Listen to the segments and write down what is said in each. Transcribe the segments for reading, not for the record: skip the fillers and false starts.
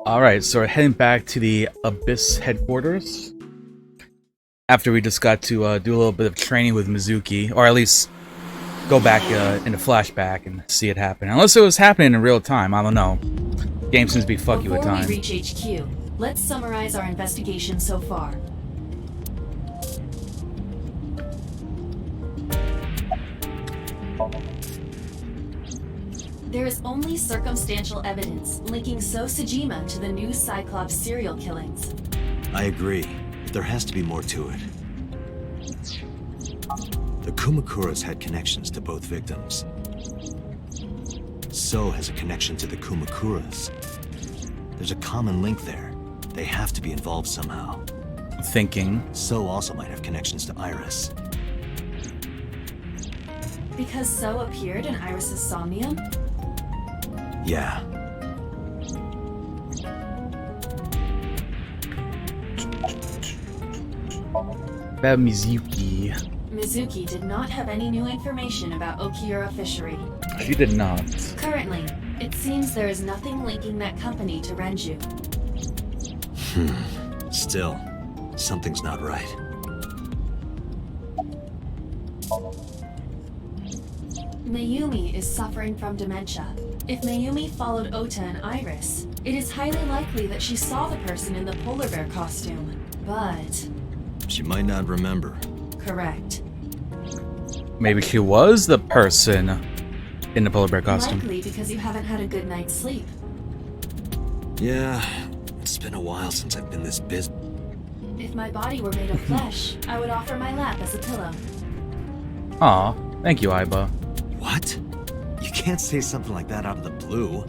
Alright, so we're heading back to the Abyss headquarters. After we just got to do a little bit of training with Mizuki, or at least go back in the flashback and see it happen. Unless it was happening in real time, I don't know. Game seems to be fucky with time. Before we reach HQ, let's summarize our investigation so far. There is only circumstantial evidence linking So Sejima to the new Cyclops serial killings. I agree, but there has to be more to it. The Kumakuras had connections to both victims. So has a connection to the Kumakuras. There's a common link there. They have to be involved somehow. Thinking. So also might have connections to Iris. Because So appeared in Iris's Somnium? Yeah. About Mizuki. Mizuki did not have any new information about Okiura Fishery. She did not. Currently, it seems there is nothing linking that company to Renju. Still, something's not right. Mayumi is suffering from dementia. If Mayumi followed Ota and Iris, it is highly likely that she saw the person in the polar bear costume. But... she might not remember. correct. Maybe she was the person in the polar bear costume. Likely because you haven't had a good night's sleep. Yeah, it's been a while since I've been this busy. If my body were made of flesh, I would offer my lap as a pillow. Aw, thank you, Aiba. What? You can't say something like that out of the blue.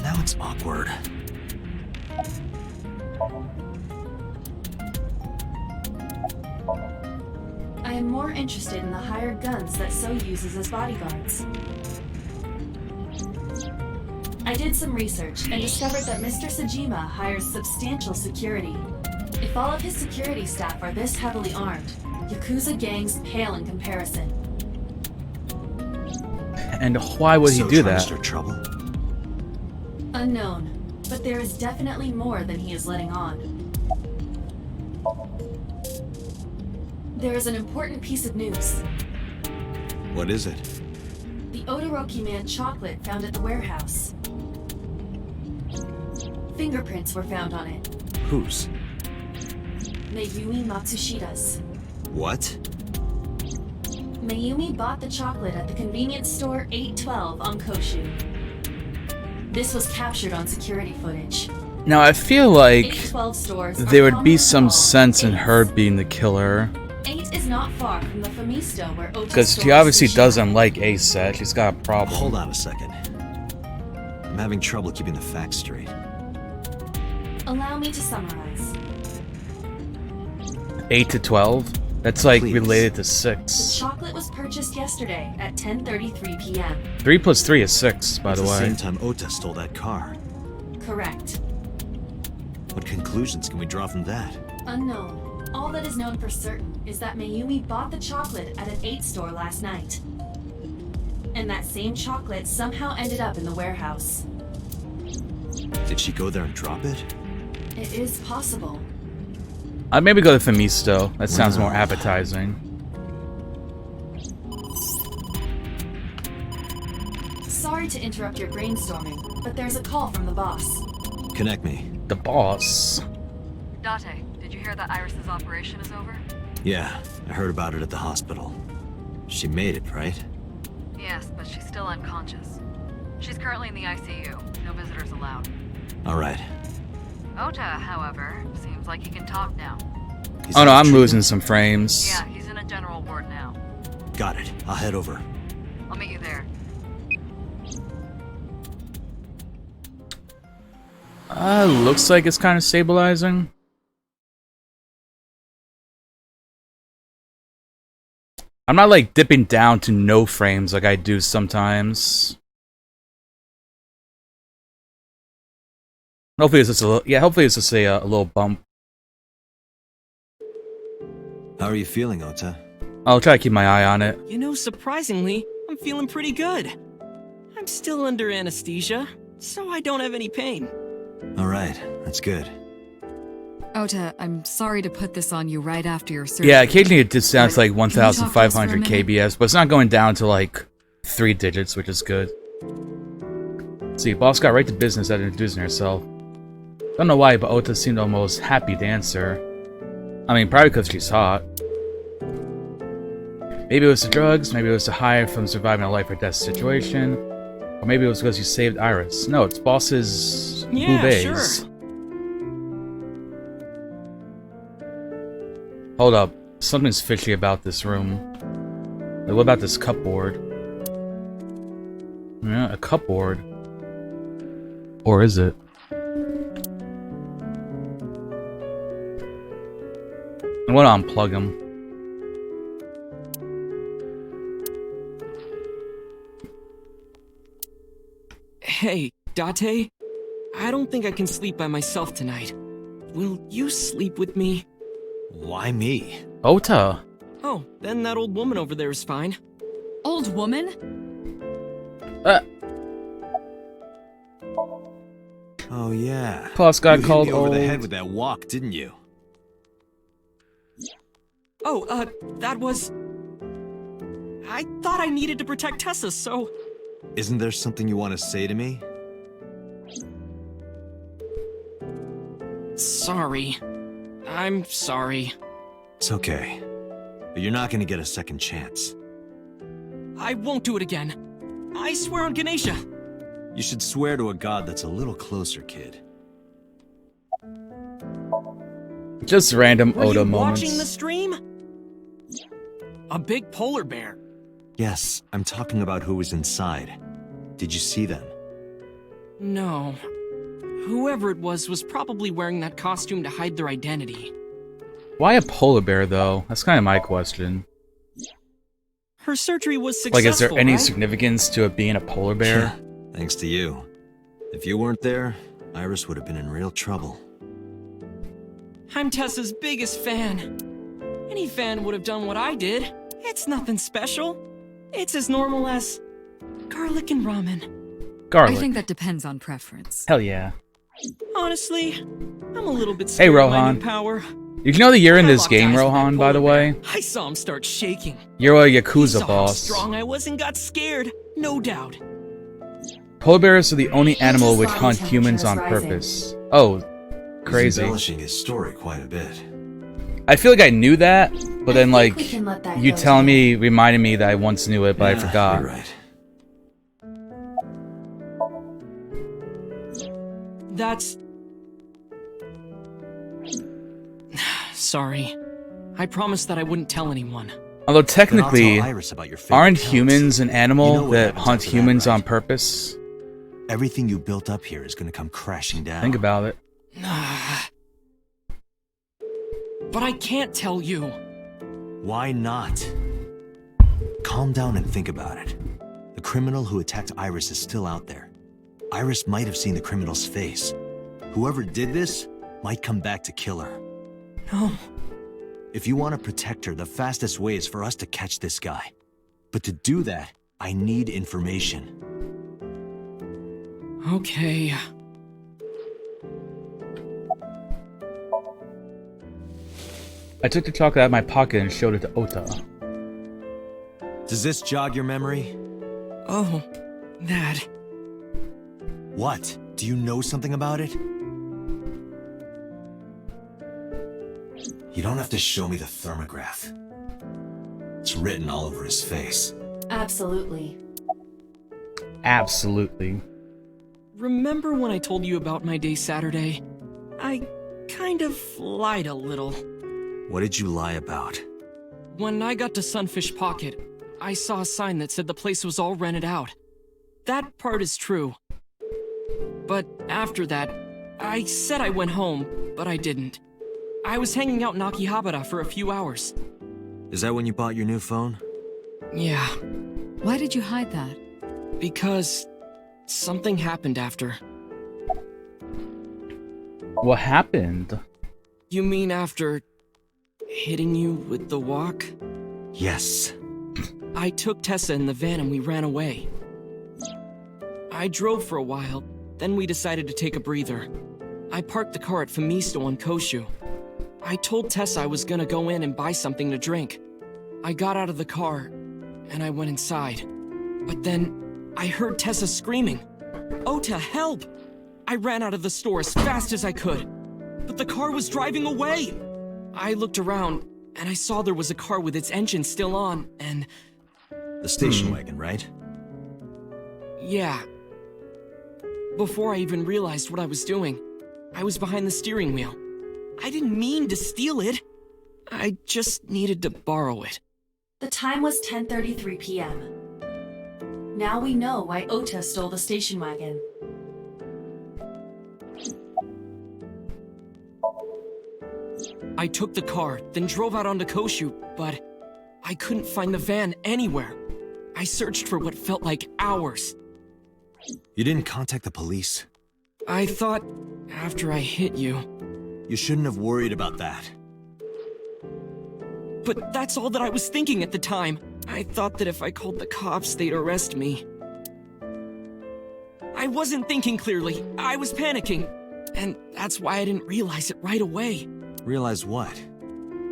Now it's awkward. I am more interested in the hired guns that So uses as bodyguards. I did some research and discovered that Mr. Sejima hires substantial security. If all of his security staff are this heavily armed, Yakuza gangs pale in comparison. And why would he do that? Start trouble? Unknown, but there is definitely more than he is letting on. There is an important piece of news. What is it? The Odoroki Man chocolate found at the warehouse. Fingerprints were found on it. Whose? Mayumi Matsushida's. What? Mayumi bought the chocolate at the convenience store 812 on Koshu. This was captured on security footage. Now, I feel like 812 stores there would be some called sense in Eights. her being the killer. 8 is not far from the Famisto where Ota Because she stores obviously sushi. doesn't like ASAT. She's got a problem. Hold on a second. I'm having trouble keeping the facts straight. Allow me to summarize. 8 to 12? That's like Please. related to The 6. chocolate was purchased yesterday at 10:33 p.m. 3 plus 3 is 6, by It's the the way. same time Ota stole that car. Correct. What conclusions can we draw from that? Unknown. All that is known for certain is that Mayumi bought the chocolate at an 8 store last night. And that same chocolate somehow ended up in the warehouse. Did she go there and drop it? It is possible. I'd maybe go to Famisto. That sounds more appetizing. Sorry to interrupt your brainstorming, but there's a call from the boss. Connect me. The boss. Date, did you hear that Iris's operation is over? Yeah, I heard about it at the hospital. She made it, right? Yes, but she's still unconscious. She's currently in the ICU. No visitors allowed. All right. Ota, however, seems like he can talk now. He's Oh no, out I'm of losing some frames. Yeah, he's in a general ward now. treatment. Got it. I'll head over. I'll meet you there. Looks like it's kind of stabilizing. I'm not like dipping down to no frames like I do sometimes. Hopefully it's just a little, yeah, hopefully it's just a little bump. How are you feeling, Ota? I'll try to keep my eye on it. You know, surprisingly, I'm feeling pretty good. I'm still under anesthesia, so I don't have any pain. All right, that's good. Ota, I'm sorry to put this on you right after your surgery. Yeah, occasionally it just sounds like Can you talk to us for a 1,500 minute? kbs, but it's not going down to like 3 digits, which is good. See, boss got right to business at introducing herself. Don't know why, but Ota seemed almost happy to answer. I mean, probably because she's hot. Maybe it was the drugs, maybe it was to hide from surviving a life or death situation, or maybe it was because you saved Iris. No, it's boss's boobies. sure. Hold up, something's fishy about this room. Like, what about this cupboard? Yeah, a cupboard. Or is it? I want to unplug him. Hey, Date? I don't think I can sleep by myself tonight. Will you sleep with me? Why me? Ota! Oh, then that old woman over there is fine. Old woman? Oh yeah. Plus got you called hit me over the old. head with that walk, didn't you? Oh, that was... I thought I needed to protect Tessa, so... Isn't there something you want to say to me? Sorry. I'm sorry. It's okay. But you're not gonna get a second chance. I won't do it again. I swear on Ganesha. You should swear to a god that's a little closer, kid. Just random Were Oda you moments. watching the stream? A big polar bear. Yes, I'm talking about who was inside. Did you see them? No. Whoever it was probably wearing that costume to hide their identity. Why a polar bear, though? That's kind of my question. Her surgery was successful, Like, is there any right? significance to it being a polar bear? Thanks to you. If you weren't there, Iris would have been in real trouble. I'm Tessa's biggest fan. Any fan would have done what I did. It's nothing special. It's as normal as garlic and ramen. Garlic. I think that depends on preference. Hell yeah. Honestly, I'm a little bit scared Hey, of my Rohan. new power. Did you know that you're in I this locked game, eyes with that Rohan, by the polar bear. way? I saw him start shaking. You're a He Yakuza saw how boss. strong I was and got scared, no doubt. Polar bears are the only animal His which body hunt temperature humans is on rising. purpose. Oh, He's crazy. embellishing his story quite a bit. I feel like I knew that, but then, I think like, we can let that you go telling today. me reminded me that I once knew it, but I Yeah, forgot. You're right. That's... Sorry. I promised that I wouldn't tell anyone. Although Then I'll technically, tell Iris about your favorite aren't counts. humans an animal You know what that happens hunt after that, humans on right? purpose? Everything you built up here is gonna come crashing down. Think about it. But I can't tell you. Why not? Calm down and think about it. The criminal who attacked Iris is still out there. Iris might have seen the criminal's face. Whoever did this might come back to kill her. No. If you want to protect her, the fastest way is for us to catch this guy. But to do that, I need information. Okay. I took the chocolate out of my pocket and showed it to Ota. Does this jog your memory? Oh, that. What? Do you know something about it? You don't have to show me the thermograph. It's written all over his face. Absolutely. Absolutely. Remember when I told you about my day Saturday? I kind of lied a little. What did you lie about? When I got to Sunfish Pocket, I saw a sign that said the place was all rented out. That part is true. But after that, I said I went home, but I didn't. I was hanging out in Akihabara for a few hours. Is that when you bought your new phone? Yeah, Why did you hide that? because something happened after. What happened? You mean after hitting you with the walk? Yes. I took Tessa in the van and we ran away. I drove for a while, then we decided to take a breather. I parked the car at Famisto on Koshu. I told Tessa I was gonna go in and buy something to drink. I got out of the car, and I went inside. But then, I heard Tessa screaming, "Ota, help!" I ran out of the store as fast as I could, but the car was driving away! I looked around, and I saw there was a car with its engine still on, and... The station wagon, right? yeah. Before I even realized what I was doing, I was behind the steering wheel. I didn't mean to steal it. I just needed to borrow it. The time was 10:33 p.m. Now we know why Ota stole the station wagon. I took the car, then drove out onto Koshu, but I couldn't find the van anywhere. I searched for what felt like hours. You didn't contact the police? I thought, after I hit you... You shouldn't have worried about that. But that's all that I was thinking at the time. I thought that if I called the cops, they'd arrest me. I wasn't thinking clearly. I was panicking. And that's why I didn't realize it right away. Realize what?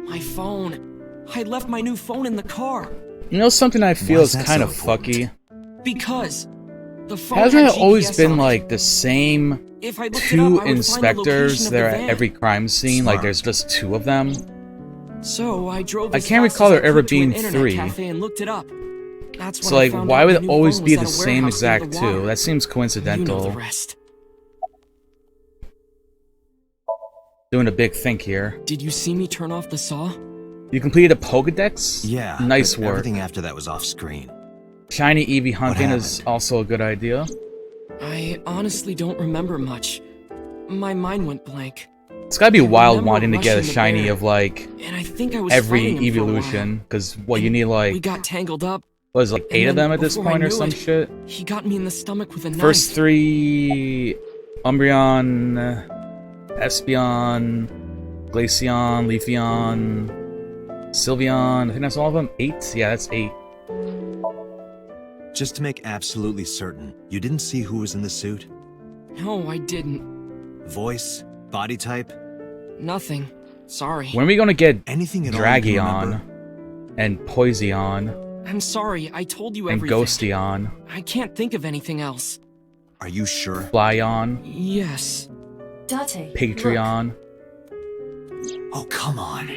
My phone. I left my new phone in the car. You know something I feel Why is is that kind so of important? fucky? Because the phone Hasn't had it always GPS been on it. like the same If I looked it up, two I would find the inspectors location of there the at van. every crime scene? Like Smart. there's just two of them? So I drove I as can't fast recall as there I ever could to an being internet 3. cafe and looked it up. That's when So I like, found why out would the it new always phone be was the at a same warehouse near exact the two? water. That seems You know coincidental. the rest. Doing a big think here. Did you see me turn off the saw? You completed a Pokedex? Yeah. Nice but work. Everything after that was off screen. Shiny Eevee hunting is happened? also a good idea. I honestly don't remember much. My mind went blank. It's gotta be I wild remember wanting to get a rushing the shiny bear, of like And I think I was every fighting him for a while. evolution. Because what, you And need we like, got tangled up. what is it, like and 8 of then them at this before I point or knew some it, shit? He got me in the stomach with a First knife. 3... Umbreon, Espeon, Glaceon, Leafeon, Sylveon, I think that's all of them? 8? Yeah, that's 8. Just to make absolutely certain, you didn't see who was in the suit? No, I didn't. Voice? Body type? Nothing. Sorry. When are we gonna get Anything at all you can remember? Dragion, and Poiseon, I'm sorry, I told you and everything. Ghosteon, I can't think of anything else. Are you sure? Flyon, Yes. Date, Patreon. Oh, come on.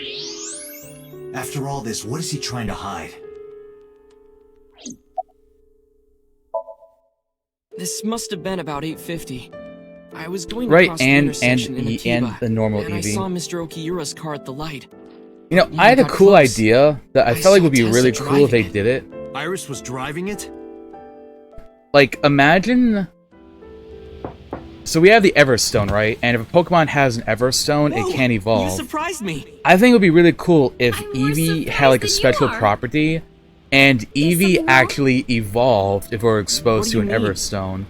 After all this, what is he trying to hide? This must have been about 8:50. I was going Right, across the and intersection in Akiba, the normal and I Eevee. saw Mr. Okiura's car at the light. You know, When I had a got cool close, idea that I I felt like saw would be Tessa really cool if they driving did it. Iris was driving it? Like, imagine... So we have the Everstone, right? And if a Pokemon has an Everstone, Whoa, it can You evolve. surprised me. I think it would be really cool if I'm more Eevee had surprised like a than you special are. property, and Eevee something wrong? actually evolved if it were exposed What to do an you mean? Everstone.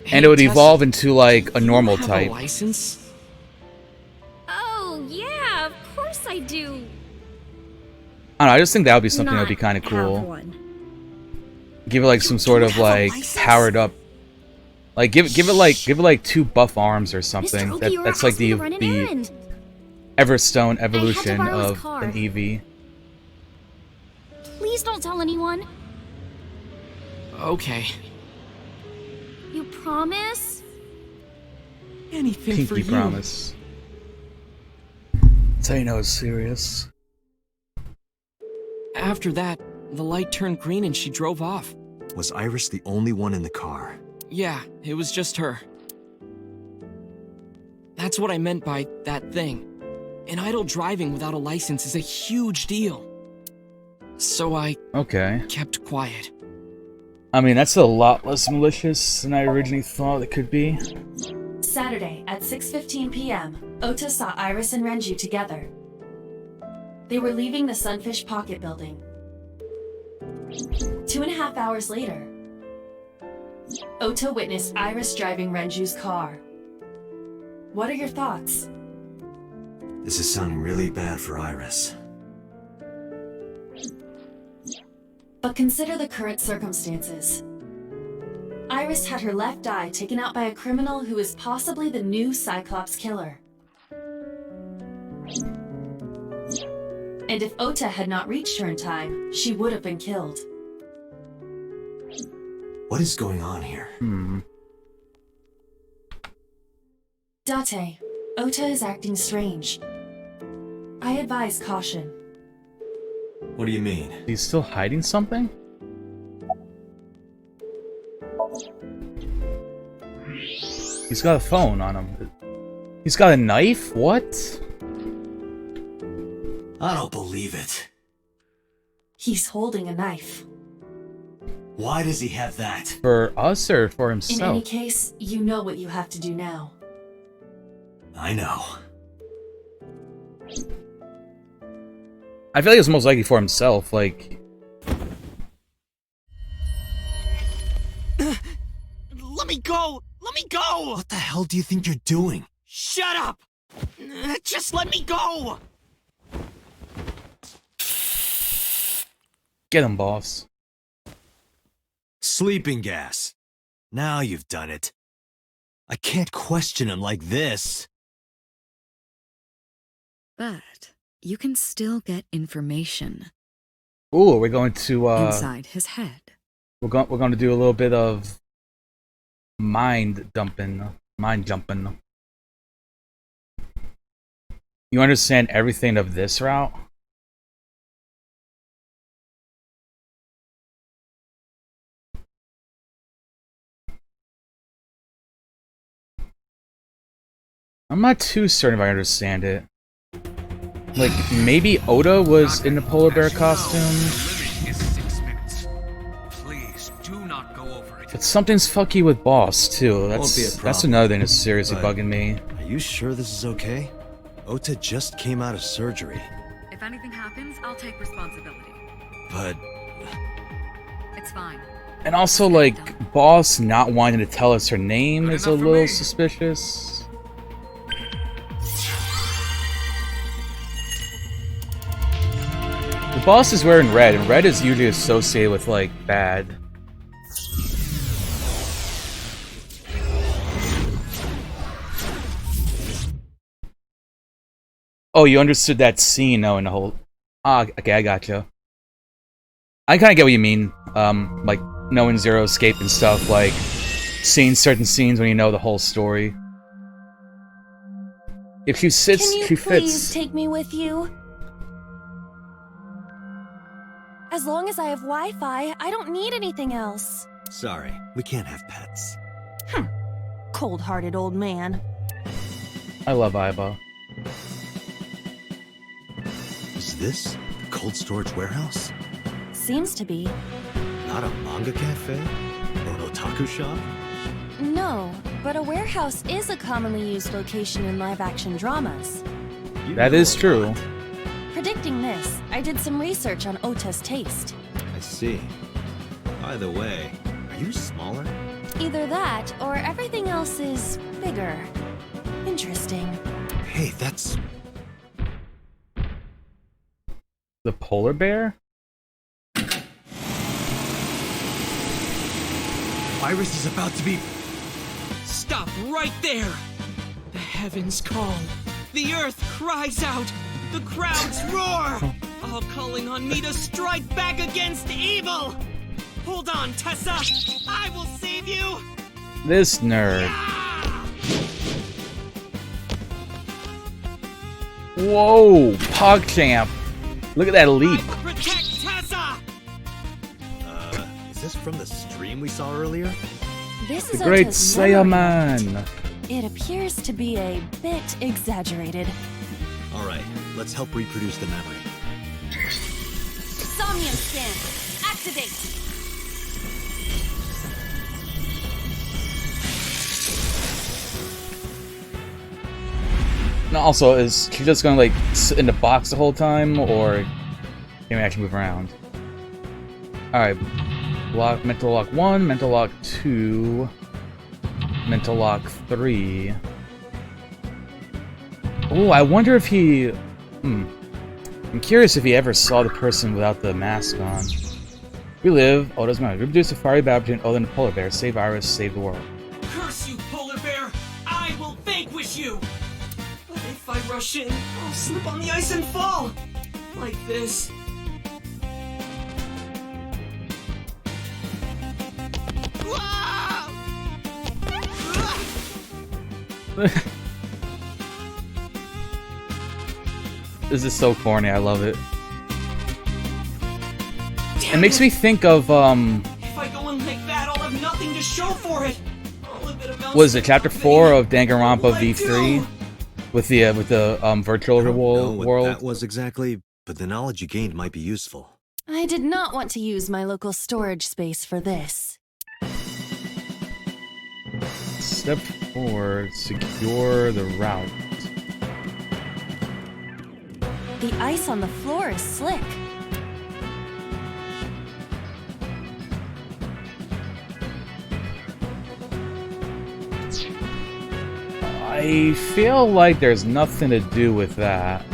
Hey, And it would Tessa, evolve into like a you normal have type. A license? Oh, yeah, of course I do. I don't know, I just think that would be something that would be Not kind of have cool. one. Give it like some sort don't of have a like license? powered up, like give it like 2 buff arms or something. Mr. Okiura That's like asked me the to run an the errand. Everstone evolution borrow his of car. an Eevee. Please don't tell anyone. Okay. You promise? Anything for Pinky you. promise. That's how you know it's serious. After that, the light turned green and she drove off. Was Iris the only one in the car? Yeah, it was just her. That's what I meant by that thing. An idle driving without a license is a huge deal. So I Okay. kept quiet. I mean, that's a lot less malicious than I originally thought it could be. Saturday at 6:15 p.m., Ota saw Iris and Renju together. They were leaving the Sunfish Pocket building. 2.5 hours later, Ota witnessed Iris driving Renju's car. What are your thoughts? This is sounding really bad for Iris. But consider the current circumstances. Iris had her left eye taken out by a criminal who is possibly the new Cyclops killer. And if Ota had not reached her in time, she would have been killed. What is going on here? Date, Ota is acting strange. I advise caution. What do you mean? He's still hiding something? He's got a phone on him. He's got a knife? What? I don't believe it. He's holding a knife. Why does he have that? For us or for In himself? any case, you know what you have to do now. I know. I feel like it's most likely for himself, like... Let me go! Let me go! What the hell do you think you're doing? Shut up! Just let me go! Get him, boss. Sleeping gas. Now you've done it. I can't question him like this. But you can still get information Ooh, we're going to, inside his head. We're going to do a little bit of... mind jumping. You understand everything of this route? I'm not too certain if I understand it. Like, maybe Oda was in the polar bear costume? Limit is 6 minutes. Please do not go over it. But something's fucky with Boss, too. Won't be a That's problem, another thing that's seriously but- bugging me. Are you sure this is okay? Ota just came out of surgery. If anything happens, I'll take responsibility. But It's fine. And also, like, Boss not wanting to tell us her name Good is a enough for little me. suspicious. The boss is wearing red, and red is usually associated with, like, bad. Oh, you understood that scene, though, in the whole... Ah, okay, I gotcha. I kinda get what you mean. Like, knowing Zero Escape and stuff, like, seeing certain scenes when you know the whole story. If she sits, Can you she please fits. take me with you? As long as I have Wi-Fi, I don't need anything else. sorry, we can't have pets. Cold-hearted old man. I love Aiba. Is this the cold storage warehouse? Seems to be. Not a manga cafe? Or an otaku shop? No, but a warehouse is a commonly used location in live-action dramas. You That know is a true. lot. Predicting this, I did some research on Ota's taste. I see. By the way, are you smaller? Either that, or everything else is bigger. Interesting. Hey, that's... The polar bear? Iris is about to be... Stop right there! The heavens call. The earth cries out. The crowds roar. All calling on me to strike back against evil. Hold on, Tessa. I will save you. This nerd. Whoa, PogChamp. Look at that I leap. will protect Tessa. Is this from the stream we saw earlier? This The is great Ota's memory. Saiyaman. It appears to be a bit exaggerated. Alright, let's help reproduce the memory. Somnium scan. Activate. No, also, is she just gonna, like, sit in the box the whole time, or can we actually move around? Alright. Mental lock 1, mental lock 2, mental lock 3. Oh, I wonder if he... I'm curious if he ever saw the person without the mask on. We live. Oh, it doesn't matter. Reproduce a fiery battle between Oda and the polar bear. Save Iris. Save the world. Curse you, polar bear! I will vanquish you! But if I rush in, I'll slip on the ice and fall! Like this. This is so corny. I love it. It makes me think of If I go in like that, I'll have nothing to show for it. All of it amounts was it to chapter nothing. 4 of Danganronpa Let V3 go. with the virtual I don't know what world? that was exactly, but the knowledge you gained might be useful. I did not want to use my local storage space for this. Step 4: secure the route. The ice on the floor is slick. I feel like there's nothing to do with that.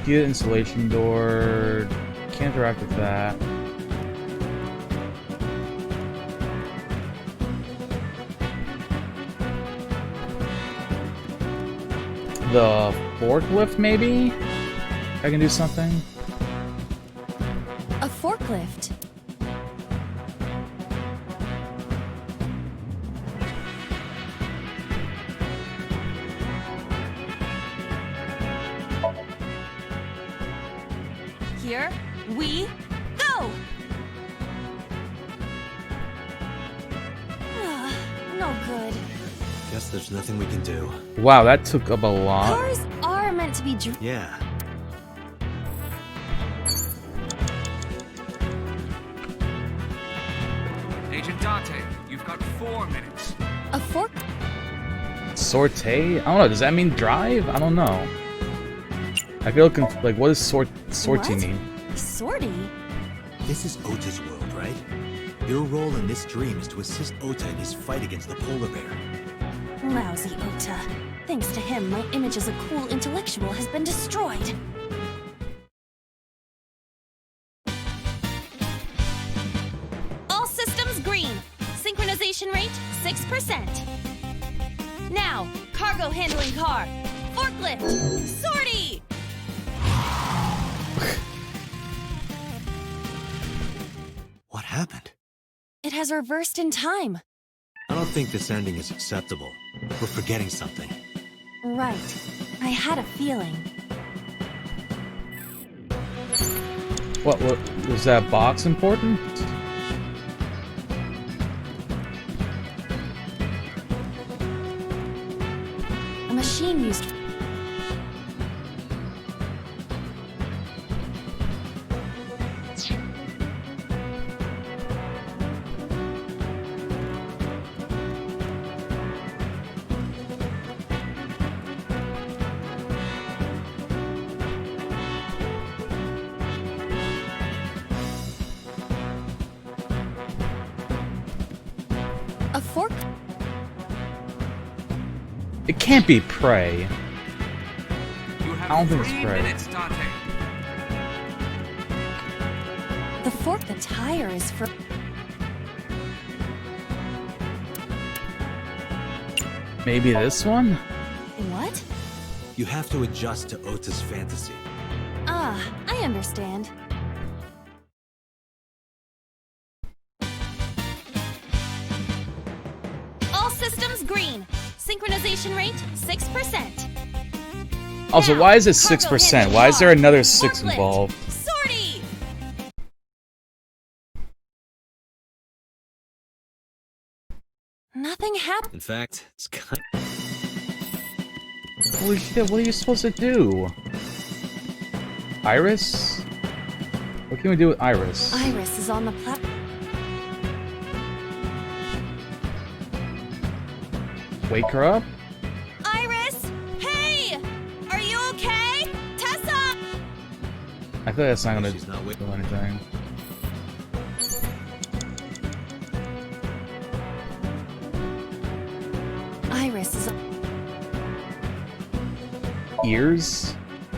Heat installation door. Can't interact with that. The forklift, maybe? I can do something? A forklift. Here we go! No good. Guess there's nothing we can do. Wow, that took up a lot. Cars are meant to be Yeah. Agent Dante, you've got 4 minutes. a fork. Sortie? I don't know, does that mean drive? I don't know. I feel like, what does sortie What? mean? Sortie? This is Ota's world, right? Your role in this dream is to assist Ota in his fight against the polar bear. Lousy Ota. Thanks to him, my image as a cool intellectual has been destroyed. All systems green. Synchronization rate 6%. Now, cargo handling car. Forklift. Sortie! What happened? It has reversed in time. I don't think this ending is acceptable. We're forgetting something. Right. I had a feeling. What was that box important? A machine used. A fork? It can't be prey. You have I don't think 3 it's right. minutes, Dante. The fork the tire is for. Maybe this one? What? You have to adjust to Ota's fantasy. Ah, I understand. All systems green. Synchronization rate 6%. Also, Now, why is it cargo 6%? handling Why is there car. another 6 Forklift. involved? Sortie! Nothing happened. In fact, it's kind Holy shit, what are you supposed to do? Iris? What can we do with Iris? Iris is on the platform. Wake her up? Iris! Hey! Are you okay? Tessa! I feel like that's not gonna She's not do anything. Iris is. Ears?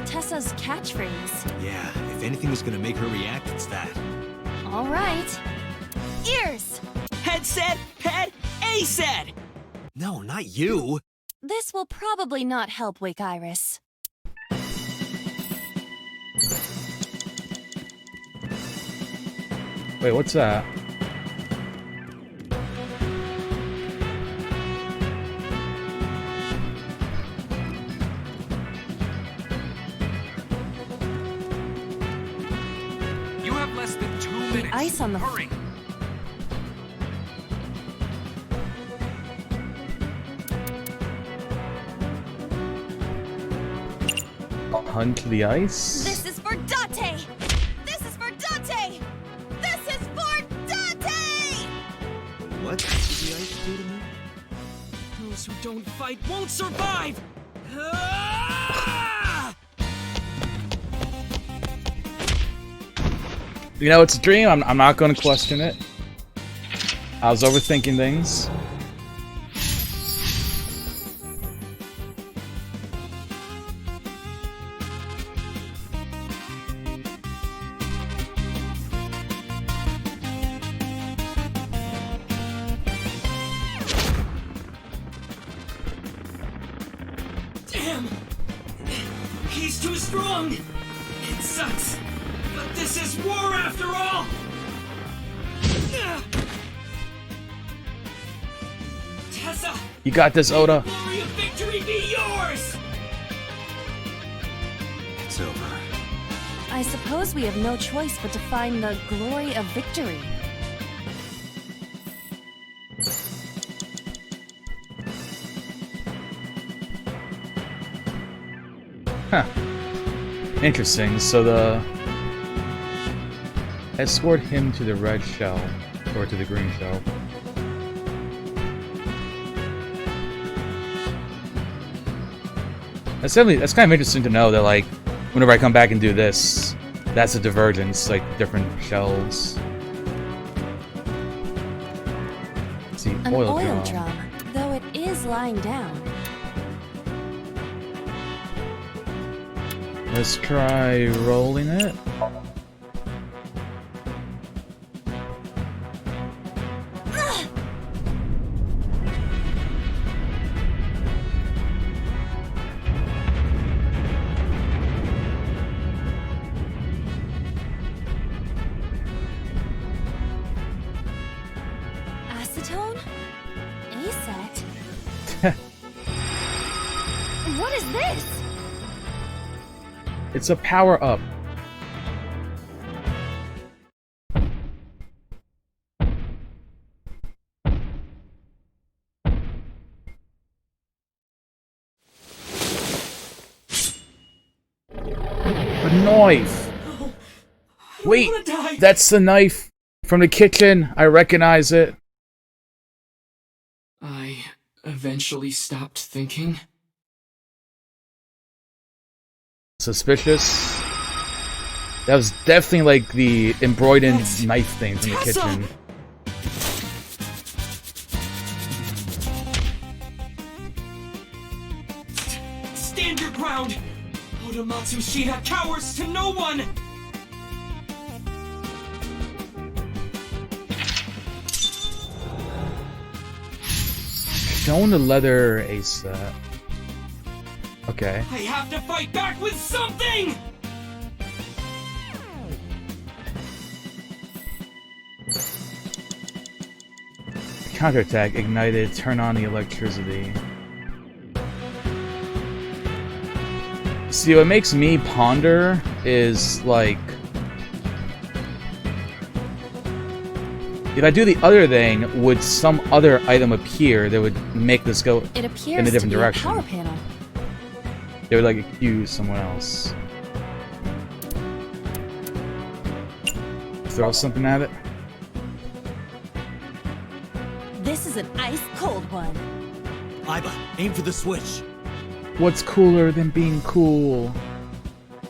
Tessa Tessa's catchphrase. Yeah, if anything was gonna make her react, it's that. All right. Ears! Head said, head, A said! No, not you! This will probably not help wake Iris. Wait, what's that? You have less than 2 minutes. ice on the- Hurry. Hunt the ice? This is for Date! This is for Date! This is for Date! What did the ice do to me? Those who don't fight won't survive! Ah! You know, it's a dream. I'm not going to question it. I was overthinking things. Damn! He's too strong! It sucks! But this is war after all! Tessa! You got this, Oda. Glory of victory be yours! It's over. I suppose we have no choice but to find the glory of victory. Huh. Interesting. So the escort him to the red shell or to the green shell. That's kind of interesting to know that, like, whenever I come back and do this, that's a divergence, like different shells. Let's see, An oil drum, though it is lying down. Let's try rolling it. Acetone? Acet? What is this? It's a power up. A knife. Wait, that's the knife from the kitchen. I recognize it. I eventually stopped thinking. Suspicious. That was definitely like the embroidered That's knife thing from the Tessa! kitchen. Stand your ground! Odamatsu Shida cowers to no one! Showing the leather ace. Okay. I have to fight back with something! Counterattack ignited. Turn on the electricity. See, what makes me ponder is like, if I do the other thing, would some other item appear that would make this go It appears in a different to be direction? a power panel. They would like accuse someone else. Throw something at it. This is an ice cold one. Iba, aim for the switch. What's cooler than being cool?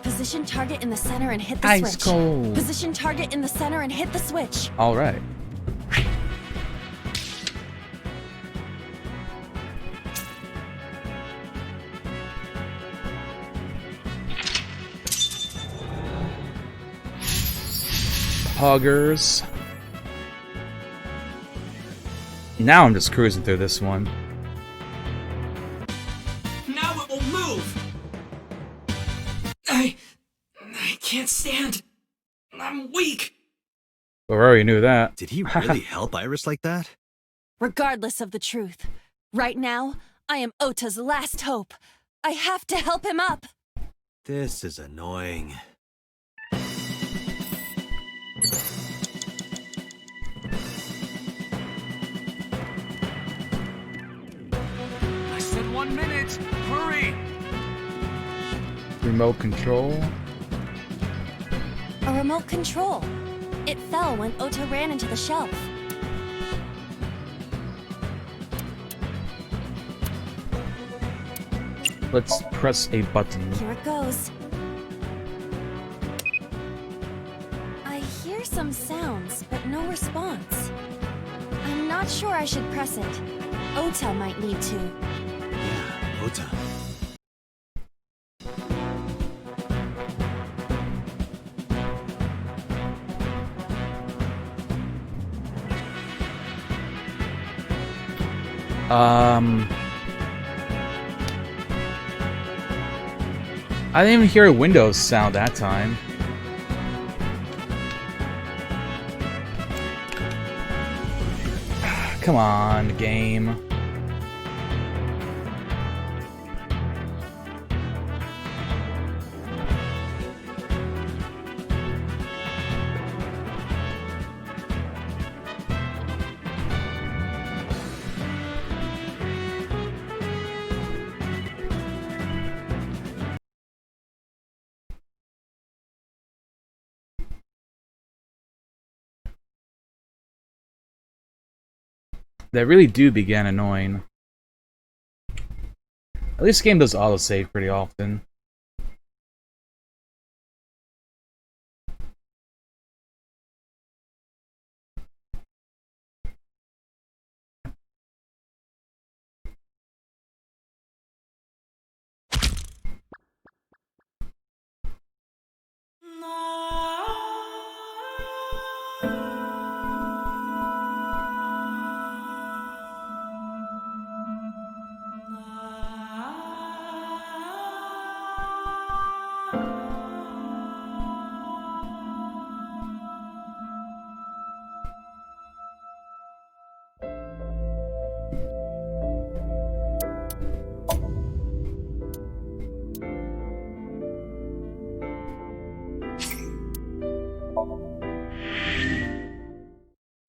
Position target in the center and hit the Ice switch. cold. Position target in the center and hit the switch. All right. poggers. Now I'm just cruising through this one. Now it will move! I can't stand. I'm weak. Well, we already knew that. Did he really help Iris like that? Regardless of the truth, right now, I am Ota's last hope. I have to help him up. This is annoying. I said 1 minute. Hurry. Remote control. A remote control. It fell when Ota ran into the shelf. Let's press a button. Here it goes. I hear some sounds, but no response. I'm not sure I should press it. Ota might need to. Yeah, Ota. I didn't even hear a Windows sound that time. Come on, game. That really do begin annoying. At least the game does autosave pretty often.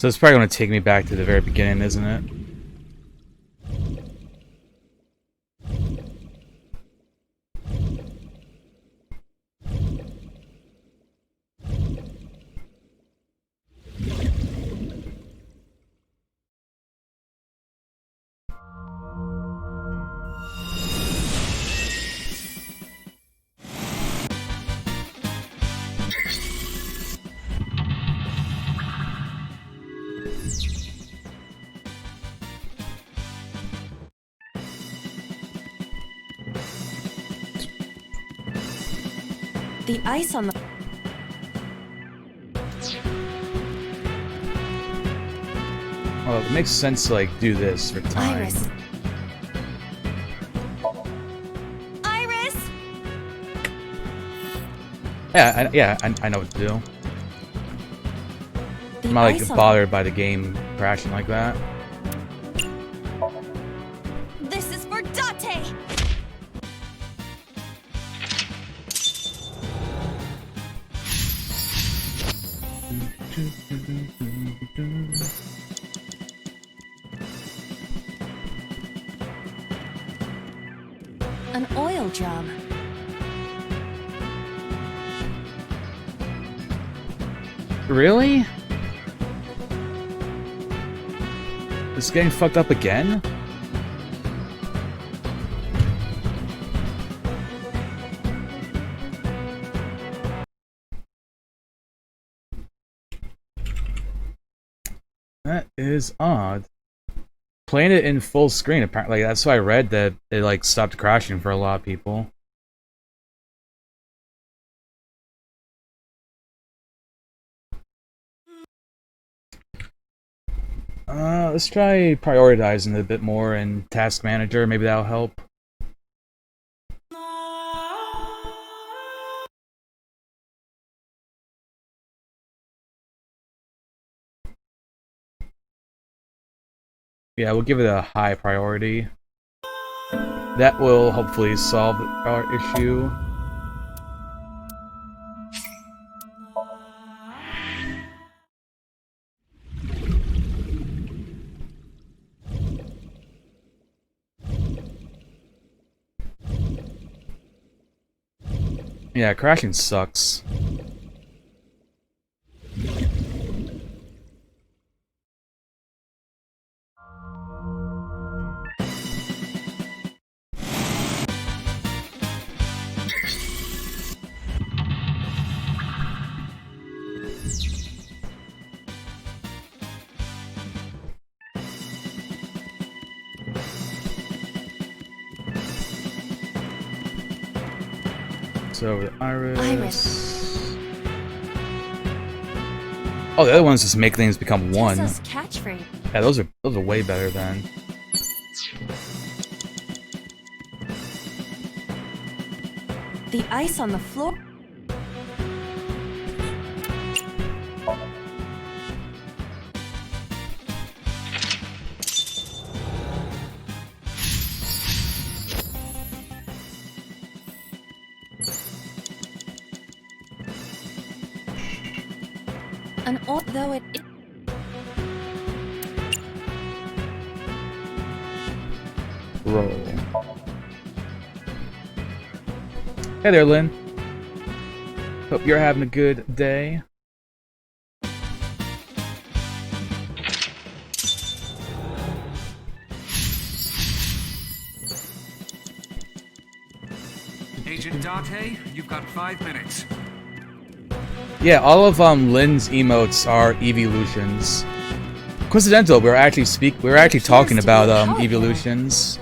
So it's probably going to take me back to the very beginning, isn't it? The ice on the... Well, it makes sense to, like, do this for time. Iris. Iris! Yeah, I know what to do. The I'm not, like, ice on- bothered by the game crashing like that. This is for Date! An oil drum. Really? It's getting fucked up again? That is odd. Playing it in full screen, apparently, that's why I read that it, like, stopped crashing for a lot of people. Let's try prioritizing it a bit more in Task Manager. Maybe that'll help. Yeah, we'll give it a high priority. That will hopefully solve our issue. Yeah, crashing sucks. So, Iris. Oh, the other ones just make things become one. Tessa's catchphrase. Yeah, those are way better than. The ice on the floor. And although it Roll. Hey there, Lynn. Hope you're having a good day. Agent Date, you've got 5 minutes. Yeah, all of Lynn's emotes are evolutions. Coincidental, we were actually talking about evolutions.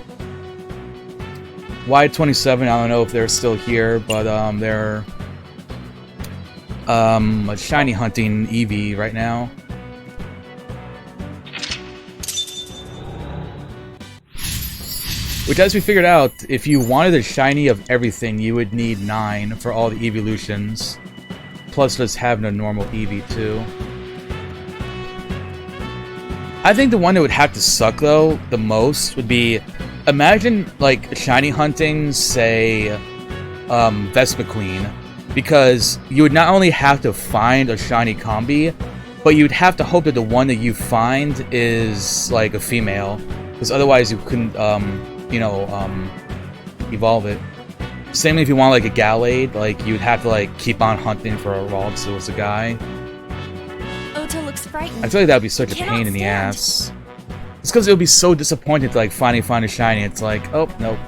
Y27, I don't know if they're still here, but they're a shiny hunting Eevee right now. Which, as we figured out, if you wanted a shiny of everything, you would need 9 for all the evolutions. Plus just having a normal Eevee too. I think the one that would have to suck though the most would be, imagine like shiny hunting, say, Vespa Queen, because you would not only have to find a shiny combi, but you'd have to hope that the one that you find is like a female, because otherwise you couldn't, evolve it. Same if you want like a Gallade, like you'd have to like keep on hunting for a Ralts so it's a guy. Ota looks frightened. I feel like that would be such a pain in the ass. It's because it would be so disappointing to like finally find a shiny. It's like, oh nope.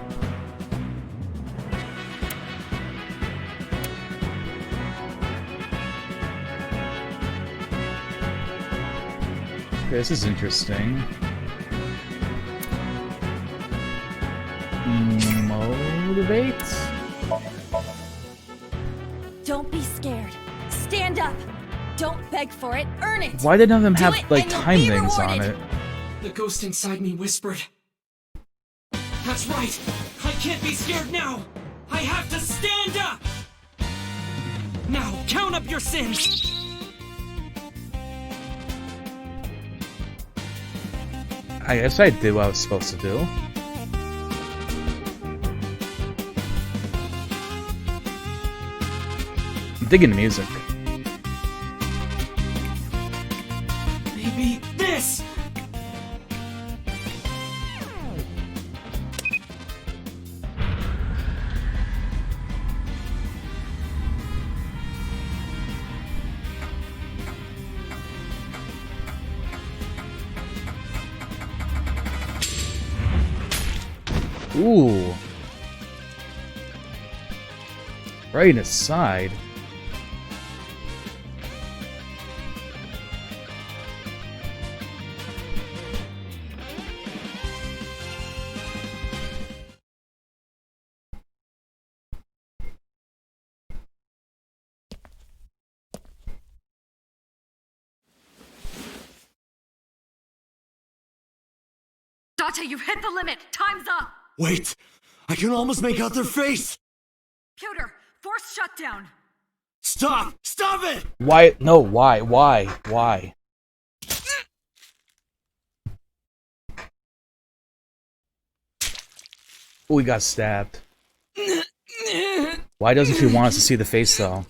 Okay, this is interesting. Motivate? Don't be scared. Stand up. Don't beg for it. Earn it. Why did none of them Do have it like and you'll time be things on rewarded. it? The ghost inside me whispered. That's right! I can't be scared now! I have to stand up! Now, count up your sins! I guess I did what I was supposed to do. I'm digging the music. Maybe this! Ooh. Right in his side. Date, you've hit the limit. Time's up. Wait! I can almost make out their face! Pewter, force shutdown. Stop! Stop it! Why? No, why? Oh, we got stabbed. Why doesn't she want us to see the face, though?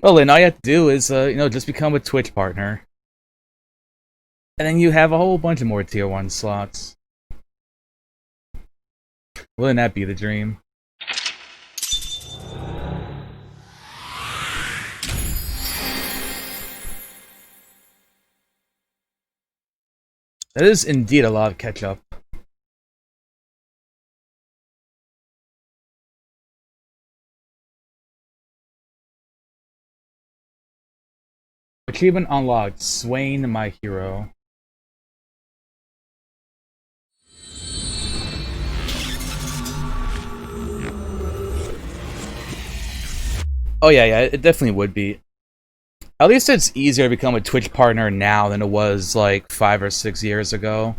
Well, then all you have to do is, just become a Twitch partner. And then you have a whole bunch of more tier 1 slots. Wouldn't that be the dream? That is indeed a lot of catch-up. Achievement unlocked. Swain, my hero. Oh yeah, it definitely would be. At least it's easier to become a Twitch partner now than it was like 5 or 6 years ago.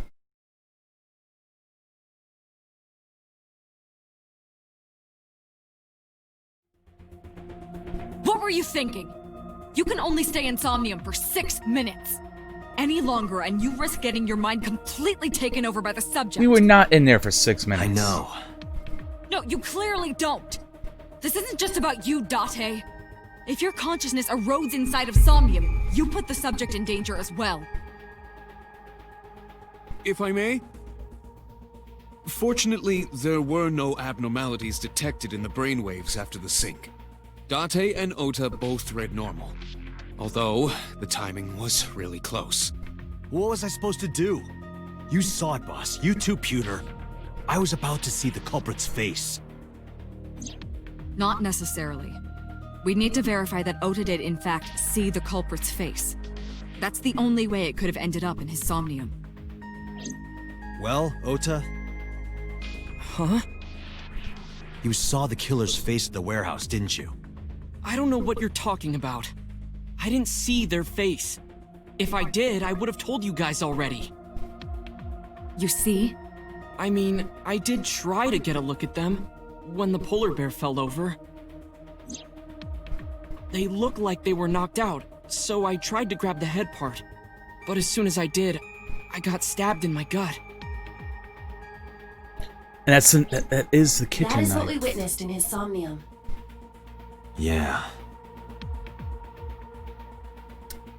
What were you thinking? You can only stay in Somnium for 6 minutes. Any longer and you risk getting your mind completely taken over by the subject. We were not in there for 6 minutes. I know. No, you clearly don't. This isn't just about you, Date. If your consciousness erodes inside of Somnium, you put the subject in danger as well. If I may? Fortunately, there were no abnormalities detected in the brainwaves after the sync. Date and Ota both read normal. Although, the timing was really close. What was I supposed to do? You saw it, boss. You too, Pewter. I was about to see the culprit's face. Not necessarily. We need to verify that Ota did in fact see the culprit's face. That's the only way it could have ended up in his Somnium. Well, Ota? Huh? You saw the killer's face at the warehouse, didn't you? I don't know what you're talking about. I didn't see their face. If I did, I would have told you guys already. You see? I mean, I did try to get a look at them when the polar bear fell over. They looked like they were knocked out, so I tried to grab the head part. But as soon as I did, I got stabbed in my gut. And that is the kitchen That is knife. what we witnessed in his Somnium. Yeah.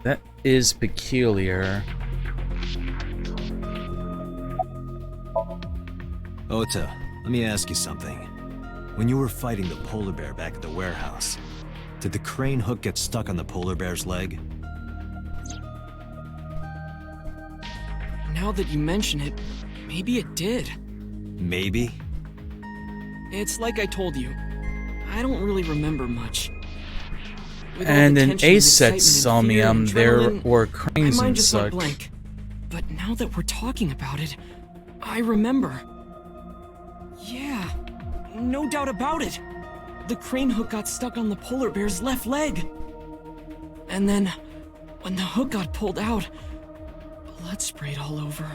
That is peculiar. Ota, let me ask you something. When you were fighting the polar bear back at the warehouse, did the crane hook get stuck on the polar bear's leg? Now that you mention it, maybe it did. Maybe? It's like I told you. I don't really remember much. With all And the in tension and Aset excitement and fear Somnium, and there adrenaline, were my cranes mind and just such. went blank. But now that we're talking about it, I remember. Yeah, no doubt about it. The crane hook got stuck on the polar bear's left leg. And then, when the hook got pulled out, blood sprayed all over.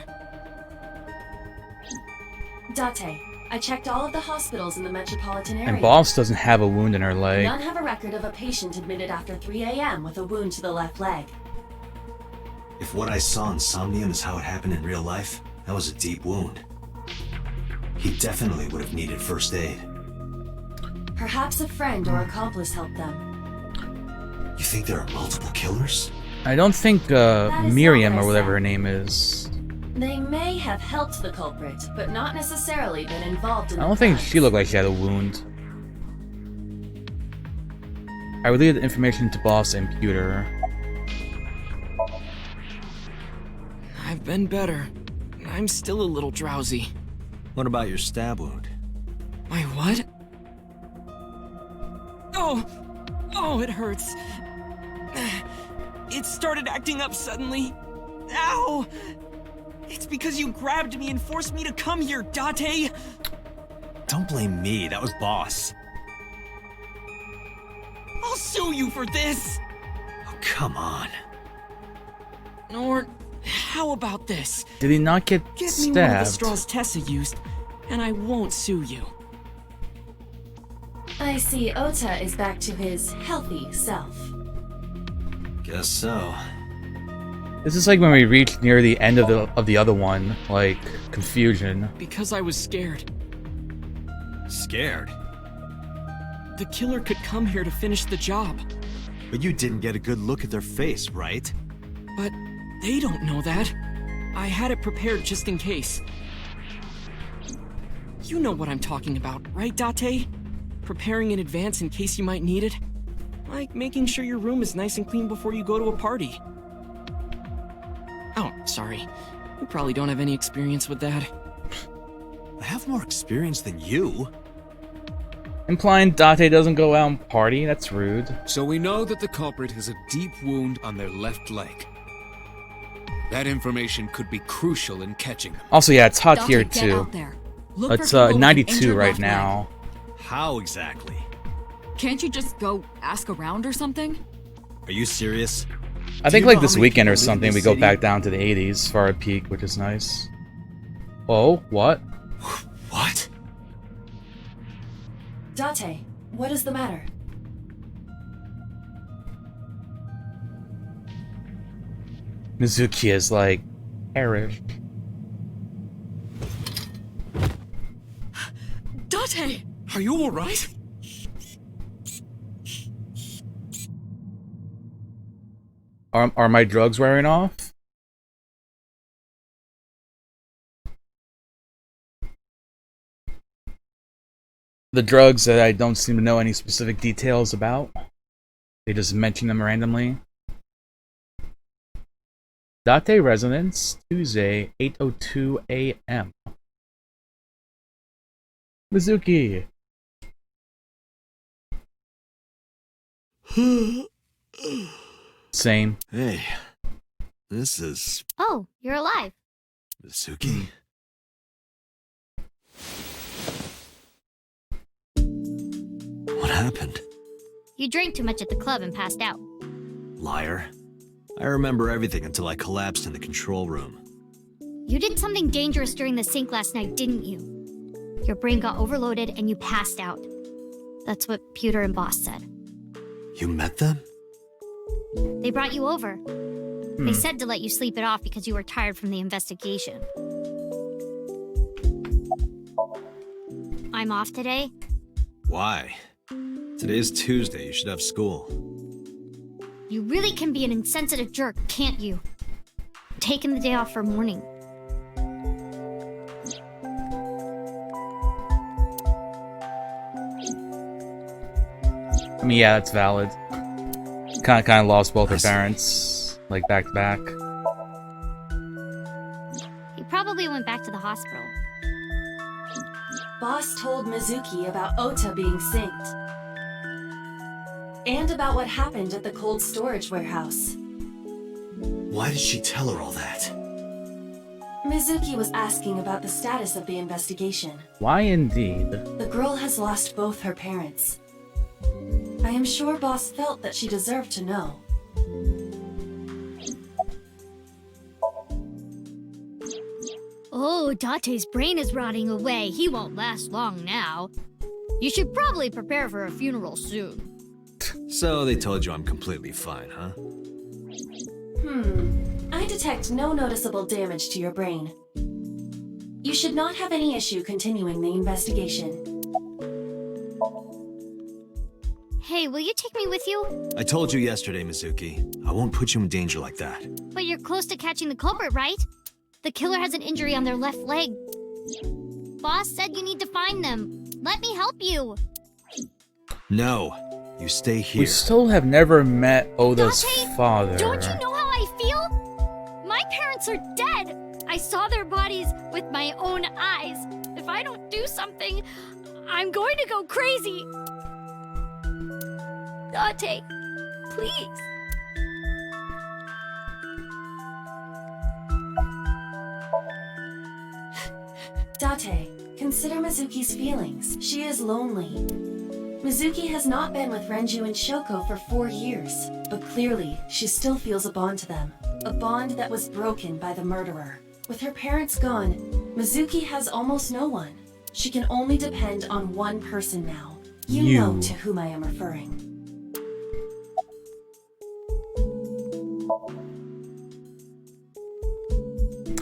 Date, I checked all of the hospitals in the metropolitan area. And Boss doesn't have a wound in her leg. None have a record of a patient admitted after 3 a.m. with a wound to the left leg. If what I saw in Somnium is how it happened in real life, that was a deep wound. He definitely would have needed first aid. Perhaps a friend or accomplice helped them. You think there are multiple killers? I don't think is Miriam not what or I whatever said. her name is. They may have helped the culprit, but not necessarily been involved in I the don't think crimes. she looked like she had a wound. I relayed the information to Boss and Pewter. I've been better. I'm still a little drowsy. What about your stab wound? My what? Oh, it hurts. It started acting up suddenly. Ow! It's because you grabbed me and forced me to come here, Date! Don't blame me, that was Boss. I'll sue you for this! Oh, come on. Or How about this? Did he not get Get me one of the stabbed? straws Tessa used, and I won't sue you. I see Ota is back to his healthy self. Guess so. This is like when we reached near the end of the other one, like confusion. Because I was scared. Scared? The killer could come here to finish the job. But you didn't get a good look at their face, right? But they don't know that. I had it prepared just in case. You know what I'm talking about, right, Date? Preparing in advance in case you might need it. Like making sure your room is nice and clean before you go to a party. Oh, sorry. You probably don't have any experience with that. I have more experience than you. Implying Date doesn't go out and party? That's rude. So we know that the culprit has a deep wound on their left leg. That information could be crucial in catching them. Also, yeah, it's hot Dante, here get too. out there. Look for It's people with an 92 injured right left leg. now. How exactly? Can't you just go ask around or something? Are you serious? I Do think you like know this how many weekend or people live in something, we this go city? back down to the 80s for our peak, which is nice. Whoa, what? What? Date, what is the matter? Mizuki is like perished. Date! Are you alright? Are my drugs wearing off? The drugs that I don't seem to know any specific details about. They just mention them randomly. Date Resonance, Tuesday, 8:02 a.m. Mizuki! Same. Hey, this is Oh, you're alive. Mitsuki. What happened? You drank too much at the club and passed out. Liar. I remember everything until I collapsed in the control room. You did something dangerous during the sink last night, didn't you? Your brain got overloaded and you passed out. That's what Pewter and Boss said. You met them? They brought you over. They said to let you sleep it off because you were tired from the investigation. I'm off today. Why? Today's Tuesday, you should have school. You really can be an insensitive jerk, can't you? Taking the day off for mourning. I mean, yeah, it's valid. Kind of lost both her I see. parents, like back to back. He probably went back to the hospital. Boss told Mizuki about Ota being synced. And about what happened at the cold storage warehouse. Why did she tell her all that? Mizuki was asking about the status of the investigation. Why indeed? The girl has lost both her parents. I am sure Boss felt that she deserved to know. Oh, Date's brain is rotting away. He won't last long now. You should probably prepare for a funeral soon. So they told you I'm completely fine, huh? I detect no noticeable damage to your brain. You should not have any issue continuing the investigation. Hey, will you take me with you? I told you yesterday, Mizuki. I won't put you in danger like that. But you're close to catching the culprit, right? The killer has an injury on their left leg. Boss said you need to find them. Let me help you. No, you stay here. We still have never met Oda's Date, father. Don't you know how I feel? My parents are dead. I saw their bodies with my own eyes. If I don't do something, I'm going to go crazy. Date, please. Date, consider Mizuki's feelings. She is lonely. Mizuki has not been with Renju and Shoko for 4 years, but clearly, she still feels a bond to them. A bond that was broken by the murderer. With her parents gone, Mizuki has almost no one. She can only depend on one person now. You know to whom I am referring.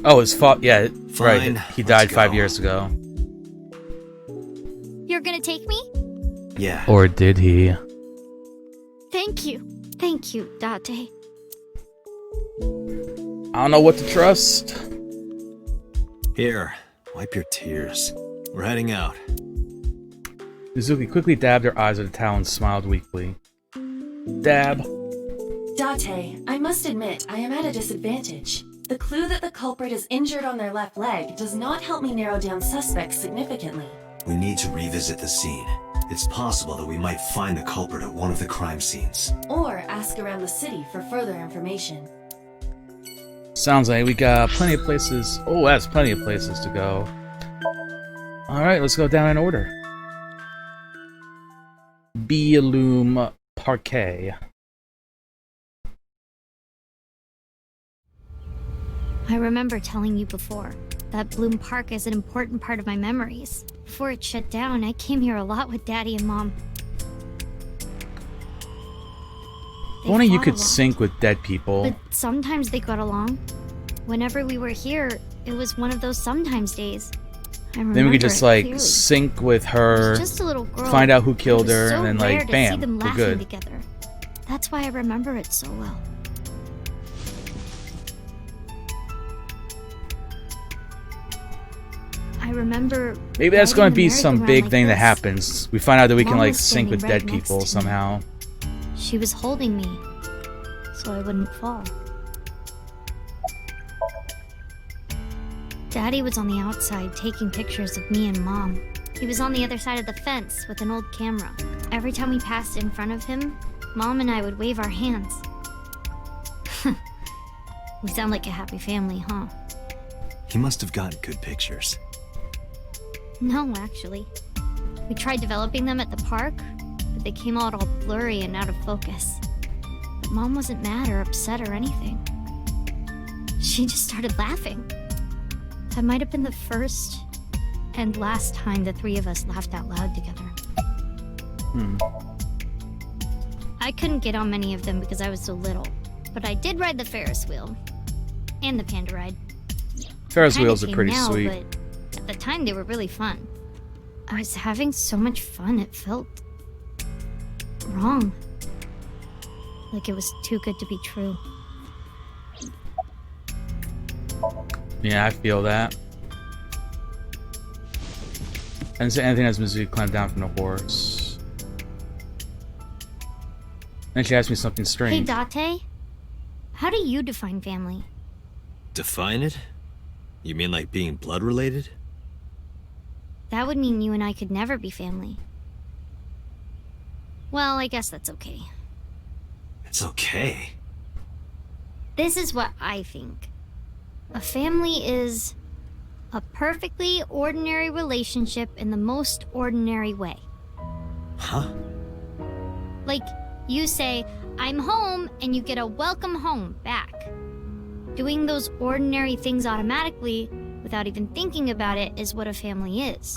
Oh, his fault. Yeah, Fine, right. He died let's 5 go. years ago. You're gonna take me? Yeah. Or did he? Thank you. Thank you, Date. I don't know what to trust. Here, wipe your tears. We're heading out. Mizuki quickly dabbed her eyes with a towel and smiled weakly. Dab. Date, I must admit, I am at a disadvantage. The clue that the culprit is injured on their left leg does not help me narrow down suspects significantly. We need to revisit the scene. It's possible that we might find the culprit at one of the crime scenes. Or ask around the city for further information. Sounds like we got plenty of places. Oh, that's plenty of places to go. Alright, let's go down in order. Bealoom Parquet. I remember telling you before that Bloom Park is an important part of my memories. Before it shut down, I came here a lot with Daddy and Mom. If only you fought a could lot, sync with dead people. but sometimes they got along. Whenever we were here, it was one of those sometimes days. I remember Then we could just it like clearly. sync with I her, was just a little girl. find out who It killed was her, so and then rare like to bam, see them we're laughing good. together. That's why I remember it so well. I remember. Maybe that's riding going to the be some merry-go-round big like thing that this. happens. We find out that we can Mom like was sync with standing dead right next people to me. somehow. She was holding me, so I wouldn't fall. Daddy was on the outside taking pictures of me and Mom. He was on the other side of the fence with an old camera. Every time we passed in front of him, Mom and I would wave our hands. We sound like a happy family, huh? He must have gotten good pictures. No, actually. We tried developing them at the park, but they came out all blurry and out of focus. But Mom wasn't mad or upset or anything. She just started laughing. That might have been the first and last time the three of us laughed out loud together. I couldn't get on many of them because I was so little, but I did ride the Ferris wheel and the panda ride. Ferris Kinda wheels are tame pretty now, sweet. But at the time, they were really fun. I was having so much fun, it felt wrong. Like it was too good to be true. Yeah, I feel that. I didn't say anything as Mizuki climbed down from the horse. Then she asked me something Hey, strange. Date, how do you define family? Define it? You mean like being blood related? That would mean you and I could never be family. Well, I guess that's okay. It's okay. This is what I think. A family is a perfectly ordinary relationship in the most ordinary way. Huh? Like, you say, I'm home, and you get a welcome home back. Doing those ordinary things automatically, without even thinking about it, is what a family is.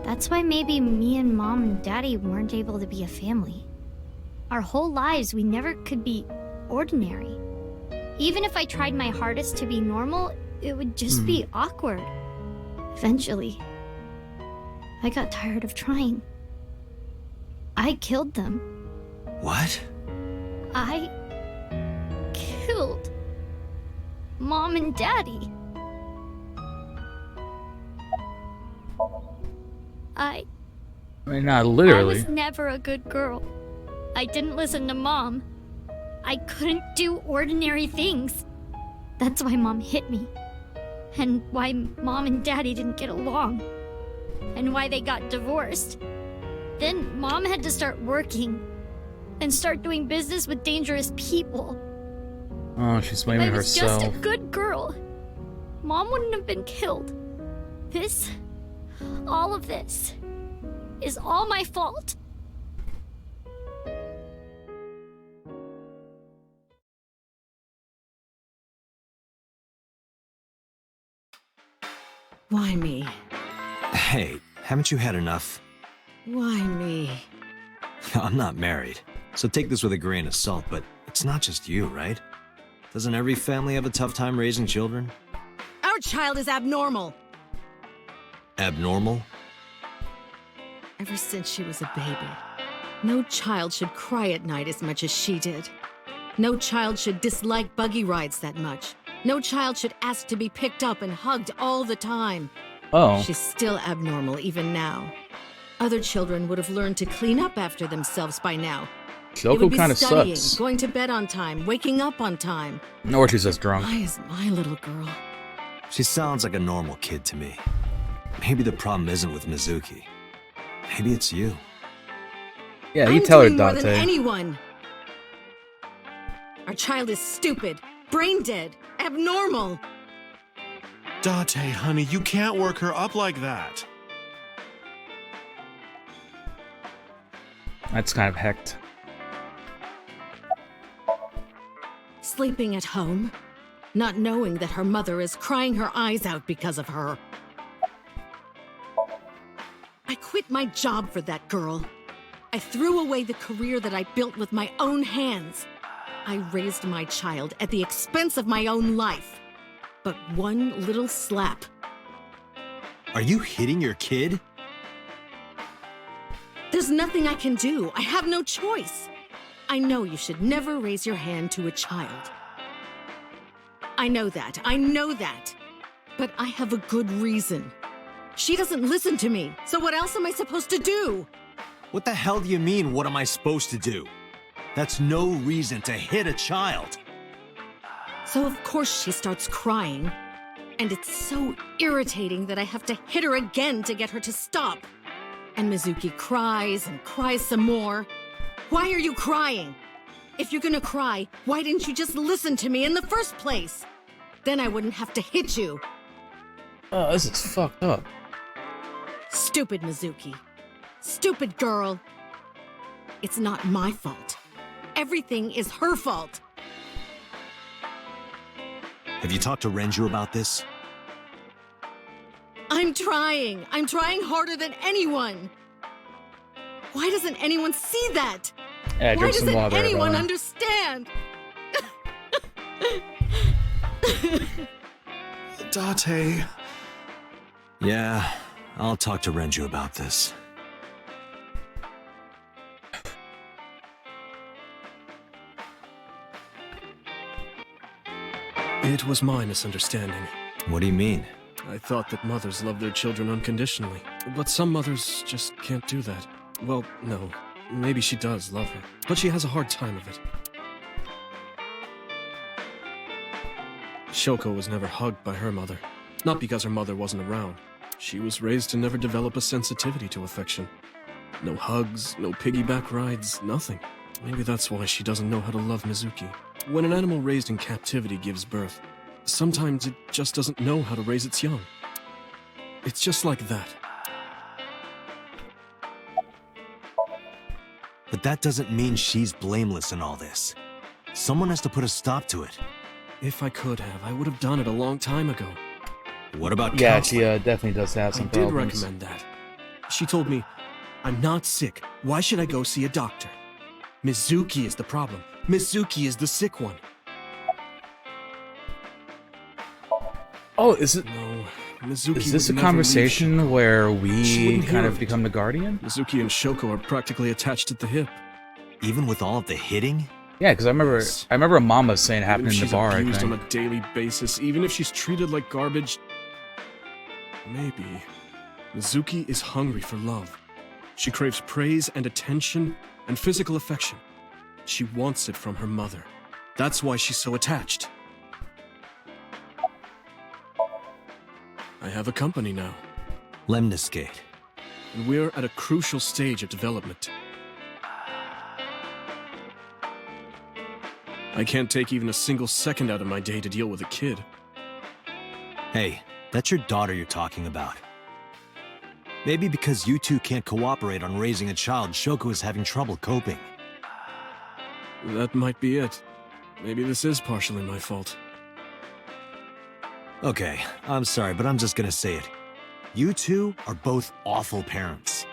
That's why maybe me and Mom and Daddy weren't able to be a family. Our whole lives, we never could be ordinary. Even if I tried my hardest to be normal, it would just be awkward. Eventually, I got tired of trying. I killed them. What? I killed Mom and Daddy. I I mean, not literally. I was never a good girl. I didn't listen to Mom. I couldn't do ordinary things. That's why Mom hit me. And why Mom and Daddy didn't get along. And why they got divorced. Then Mom had to start working. And start doing business with dangerous people. Oh, she's If blaming I was just herself. a good girl, Mom wouldn't have been killed. All of this, is all my fault. Why me? Hey, haven't you had enough? Why me? I'm not married, so take this with a grain of salt, but it's not just you, right? Doesn't every family have a tough time raising children? Our child is abnormal. Abnormal? Ever since she was a baby, no child should cry at night as much as she did. No child should dislike buggy rides that much. No child should ask to be picked up and hugged all the time. Oh. She's still abnormal even now. Other children would have learned to clean up after themselves by now. They would Shoko be kind of studying, sucks. going to bed on time, waking up on time. Or she's just drunk. Why is my little girl? She sounds like a normal kid to me. Maybe the problem isn't with Mizuki. Maybe it's you. Yeah, you I'm tell her, doing more than Dante. anyone. Our child is stupid, brain dead, abnormal. Date, honey, you can't work her up like that. That's kind of hecked. Sleeping at home, not knowing that her mother is crying her eyes out because of her. I quit my job for that girl. I threw away the career that I built with my own hands. I raised my child at the expense of my own life. But one little slap. Are you hitting your kid? There's nothing I can do. I have no choice. I know you should never raise your hand to a child. I know that. I know that. But I have a good reason. She doesn't listen to me, so what else am I supposed to do? What the hell do you mean, what am I supposed to do? That's no reason to hit a child. So of course she starts crying. And it's so irritating that I have to hit her again to get her to stop. And Mizuki cries and cries some more. Why are you crying? If you're gonna cry, why didn't you just listen to me in the first place? Then I wouldn't have to hit you. Oh, this is fucked up. Stupid Mizuki. Stupid girl. It's not my fault. Everything is her fault. Have you talked to Renju about this? I'm trying. I'm trying harder than anyone. Why doesn't anyone see that? Yeah, Why drink some doesn't water, anyone everyone. understand? Date. Yeah, I'll talk to Renju about this. It was my misunderstanding. What do you mean? I thought that mothers love their children unconditionally. But some mothers just can't do that. Well, no. Maybe she does love her. But she has a hard time of it. Shoko was never hugged by her mother. Not because her mother wasn't around. She was raised to never develop a sensitivity to affection. No hugs, no piggyback rides, nothing. Maybe that's why she doesn't know how to love Mizuki. When an animal raised in captivity gives birth, sometimes it just doesn't know how to raise its young. It's just like that. But that doesn't mean she's blameless in all this. Someone has to put a stop to it. If I could have, I would have done it a long time ago. What about Yeah, counseling? she definitely does have some I did problems. recommend that. She told me, I'm not sick. Why should I go see a doctor? Mizuki is the problem. Mizuki is the sick one. Oh, is it? No, Mizuki Is this a would never leave conversation where She we wouldn't kind hear of of it. become the guardian? Mizuki and Shoko are practically attached at the hip. Even with all of the hitting? Yeah, because I remember Mama saying it Even happened if in the she's bar. I abused on think. a daily basis, even if she's treated like garbage, maybe. Mizuki is hungry for love. She craves praise and attention and physical affection. She wants it from her mother. That's why she's so attached. I have a company now, Lemniscate. and we're at a crucial stage of development. I can't take even a single second out of my day to deal with a kid. Hey, that's your daughter you're talking about. Maybe because you two can't cooperate on raising a child, Shoko is having trouble coping. That might be it. Maybe this is partially my fault. Okay, I'm sorry, but I'm just gonna say it. You two are both awful parents.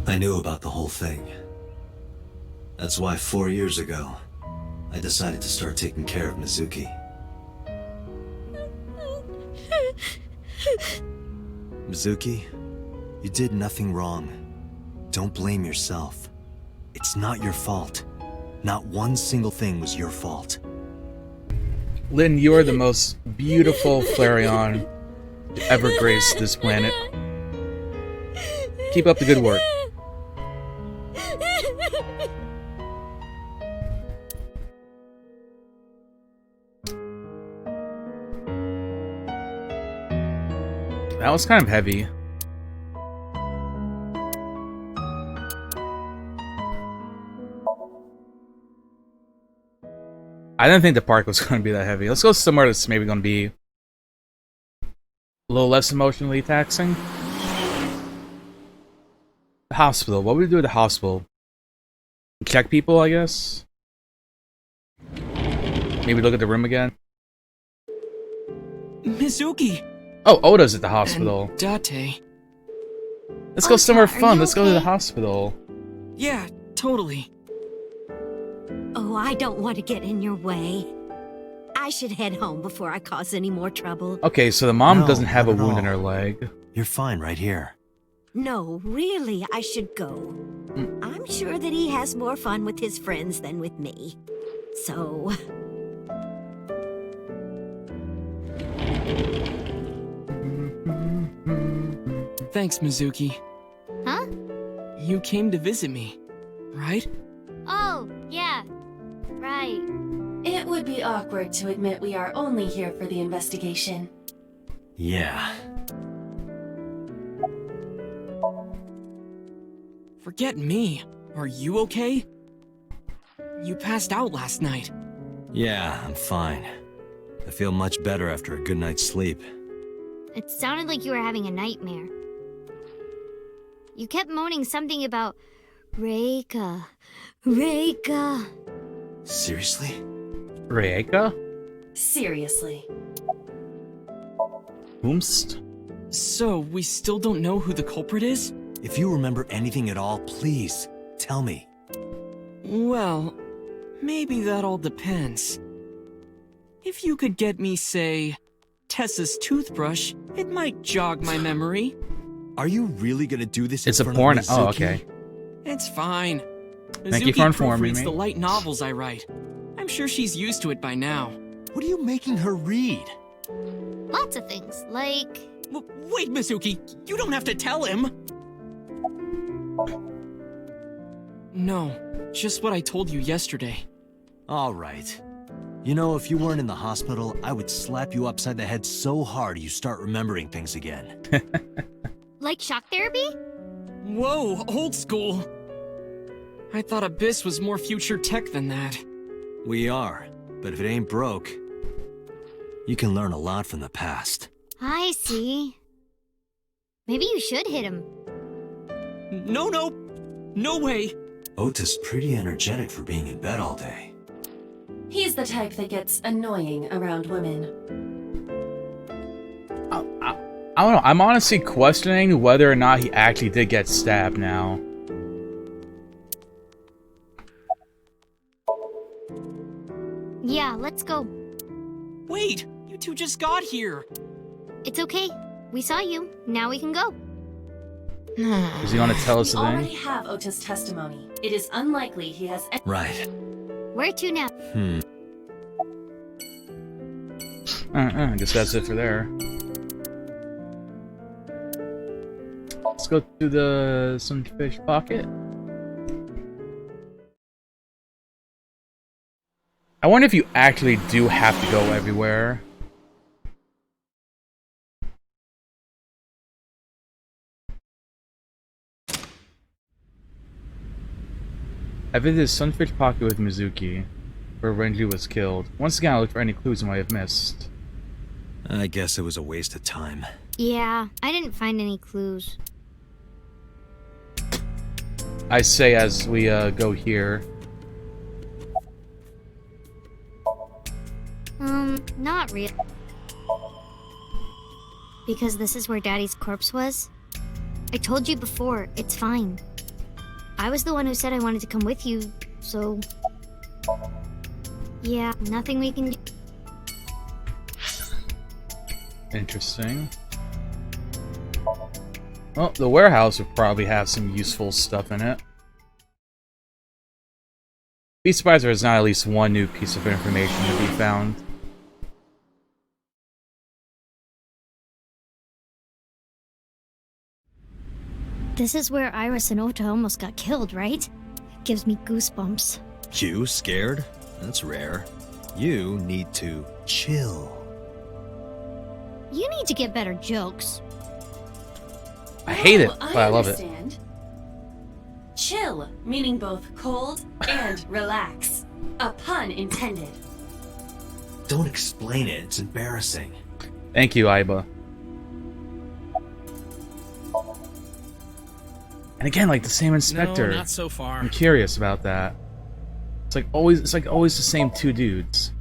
I knew about the whole thing. That's why 4 years ago, I decided to start taking care of Mizuki. Mizuki, you did nothing wrong. Don't blame yourself. It's not your fault. Not one single thing was your fault. Lynn, you are the most beautiful Flareon to ever grace this planet. Keep up the good work. That was kind of heavy. I didn't think the park was going to be that heavy. Let's go somewhere that's maybe going to be a little less emotionally taxing. The hospital. What would we do at the hospital? Check people, I guess? Maybe look at the room again? Mizuki! Oh, Oda's at the hospital. And Date. Let's go somewhere fun. you Let's go to the okay? hospital. Yeah, totally. Oh, I don't want to get in your way. I should head home before I cause any more trouble. Okay, so the mom No, doesn't have a not at wound in all. her leg. You're fine right here. No, really, I should go. I'm sure that he has more fun with his friends than with me. So... Thanks, Mizuki. Huh? You came to visit me, right? Oh, yeah. Right. It would be awkward to admit we are only here for the investigation. Yeah. Forget me. Are you okay? You passed out last night. Yeah, I'm fine. I feel much better after a good night's sleep. It sounded like you were having a nightmare. You kept moaning something about Reika. Reika. Seriously? Reika? Seriously. Whomst? So, we still don't know who the culprit is? If you remember anything at all, please, tell me. Well, maybe that all depends. If you could get me, say, Tessa's toothbrush, it might jog my memory. Are you really gonna do this in It's a front porn. of Oh, Mizuki? okay. It's fine. Thank you for Mizuki informing proofreads me. the light novels I write. I'm sure she's used to it by now. What are you making her read? Lots of things, like... Wait, Mizuki, you don't have to tell him! No, just what I told you yesterday. All right. You know, if you weren't in the hospital, I would slap you upside the head so hard you start remembering things again. Like shock therapy? Whoa, old school! I thought Abyss was more future tech than that. We are, but if it ain't broke, you can learn a lot from the past. I see. Maybe you should hit him. No, no way! Ota's pretty energetic for being in bed all day. He's the type that gets annoying around women. I don't know. I'm honestly questioning whether or not he actually did get stabbed now. Yeah, let's go. Wait, you two just got here! It's okay. We saw you. Now we can go. Is he going to tell us We the already thing? have Ota's testimony. It is unlikely he has any Right. Where to now? I guess that's it for there. Let's go to the Sunfish Pocket. I wonder if you actually do have to go everywhere. I visited Sunfish Pocket with Mizuki, where Renju was killed. Once again, I looked for any clues I might have missed. I guess it was a waste of time. Yeah, I didn't find any clues. I say as we go here. Not real. Because this is where Daddy's corpse was? I told you before, it's fine. I was the one who said I wanted to come with you, so... Yeah, nothing we can do. Interesting. Well, the warehouse would probably have some useful stuff in it. Be surprised if there's not at least one new piece of information to be found. This is where Iris and Ota almost got killed, right? Gives me goosebumps. You scared? That's rare. You need to chill. You need to get better jokes. I hate it, but I love it. Chill, meaning both cold and relax. A pun intended. Don't explain it, it's embarrassing. Thank you, Aiba. And again, like the same inspector. No, not so far. I'm curious about that. It's like always the same two dudes.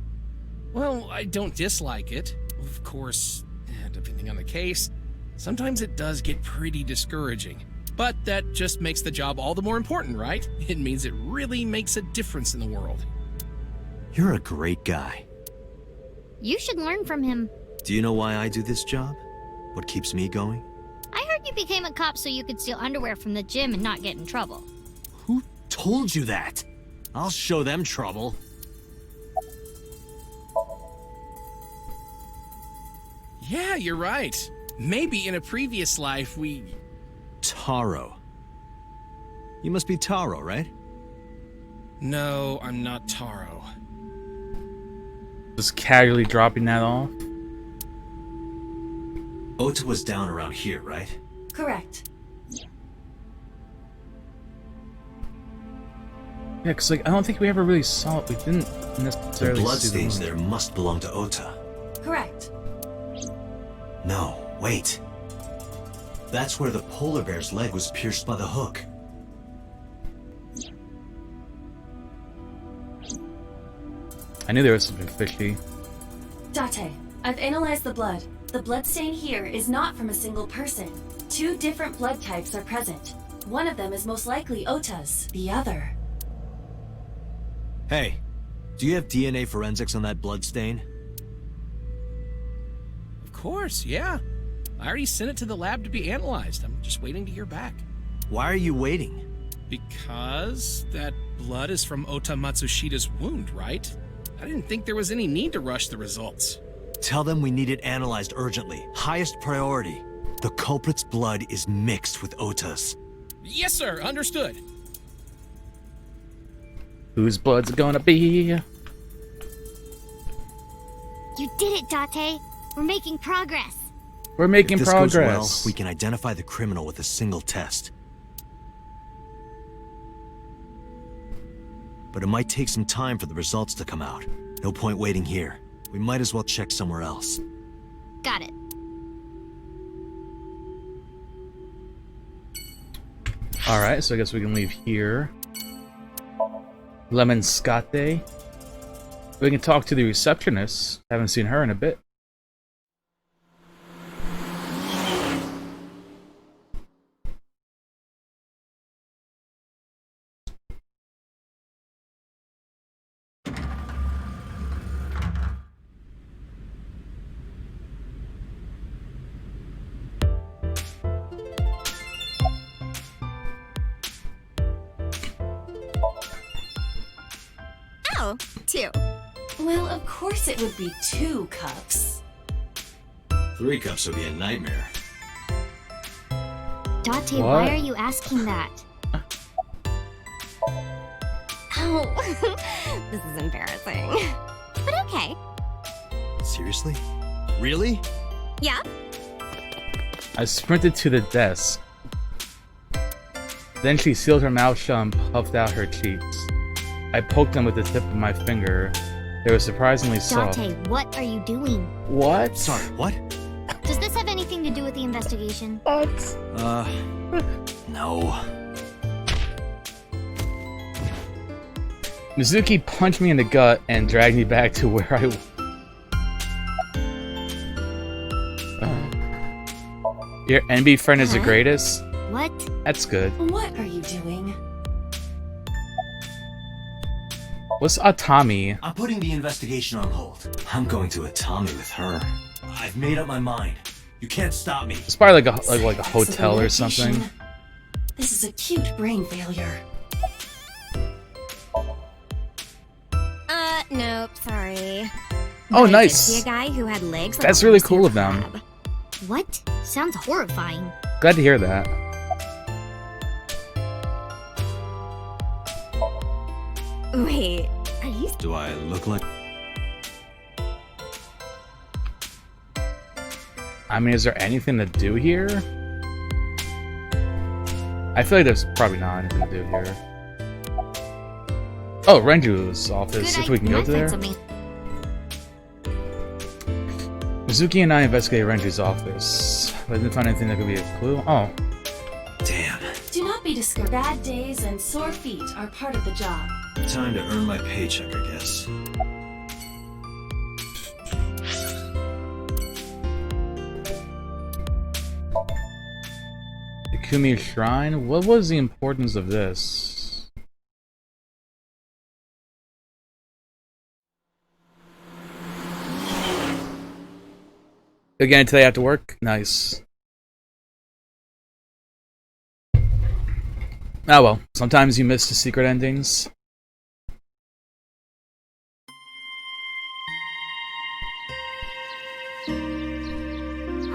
Well, I don't dislike it. Of course, depending on the case, sometimes it does get pretty discouraging. But that just makes the job all the more important, right? It means it really makes a difference in the world. You're a great guy. You should learn from him. Do you know why I do this job? What keeps me going? I heard you became a cop so you could steal underwear from the gym and not get in trouble. Who told you that? I'll show them trouble. Yeah, you're right. Maybe in a previous life we... Taro. You must be Taro, right? No, I'm not Taro. Just casually dropping that off. Ota was down around here, right? Correct. Yeah, because like I don't think we ever really saw it. We didn't necessarily The see bloodstains the there must belong to Ota. Correct. No, wait. That's where the polar bear's leg was pierced by the hook. I knew there was something fishy. Date, I've analyzed the blood. The bloodstain here is not from a single person. Two different blood types are present. One of them is most likely Ota's, the other. Hey, do you have DNA forensics on that blood stain? Of course, yeah. I already sent it to the lab to be analyzed. I'm just waiting to hear back. Why are you waiting? Because that blood is from Ota Matsushida's wound, right? I didn't think there was any need to rush the results. Tell them we need it analyzed urgently. Highest priority. The culprit's blood is mixed with Ota's. Yes, sir. Understood. Whose blood's it gonna be? You did it, Date. We're making progress. We're making if this progress. Goes well, we can identify the criminal with a single test. But it might take some time for the results to come out. No point waiting here. We might as well check somewhere else. Got it. Alright, so I guess we can leave here. Lemon Scate. We can talk to the receptionist. Haven't seen her in a bit. Oh, 2. Well, of course it would be 2 cups. 3 cups would be a nightmare. Date, What? why are you asking that? Oh, this is embarrassing. But okay. Seriously? Really? Yeah? I sprinted to the desk. Then she sealed her mouth shut and puffed out her cheeks. I poked them with the tip of my finger. They were surprisingly soft. Date, what are you doing? What? Sorry, what? Does this have anything to do with the investigation? No. Mizuki punched me in the gut and dragged me back to where I Your NB friend is the greatest? What? That's good. What are you doing? What's Atami? I'm putting the investigation on hold. I'm going to Atami with her. I've made up my mind. You can't stop me. It's probably like a hotel or something. This is acute brain failure. Nope, sorry. Oh, But I did nice. see a guy who had legs like That's a really horse cool and of them. crab. What? Sounds horrifying. Glad to hear that. Wait, are you? Do I look like... I mean, is there anything to do here? I feel like there's probably not anything to do here. Oh, Renju's office, if we can go to there. Mizuki and I investigated Renju's office, but I didn't find anything that could be a clue. Oh. Damn. Do not be discouraged. Bad days and sore feet are part of the job. Time to earn my paycheck, I guess. Ikumi Shrine? What was the importance of this? Again, today after work? Nice. Oh well, sometimes you miss the secret endings.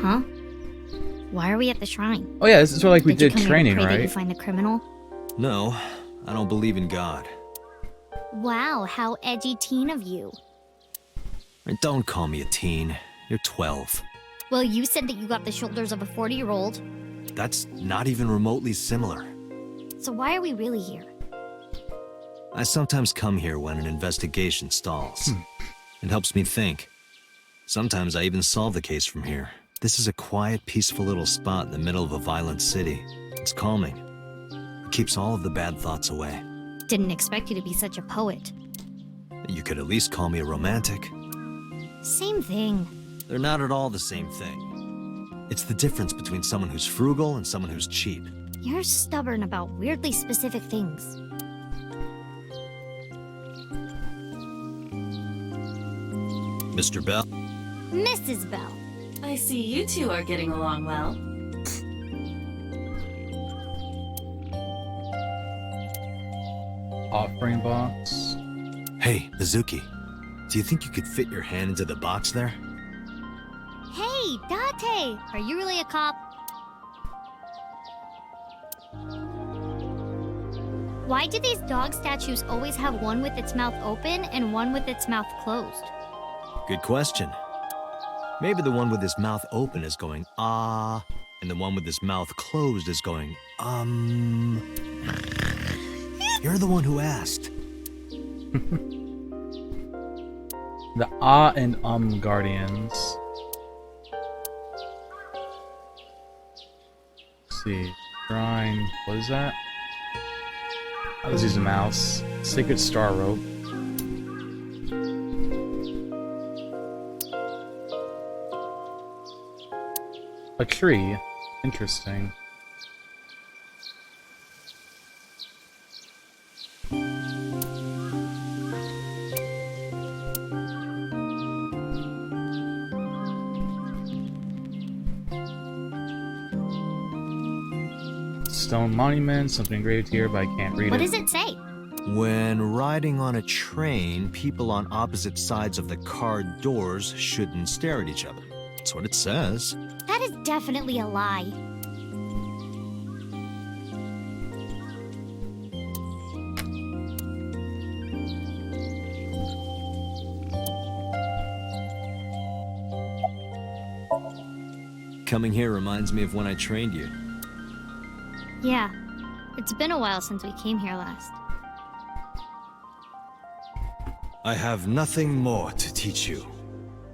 Huh? Why are we at the shrine? Oh yeah, this is where like we Did you did come here to training, pray that you right? find the criminal? No, I don't believe in God. Wow, how edgy teen of you. And don't call me a teen. You're 12. Well, you said that you got the shoulders of a 40-year-old. That's not even remotely similar. So why are we really here? I sometimes come here when an investigation stalls. It helps me think. Sometimes I even solve the case from here. This is a quiet, peaceful little spot in the middle of a violent city. It's calming. It keeps all of the bad thoughts away. Didn't expect you to be such a poet. You could at least call me a romantic. Same thing. They're not at all the same thing. It's the difference between someone who's frugal and someone who's cheap. You're stubborn about weirdly specific things. Mr. Bell? Mrs. Bell. I see you two are getting along well. Offering box. Hey, Mizuki. Do you think you could fit your hand into the box there? Hey, Date! Are you really a cop? Why do these dog statues always have one with its mouth open and one with its mouth closed? Good question. Maybe the one with his mouth open is going, ah, and the one with his mouth closed is going, You're the one who asked. The Ah and Guardians. Let's see. Shrine. What is that? I'll just use a mouse. Sacred Star Rope. A tree. Interesting. Stone monument, something engraved here, but I can't read What it. does it say? When riding on a train, people on opposite sides of the car doors shouldn't stare at each other. That's what it says. That is definitely a lie. Coming here reminds me of when I trained you. Yeah. It's been a while since we came here last. I have nothing more to teach you.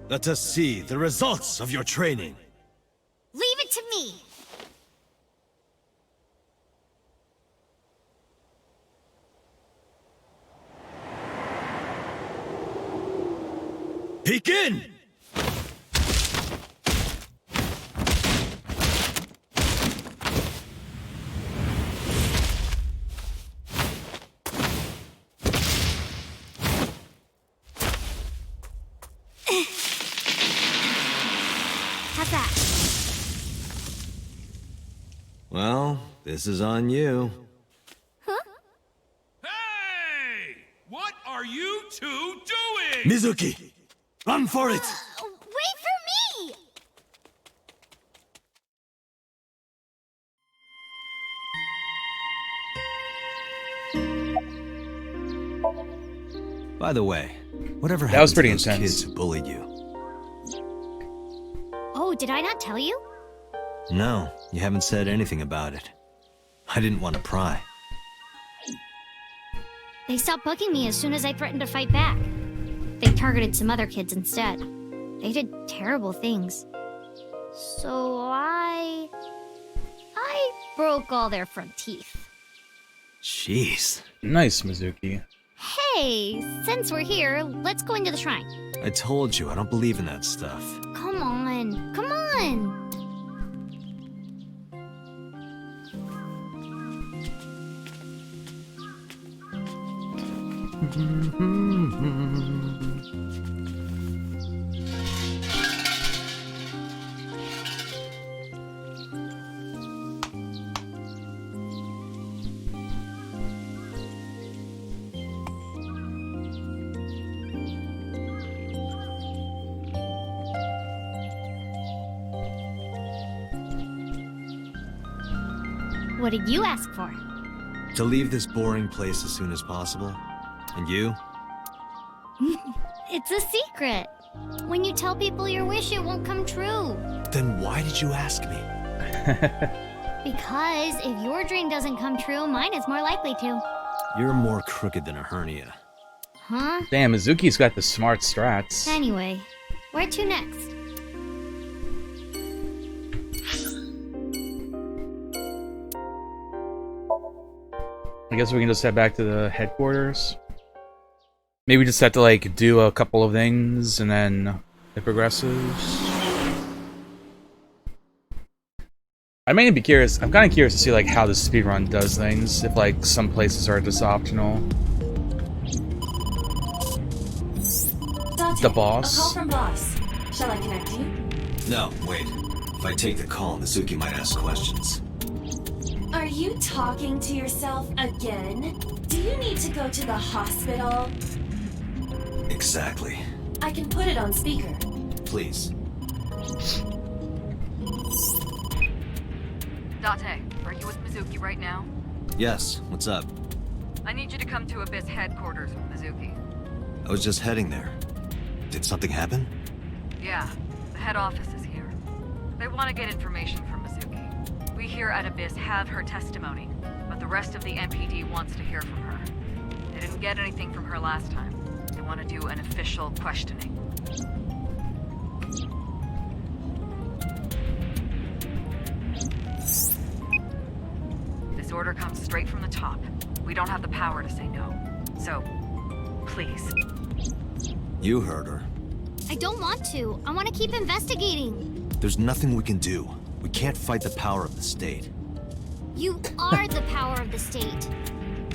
Let us see the results of your training. Leave it to me! Begin! How's that? Well, this is on you. Hey! What are you two doing? Mizuki! Run for it! Wait for me! By the way, whatever That was happened pretty to those intense. kids who bullied you? Oh, did I not tell you? No, you haven't said anything about it. I didn't want to pry. They stopped bugging me as soon as I threatened to fight back. They targeted some other kids instead. They did terrible things. So I broke all their front teeth. Jeez. Nice, Mizuki. Hey, since we're here, let's go into the shrine. I told you, I don't believe in that stuff. Come on, come on! What did you ask for? To leave this boring place as soon as possible. And you? It's a secret. When you tell people your wish, it won't come true. Then why did you ask me? Because if your dream doesn't come true, mine is more likely to. You're more crooked than a hernia. Huh? Damn, Mizuki's got the smart strats. Anyway, where to next? I guess we can just head back to the headquarters. Maybe just have to, like, do a couple of things, and then it progresses. I may be curious. I'm kind of curious to see, like, how the speedrun does things. If, like, some places are just optional. Dante, The boss. A call from boss. Shall I connect you? No, wait. If I take the call, Mizuki might ask questions. Are you talking to yourself again? Do you need to go to the hospital? Exactly. I can put it on speaker. Please. Date, are you with Mizuki right now? Yes, what's up? I need you to come to Abyss headquarters with Mizuki. I was just heading there. Did something happen? Yeah, the head office is here. They want to get information from Mizuki. We here at Abyss have her testimony, but the rest of the MPD wants to hear from her. They didn't get anything from her last time. They want to do an official questioning. This order comes straight from the top. We don't have the power to say no. So, please. You heard her. I don't want to. I want to keep investigating. There's nothing we can do. We can't fight the power of the state. You are the power of the state.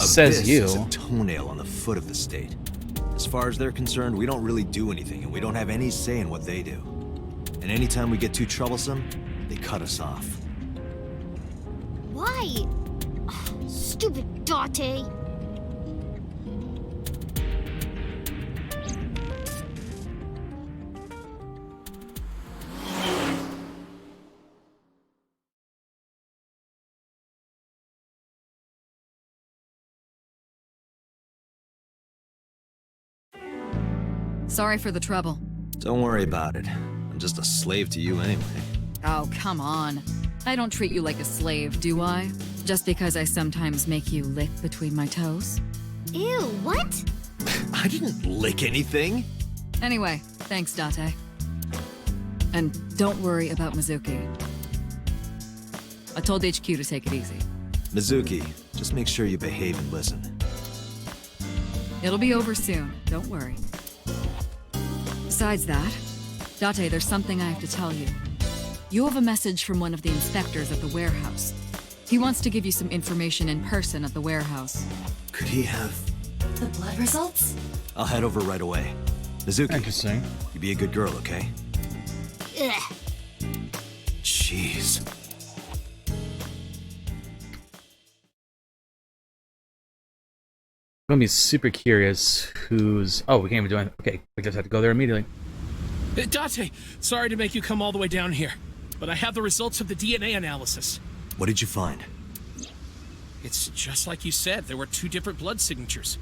Says Abyss you. is a toenail on the foot of the state. As far as they're concerned, we don't really do anything, and we don't have any say in what they do. And anytime we get too troublesome, they cut us off. Why? Ugh, stupid Date. Sorry for the trouble. Don't worry about it. I'm just a slave to you anyway. Oh, come on. I don't treat you like a slave, do I? Just because I sometimes make you lick between my toes? Ew, what? I didn't lick anything. Anyway, thanks, Date. And don't worry about Mizuki. I told HQ to take it easy. Mizuki, just make sure you behave and listen. It'll be over soon, don't worry. Besides that, Date, there's something I have to tell you. You have a message from one of the inspectors at the warehouse. He wants to give you some information in person at the warehouse. Could he have... The blood results? I'll head over right away. Mizuki, Interesting. you be a good girl, okay? Ugh. Jeez. I'm gonna be super curious who's... Oh, we can't even do anything. Okay, we just have to go there immediately. Date, sorry to make you come all the way down here, but I have the results of the DNA analysis. What did you find? It's just like you said, there were 2 different blood signatures.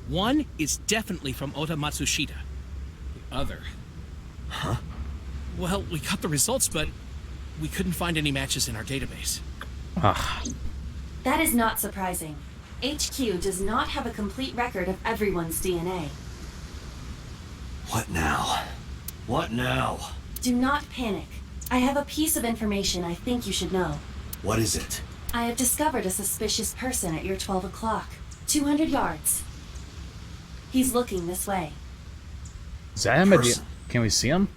One is definitely from Ota Matsushita. The other... Huh? Well, we got the results, but we couldn't find any matches in our database. Ah. That is not surprising. HQ does not have a complete record of everyone's DNA. What now? What now? Do not panic. I have a piece of information I think you should know. What is it? I have discovered a suspicious person at your 12 o'clock. 200 yards. He's looking this way. Is that him? Can we see him?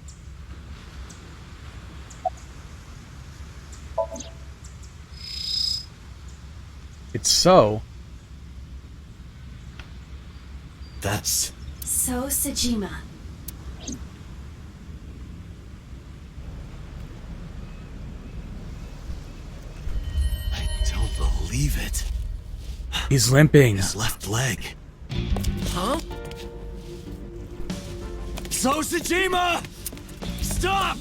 It's so. That's... So Sejima. I don't believe it. He's limping. His left leg. Huh? So Sejima! Stop!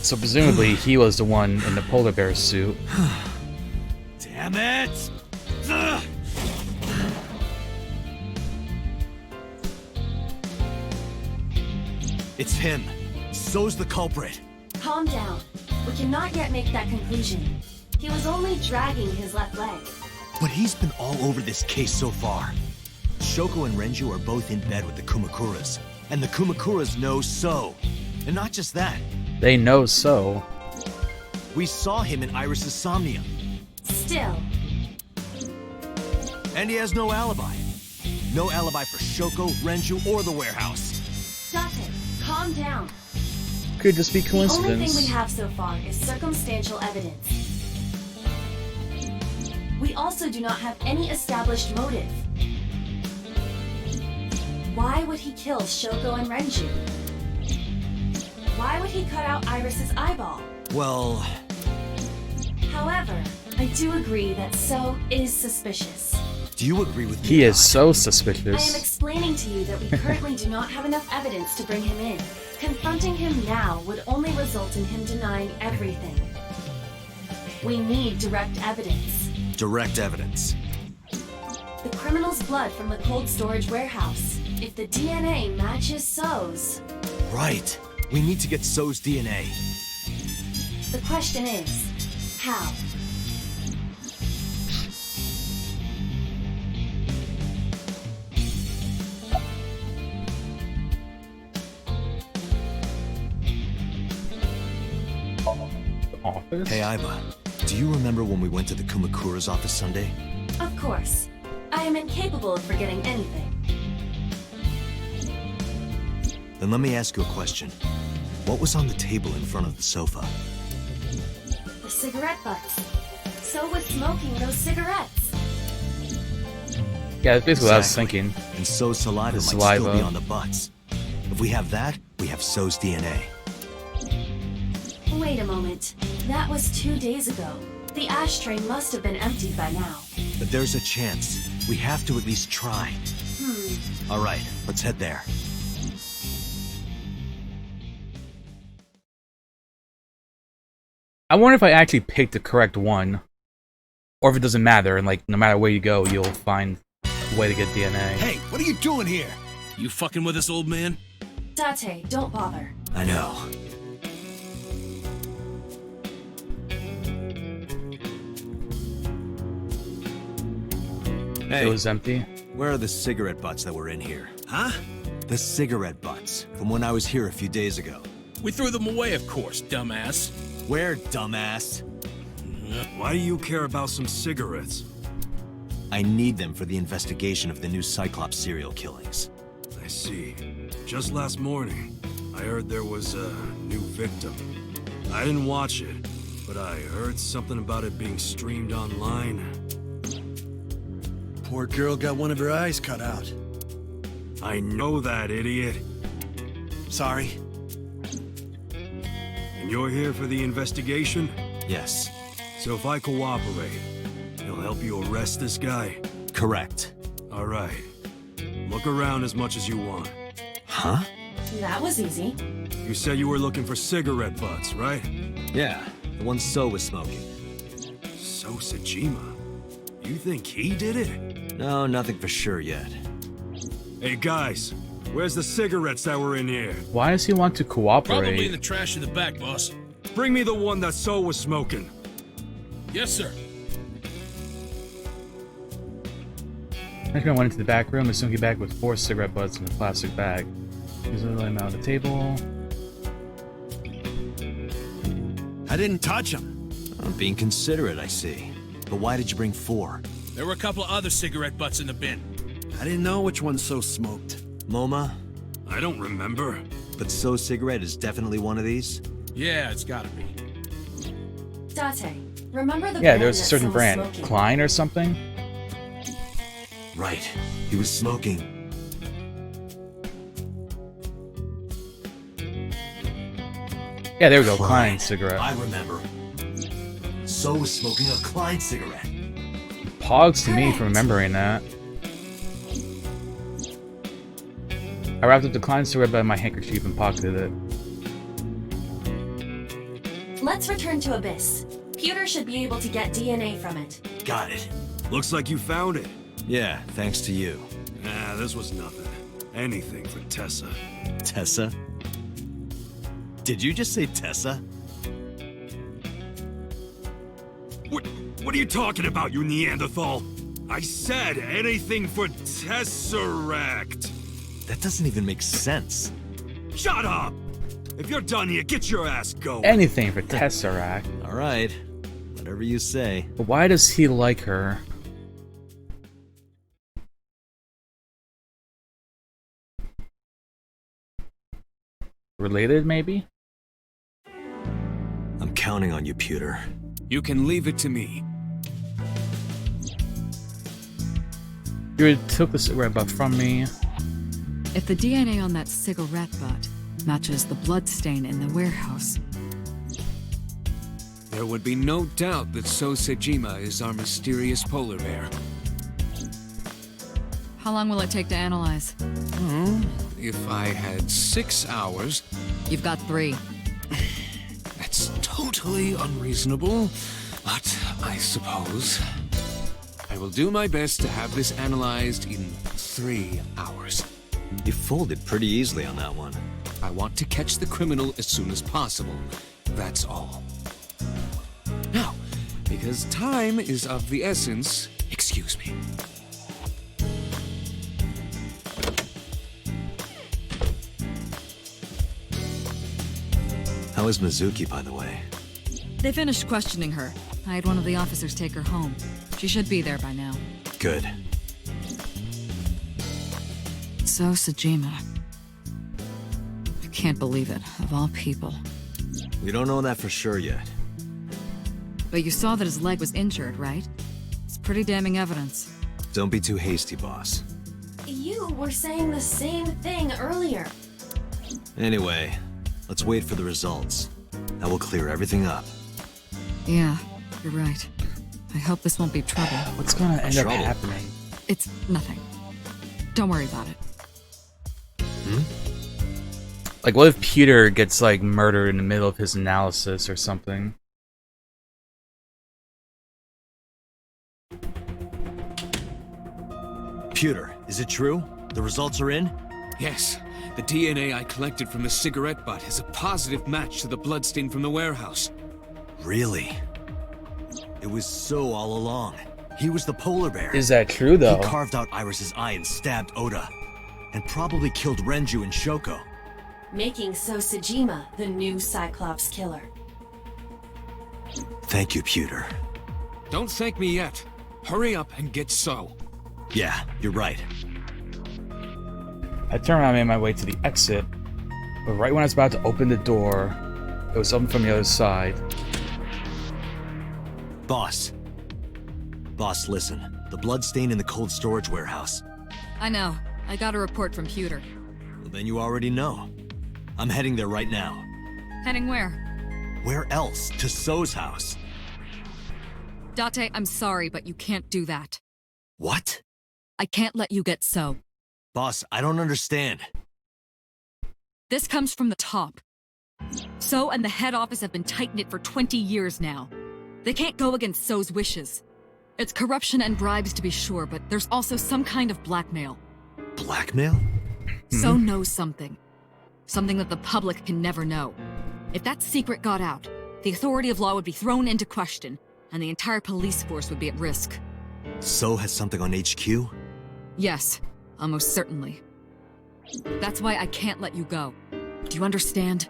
So presumably he was the one in the polar bear suit. Damn it! Ugh. It's him. So's the culprit. Calm down. We cannot yet make that conclusion. He was only dragging his left leg. But he's been all over this case so far. Shoko and Renju are both in bed with the Kumakuras, and the Kumakuras know So. And not just that. They know So. We saw him in Iris's Somnium. Still. And he has no alibi. No alibi for Shoko, Renju, or the warehouse. Date, calm down. Could just be The only coincidence. thing we have so far is circumstantial evidence. We also do not have any established motive. Why would he kill Shoko and Renju? Why would he cut out Iris's eyeball? Well... However, I do agree that So is suspicious. Do you agree with me? He is so I am suspicious. explaining to you that we currently do not have enough evidence to bring him in. Confronting him now would only result in him denying everything. We need direct evidence. Direct evidence. The criminal's blood from the cold storage warehouse. If the DNA matches So's, Right. We need to get So's DNA. the question is, how? Office? Hey, Aiba. Do you remember when we went to the Kumakura's office Sunday? Of course. I am incapable of forgetting anything. Then let me ask you a question. What was on the table in front of the sofa? The cigarette butts. So was smoking those cigarettes. Yeah, that's basically what I was Exactly. thinking. And So's saliva The might still saliva. be on the butts. If we have that, we have So's DNA. Wait a moment. That was 2 days ago. The ashtray must have been emptied by now. But there's a chance. We have to at least try. All right, let's head there. I wonder if I actually picked the correct one. Or if it doesn't matter, and like, no matter where you go, you'll find a way to get DNA. Hey, what are you doing here? You fucking with us, old man? Date, don't bother. I know. Hey, It was empty. where are the cigarette butts that were in here? Huh? The cigarette butts, from when I was here a few days ago. We threw them away, of course, dumbass. Where, dumbass? Why do you care about some cigarettes? I need them for the investigation of the new Cyclops serial killings. I see. Just last morning, I heard there was a new victim. I didn't watch it, but I heard something about it being streamed online. Poor girl got one of her eyes cut out. I know that, idiot. Sorry. And you're here for the investigation? Yes. So if I cooperate, he'll help you arrest this guy? Correct. All right. Look around as much as you want. Huh? That was easy. You said you were looking for cigarette butts, right? Yeah, the one So was smoking. So Sajima? You think he did it? No, nothing for sure yet. Hey guys, where's the cigarettes that were in here? Why does he want to cooperate? Probably in the trash in the back, boss. Bring me the one that So was smoking. Yes, sir. Henchman went into the back room, a Sunky bag with 4 cigarette butts in a plastic bag. He's lay them out on the table. I didn't touch him. I'm being considerate, I see. But why did you bring 4? There were a couple of other cigarette butts in the bin. I didn't know which one So smoked. MoMA? I don't remember. But So cigarette is definitely one of these? Yeah, it's gotta be. Date, remember the Yeah, brand there was a that certain Sil was brand. smoking? Klein or something? Right. He was smoking. Yeah, there we go. Klein cigarette. I remember. So was smoking a Klein cigarette. Pogs to me for remembering that. I wrapped up the Klein cigarette by my handkerchief and pocketed it. Let's return to Abyss. Pewter should be able to get DNA from it. Got it. Looks like you found it. Yeah, thanks to you. Nah, this was nothing. Anything for Tessa. Tessa? Did you just say Tessa? What are you talking about, you Neanderthal? I said anything for Tesseract. That doesn't even make sense. Shut up! If you're done here, get your ass going. Anything for Tesseract. Alright. Whatever you say. But why does he like her? Related, maybe? I'm counting on you, Pewter. You can leave it to me. You took the cigarette butt from me. If the DNA on that cigarette butt matches the bloodstain in the warehouse, There would be no doubt that So Sejima is our mysterious polar bear. how long will it take to analyze? If I had 6 hours, You've got 3. that's totally unreasonable, but I suppose I will do my best to have this analyzed in 3 hours. You folded pretty easily on that one. I want to catch the criminal as soon as possible. That's all. Now, because time is of the essence, excuse me. How is Mizuki, by the way? They finished questioning her. I had one of the officers take her home. She should be there by now. Good. So Sejima. I can't believe it, of all people. We don't know that for sure yet. But you saw that his leg was injured, right? It's pretty damning evidence. Don't be too hasty, boss. You were saying the same thing earlier. Anyway, let's wait for the results. That will clear everything up. Yeah, you're right. I hope this won't be trouble. What's gonna end up Trouble? happening? It's nothing. Don't worry about it. Like, what if Peter gets, like, murdered in the middle of his analysis or something? Pewter, is it true? The results are in? Yes, the DNA I collected from the cigarette butt is a positive match to the bloodstain from the warehouse. Really? It was So all along. He was the polar bear. Is that true, though? He carved out Iris's eye and stabbed Oda. And probably killed Renju and Shoko. Making So Sejima the new Cyclops killer. Thank you, Pewter. Don't thank me yet. Hurry up and get So. Yeah, you're right. I turned around and made my way to the exit, but right when I was about to open the door, it was something from the other side. Boss. Boss, listen. The bloodstain in the cold storage warehouse. I know. I got a report from Pewter. Well, then you already know. I'm heading there right now. Heading where? Where else? To So's house. Date, I'm sorry, but you can't do that. What? I can't let you get So. Boss, I don't understand. This comes from the top. So and the head office have been tight-knit for 20 years now. They can't go against So's wishes. It's corruption and bribes to be sure, but there's also some kind of blackmail. Blackmail? So knows something. Something that the public can never know. If that secret got out, the authority of law would be thrown into question, and the entire police force would be at risk. So has something on HQ? Yes, almost certainly. That's why I can't let you go. Do you understand?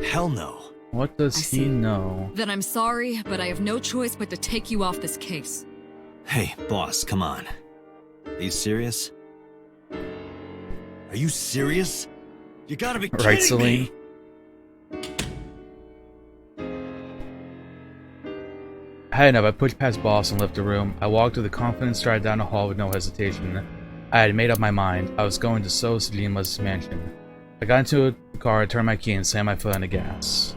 Hell no. What does he know? Then I'm sorry, but I have no choice but to take you off this case. Hey, boss, come on. Are you serious? Are you serious? You gotta be kidding Right, me! Celine? I had enough. I pushed past boss and left the room. I walked with a confident stride down the hall with no hesitation. I had made up my mind. I was going to So Sajima's mansion. I got into the car, turned my key, and slammed my foot on the gas.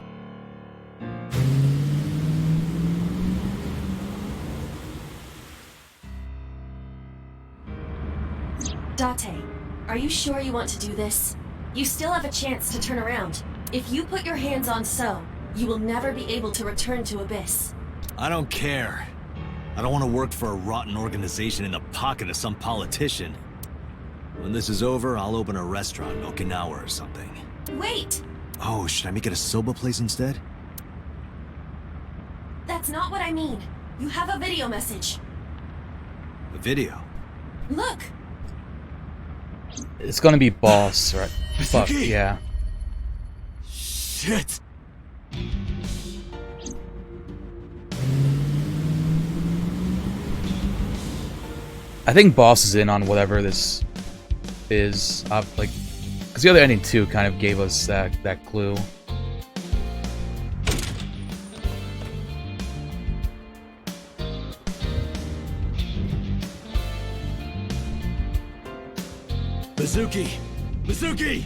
Date, are you sure you want to do this? You still have a chance to turn around. If you put your hands on So, you will never be able to return to Abyss. I don't care. I don't want to work for a rotten organization in the pocket of some politician. When this is over, I'll open a restaurant in Okinawa or something. Wait! Oh, should I make it a soba place instead? That's not what I mean. You have a video message. A video? Look! It's gonna be boss, right? Fuck, Mizuki! yeah. Shit! I think boss is in on whatever this is. Like, because the other ending too kind of gave us that clue. Mizuki! Mizuki!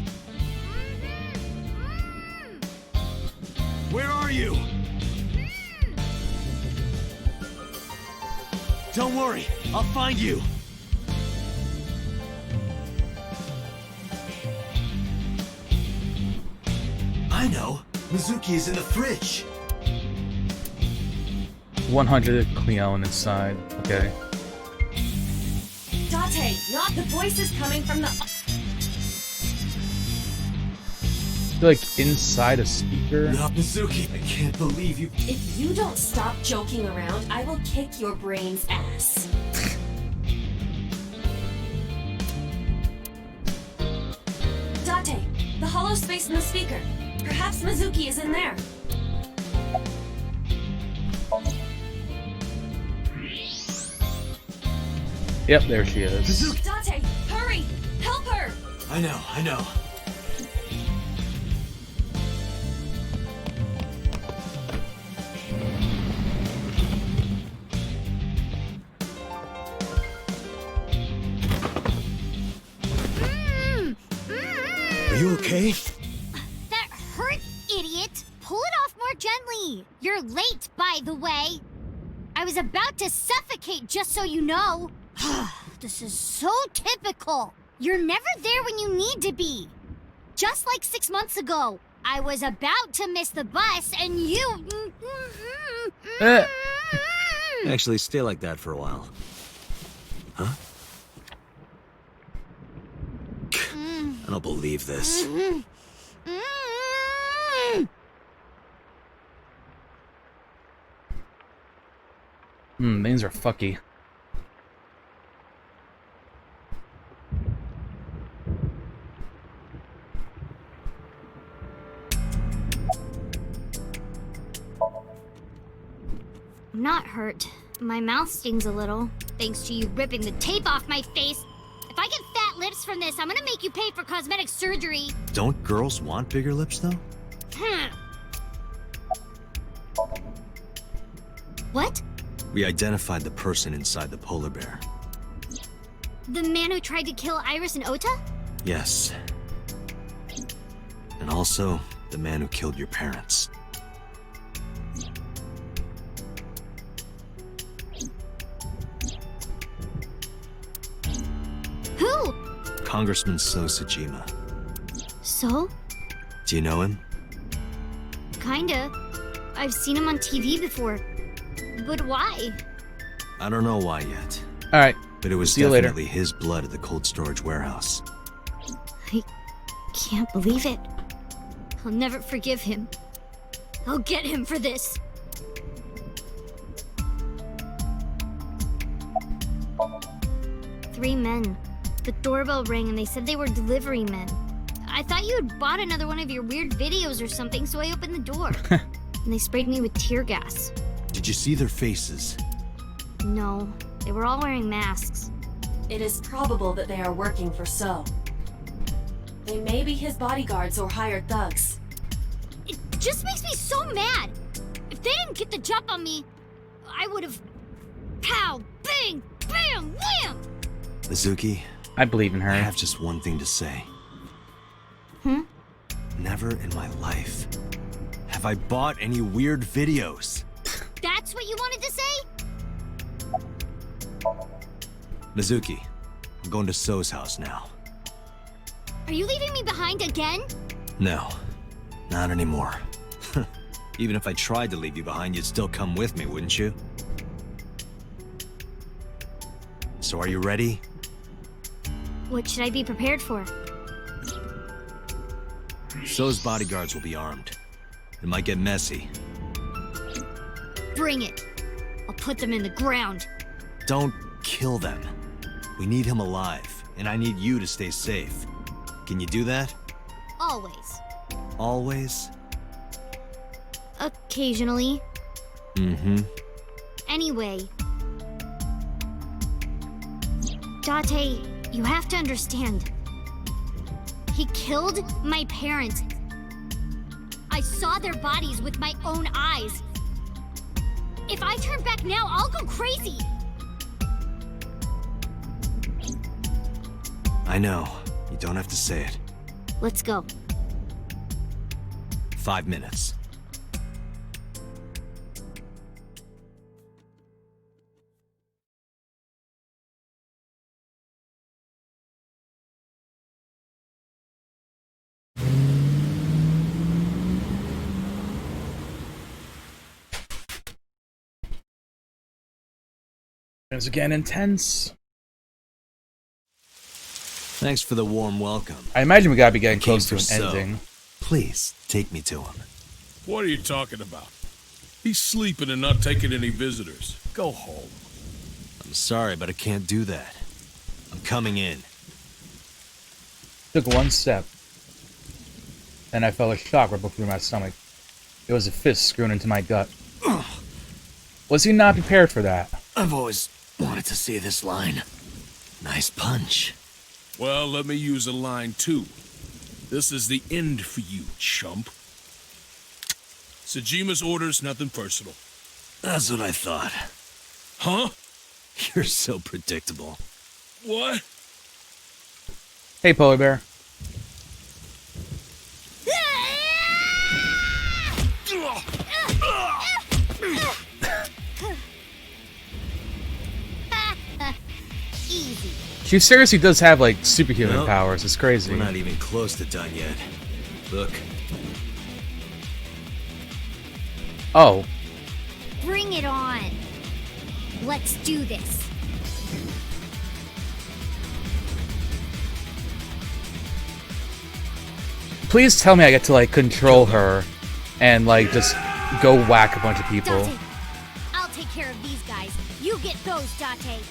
Where are you? Don't worry, I'll find you. I know. Mizuki is in the fridge. 100 Cleone inside. Okay. Date, not the voice is coming from the... Like inside a speaker. No, Mizuki, I can't believe you. If you don't stop joking around, I will kick your brain's ass. Date, the hollow space in the speaker. Perhaps Mizuki is in there. Yep, there she is. Date, hurry! Help her! I know, I know. Are you okay? That hurt, idiot! Pull it off more gently! You're late, by the way! I was about to suffocate, just so you know! This is so typical! You're never there when you need to be! Just like 6 months ago, I was about to miss the bus, and you... Actually, stay like that for a while. Huh? I don't believe this. Things are fucky. I'm not hurt. My mouth stings a little, thanks to you ripping the tape off my face. If I get fat lips from this, I'm gonna make you pay for cosmetic surgery. Don't girls want bigger lips, though? What? We identified the person inside the polar bear. The man who tried to kill Iris and Ota? Yes. And also, the man who killed your parents. Who? Congressman So Sajima. So? Do you know him? Kinda. I've seen him on TV before. But why? I don't know why yet. Alright. But it was See you later. definitely his blood at the cold storage warehouse. I can't believe it. I'll never forgive him. I'll get him for this. Three men. The doorbell rang and they said they were delivery men. I thought you had bought another one of your weird videos or something, so I opened the door. And they sprayed me with tear gas. Did you see their faces? No, they were all wearing masks. It is probable that they are working for So. They may be his bodyguards or hired thugs. It just makes me so mad. If they didn't get the jump on me, I would have... Pow! Bang! Bam! Wham! Mizuki, I believe in her. I have just one thing to say. Never in my life have I bought any weird videos. That's what you wanted to say? Mizuki, I'm going to So's house now. Are you leaving me behind again? No, not anymore. Even if I tried to leave you behind, you'd still come with me, wouldn't you? So are you ready? What should I be prepared for? So's bodyguards will be armed. It might get messy. Bring it. I'll put them in the ground. Don't kill them. We need him alive, and I need you to stay safe. Can you do that? Always. Always? Occasionally. Mm-hmm. Anyway. Date, you have to understand. He killed my parents. I saw their bodies with my own eyes. If I turn back now, I'll go crazy. I know. You don't have to say it. Let's go. 5 minutes. It's again intense. Thanks for the warm welcome. I imagine we gotta be getting close to an So, ending. please, take me to him. What are you talking about? He's sleeping and not taking any visitors. Go home. I'm sorry, but I can't do that. I'm coming in. Took one step. Then I felt a shock ripple through my stomach. It was a fist screwed into my gut. Was he not prepared for that? I've always wanted to see this line. Nice punch. Well, let me use a line too. This is the end for you, chump. Sajima's orders, nothing personal. That's what I thought. Huh? You're so predictable. What? Hey, Polar Bear. Easy. She seriously does have, like, superhuman Well, powers. It's crazy. We're not even close to done yet. Look. Oh. Bring it on. Let's do this. Please tell me I get to, like, control her and, like, just go whack a bunch of people. Date, I'll take care of these guys. You get those, Date.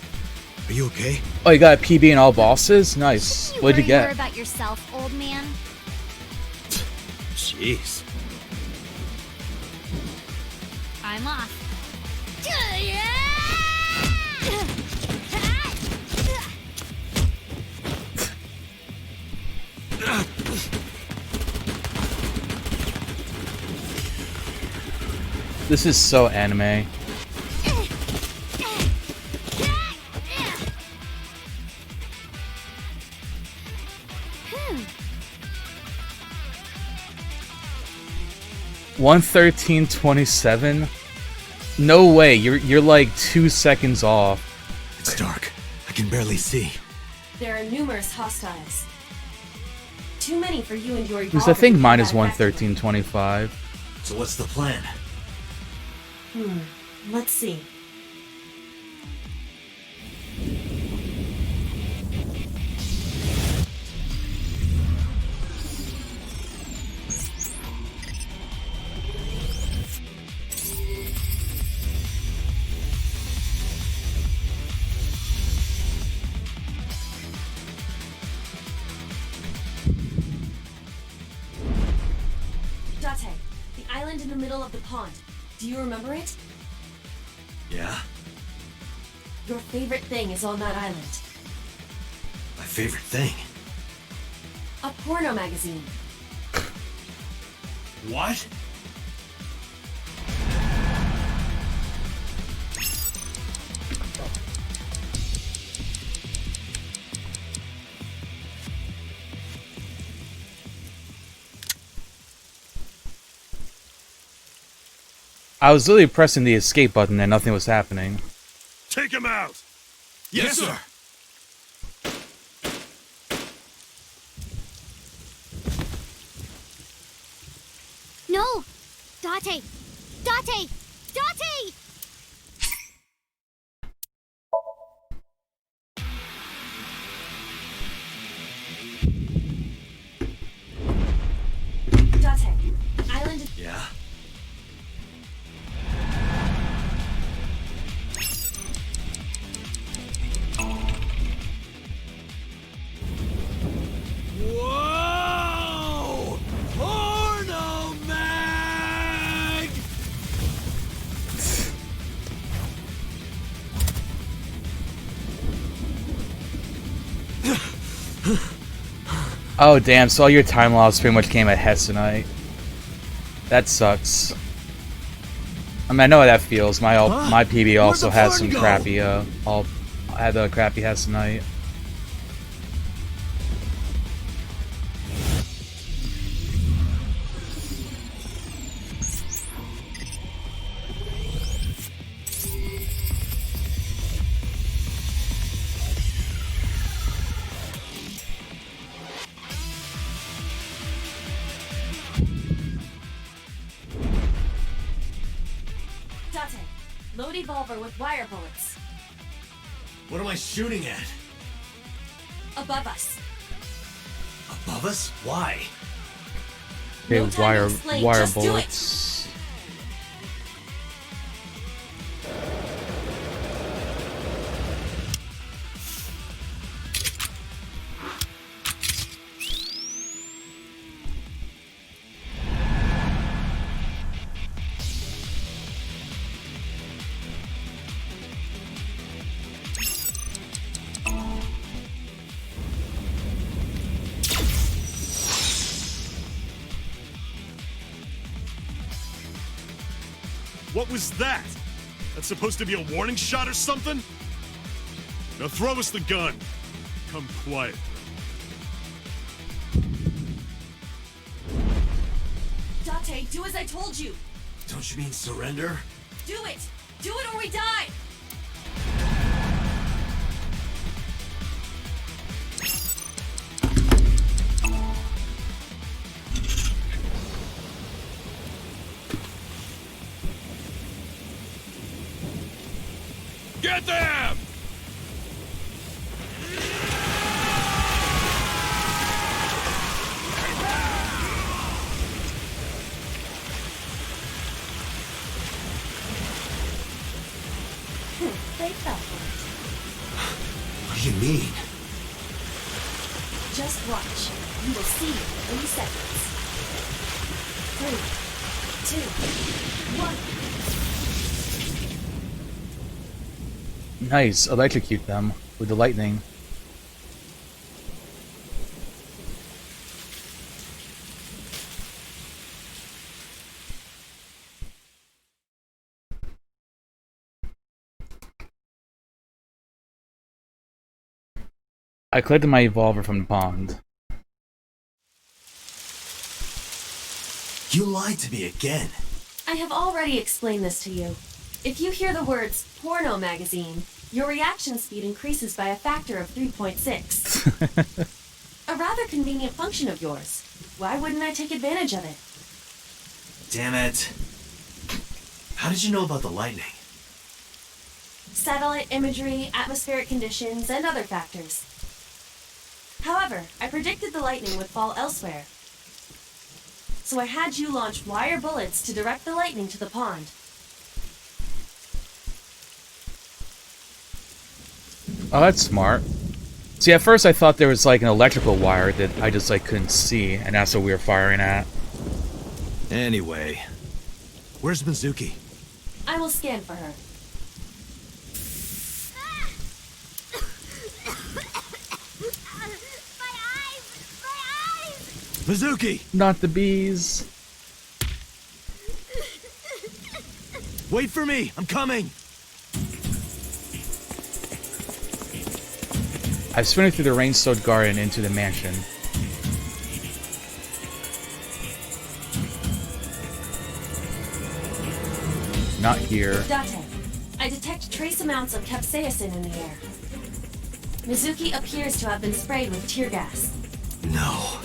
Are you okay? Oh, you got a PB and all bosses? Nice. Shouldn't What'd you worry more get? about yourself, old man. Jeez. I'm off. This is so anime. Phew. 113.27? No way, you're like 2 seconds off. It's dark. I can barely see. There are numerous hostiles. Too many for you and your Because evolver I think to mine is combat effectively. 113.25. So what's the plan? Let's see. Date, the island in the middle of the pond. Do you remember it? Yeah? Your favorite thing is on that island. My favorite thing. A porno magazine. What? I was literally pressing the escape button and nothing was happening. Take him out! Yes, sir. No! Date! Date! Date! Date, the island. Yeah? Whoa! Porno mag! Oh damn, so all your time loss pretty much came at Hessonite. That sucks. I mean, I know how that feels. My PB also has some crappy had a crappy Hessonite. Date, load evolver with wire bullets. What am I shooting at? Above us. Above us? Why? Okay, No time to explain, wire just do it. bullets. What was that? That's supposed to be a warning shot or something? Now throw us the gun. Come quiet. Date, do as I told you. Don't you mean surrender? Do it. Do it or we die. Get them! They fell for What do you mean? it. Just watch. You will see in 3 seconds. 3, 2, 1. Nice, electrocute them with the lightning. I collected my evolver from the pond. You lied to me again. I have already explained this to you. If you hear the words porno magazine, your reaction speed increases by a factor of 3.6. A rather convenient function of yours. Why wouldn't I take advantage of it? Damn it. How did you know about the lightning? Satellite imagery, atmospheric conditions, and other factors. However, I predicted the lightning would fall elsewhere. So I had you launch wire bullets to direct the lightning to the pond. Oh, that's smart. See, at first I thought there was like an electrical wire that I just like couldn't see, and that's what we were firing at. Anyway, where's Mizuki? I will scan for her. Mizuki! Not the bees. Wait for me! I'm coming! I sprinted through the rain-soaked garden into the mansion. Not here. Date, I detect trace amounts of capsaicin in the air. Mizuki appears to have been sprayed with tear gas. No.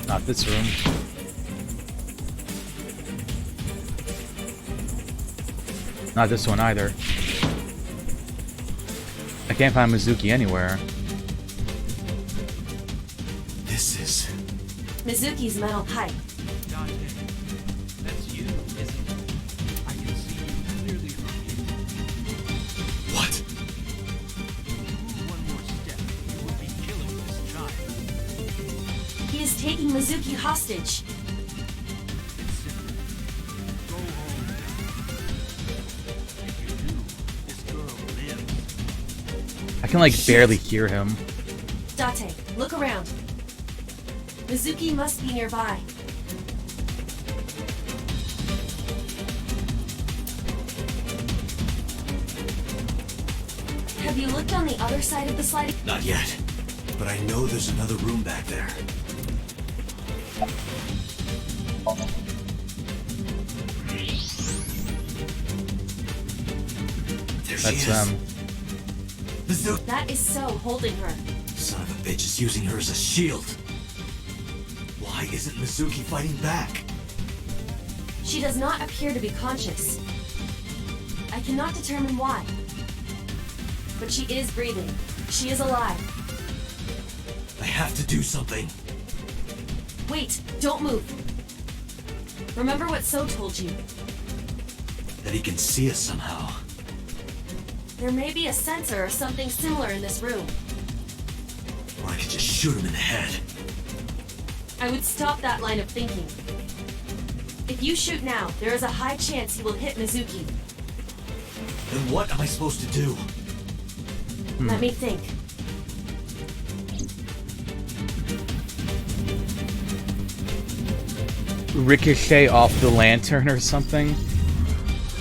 Not this room. Not this one either. I can't find Mizuki anywhere. This is... Mizuki's metal pipe. That's you, isn't it? I can see you clearly from here. What? One more step, you will be killing this child. He is taking Mizuki hostage. It's simple. Go home now. If you do, this girl lives. I can like barely hear him. Date, look around. Mizuki must be nearby. Have you looked on the other side of the sliding? Not yet. But I know there's another room back there. There she That's is. Mizuki! That is So holding her. Son of a bitch is using her as a shield. Why isn't Mizuki fighting back? She does not appear to be conscious. I cannot determine why. But she is breathing. She is alive. I have to do something. Wait, don't move. Remember what So told you. That he can see us somehow. There may be a sensor or something similar in this room. Or I could just shoot him in the head. I would stop that line of thinking. If you shoot now, there is a high chance he will hit Mizuki. Then what am I supposed to do? Let me think. Ricochet off the lantern or something.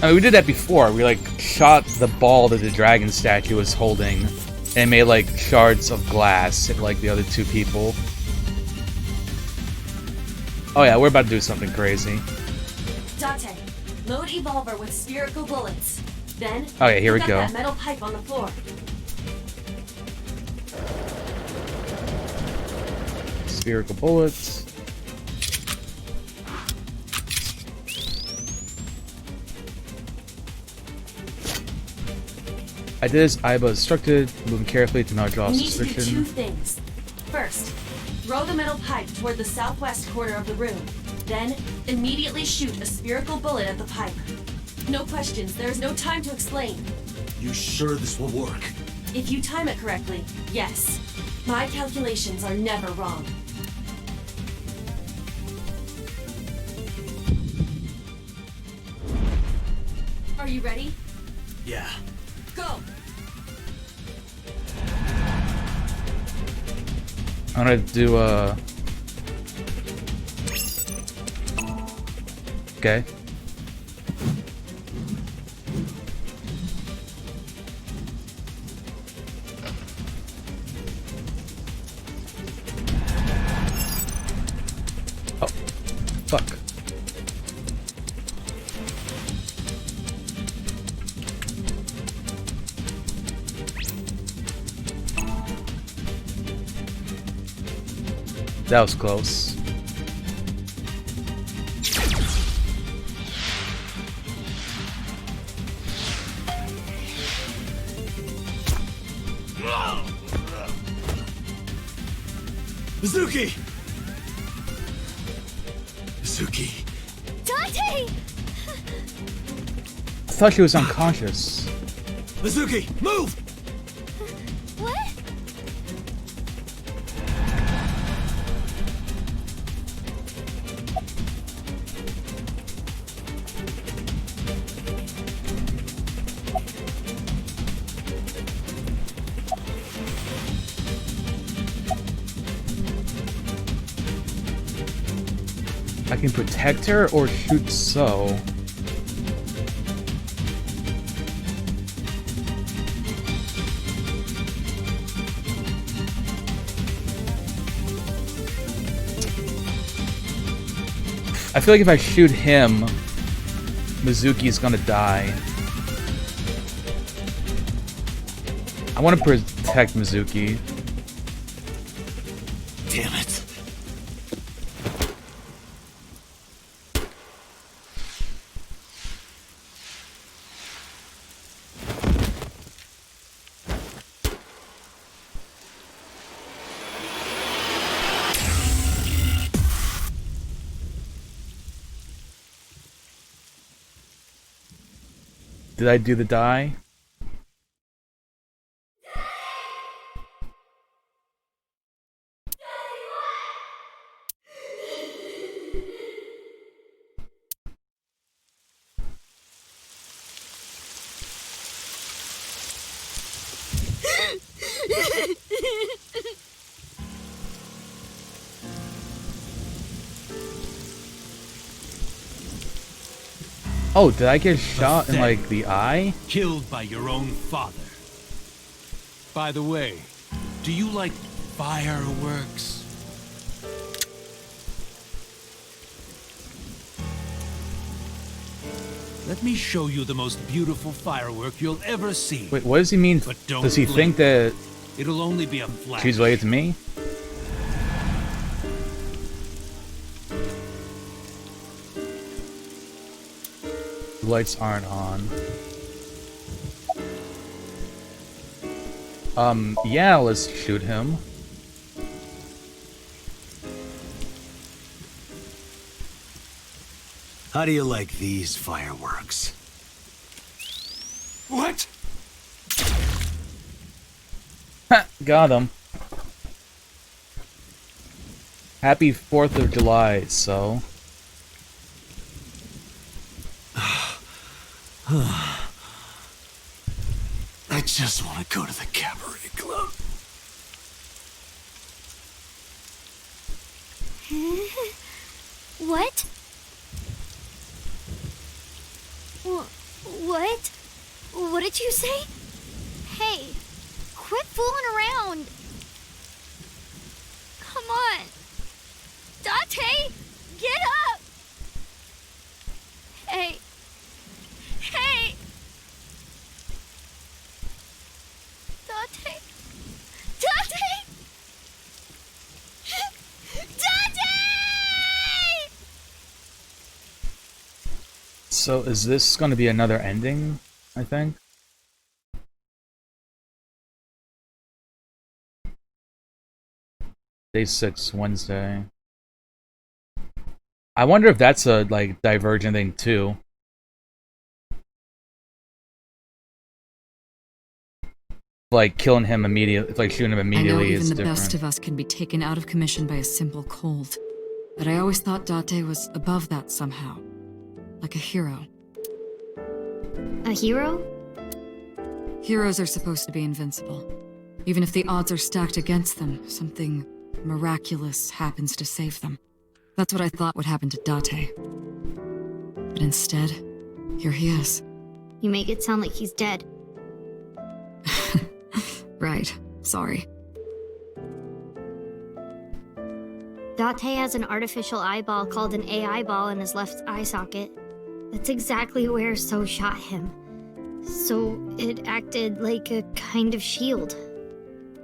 I mean, we did that before. We like shot the ball that the dragon statue was holding and made like shards of glass hit like the other two people. Oh yeah, we're about to do something crazy. Date, load Evolver with spherical bullets. Then, Oh yeah, here we pick go. up that metal pipe on the floor. Spherical bullets. I did as Aiba instructed, moving carefully to not draw You need to do two suspicion. things. First, throw the metal pipe toward the southwest corner of the room. Then, immediately shoot a spherical bullet at the pipe. No questions, there is no time to explain. You sure this will work? If you time it correctly, yes. My calculations are never wrong. Are you ready? Yeah. Go! I'm gonna do Okay. That was close. Mizuki! Mizuki. Dante! I thought she was unconscious. Mizuki, move! What? I can protect her or shoot So. I feel like if I shoot him, Mizuki's gonna die. I want to protect Mizuki. Damn it. Did I do the die? Oh, did I get shot in, like, the eye? Killed by your own father. By the way, do you like fireworks? Let me show you the most beautiful firework you'll ever see. Wait, what does he mean? But don't Does he blink. think that It'll only be a flash. she's related to me? The lights aren't on. Yeah, let's shoot him. How do you like these fireworks? What? Got him. Happy 4th of July, So. I just want to go to the cabaret club. What? What? What did you say? Hey, quit fooling around. Come on. Dante, get up. Hey. Hey. Dante. Dante. Dante! So is this going to be another ending, I think? Day 6, Wednesday. I wonder if that's a, like, Divergent thing, too. Like, killing him immediately, like, shooting him I know immediately even is the different. best of us can be taken out of commission by a simple cold. But I always thought Date was above that somehow. Like a hero. A hero? Heroes are supposed to be invincible. Even if the odds are stacked against them, something miraculous happens to save them. That's what I thought would happen to Date. But instead, here he is. You make it sound like he's dead. Right. Sorry. Date has an artificial eyeball called an AI ball in his left eye socket. That's exactly where So shot him. So it acted like a kind of shield.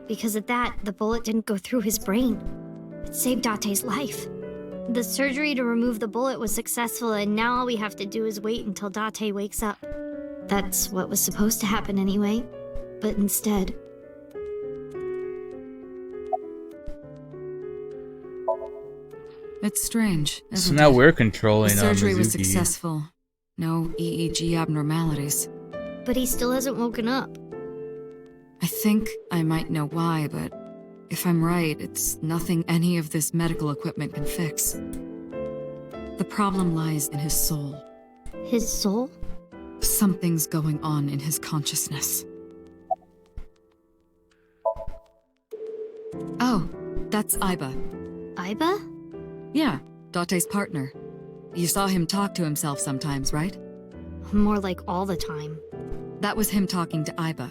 Because of that, the bullet didn't go through his brain. It saved Date's life. The surgery to remove the bullet was successful, and now all we have to do is wait until Date wakes up. That's what was supposed to happen anyway, but instead... It's strange, So isn't now it? we're controlling The surgery was Mizuki. successful. No EEG abnormalities. But he still hasn't woken up. I think I might know why, but if I'm right, it's nothing any of this medical equipment can fix. The problem lies in his soul. His soul? Something's going on in his consciousness. Oh, that's Aiba. Aiba? Yeah, Date's partner. You saw him talk to himself sometimes, right? More like all the time. That was him talking to Aiba.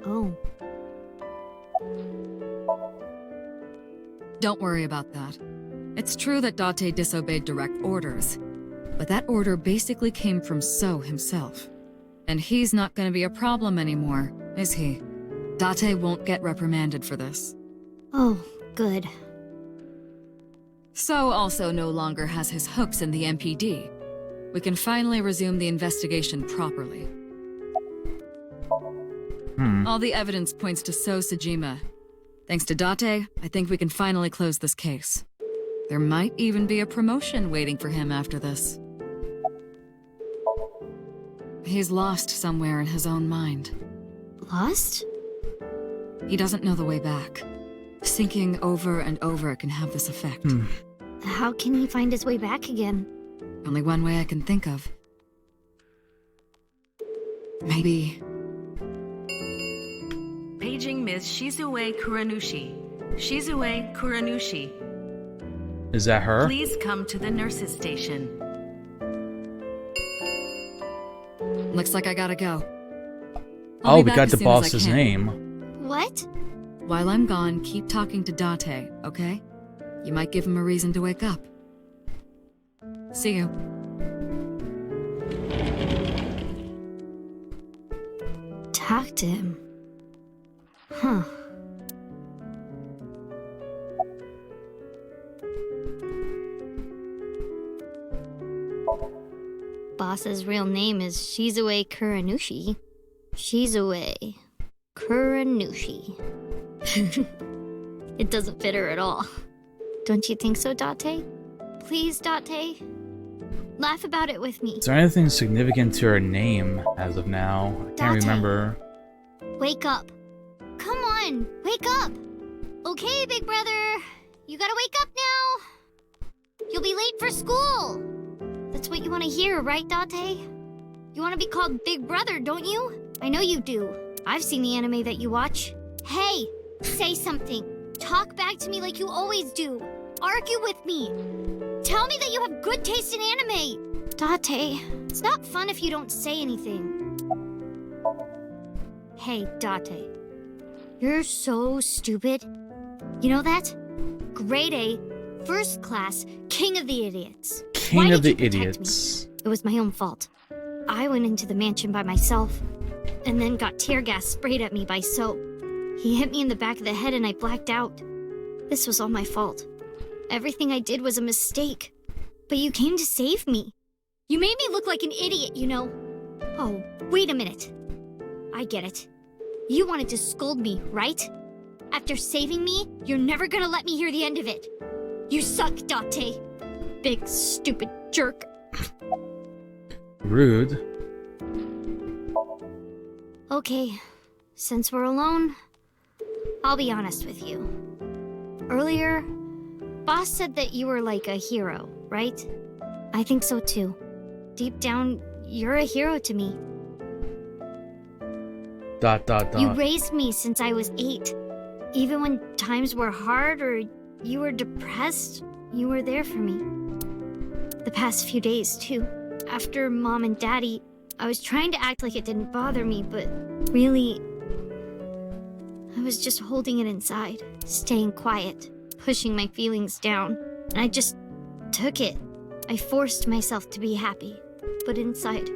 Oh. Don't worry about that. It's true that Date disobeyed direct orders, but that order basically came from So himself. And he's not gonna be a problem anymore, is he? Date won't get reprimanded for this. Oh, good. So also no longer has his hooks in the MPD. We can finally resume the investigation properly. All the evidence points to So Sejima. Thanks to Date, I think we can finally close this case. There might even be a promotion waiting for him after this. He's lost somewhere in his own mind. Lost? He doesn't know the way back. Thinking over and over can have this effect. How can he find his way back again? Only one way I can think of. Maybe... Paging Ms. Shizue Kuranushi. Shizue Kuranushi. Is that her? Please come to the nurses' station. Looks like I gotta go. Oh, we got the boss's name. What? While I'm gone, keep talking to Date, okay? You might give him a reason to wake up. See you. Talk to him. Huh. Boss's real name is Shizue Kuranushi. Shizue Kuranushi. It doesn't fit her at all. Don't you think so, Date? Please, Date? Laugh about it with me. Is there anything significant to her name as of now? I can't Date. remember. Wake up. Come on, wake up. Okay, big brother. You gotta wake up now. You'll be late for school. That's what you want to hear, right, Date? You want to be called Big Brother, don't you? I know you do. I've seen the anime that you watch. Hey, say something. Talk back to me like you always do. Argue with me. Tell me that you have good taste in anime. Date, it's not fun if you don't say anything. Hey, Date. You're so stupid. You know that? Grade A, first class, king of the idiots. King of the idiots. It was my own fault. I went into the mansion by myself, and then got tear gas sprayed at me by So. He hit me in the back of the head and I blacked out. This was all my fault. Everything I did was a mistake. But you came to save me. You made me look like an idiot, you know. Oh, wait a minute. I get it. You wanted to scold me, right? After saving me, you're never gonna let me hear the end of it. You suck, Date. Big, stupid jerk. Rude. Okay, since we're alone, I'll be honest with you. Earlier, Boss said that you were like a hero, right? I think so too. Deep down, you're a hero to me. ... You raised me since I was 8. Even when times were hard or you were depressed, you were there for me. The past few days, too. After Mom and Daddy, I was trying to act like it didn't bother me, but really, I was just holding it inside, staying quiet, pushing my feelings down, and I just took it. I forced myself to be happy, but inside,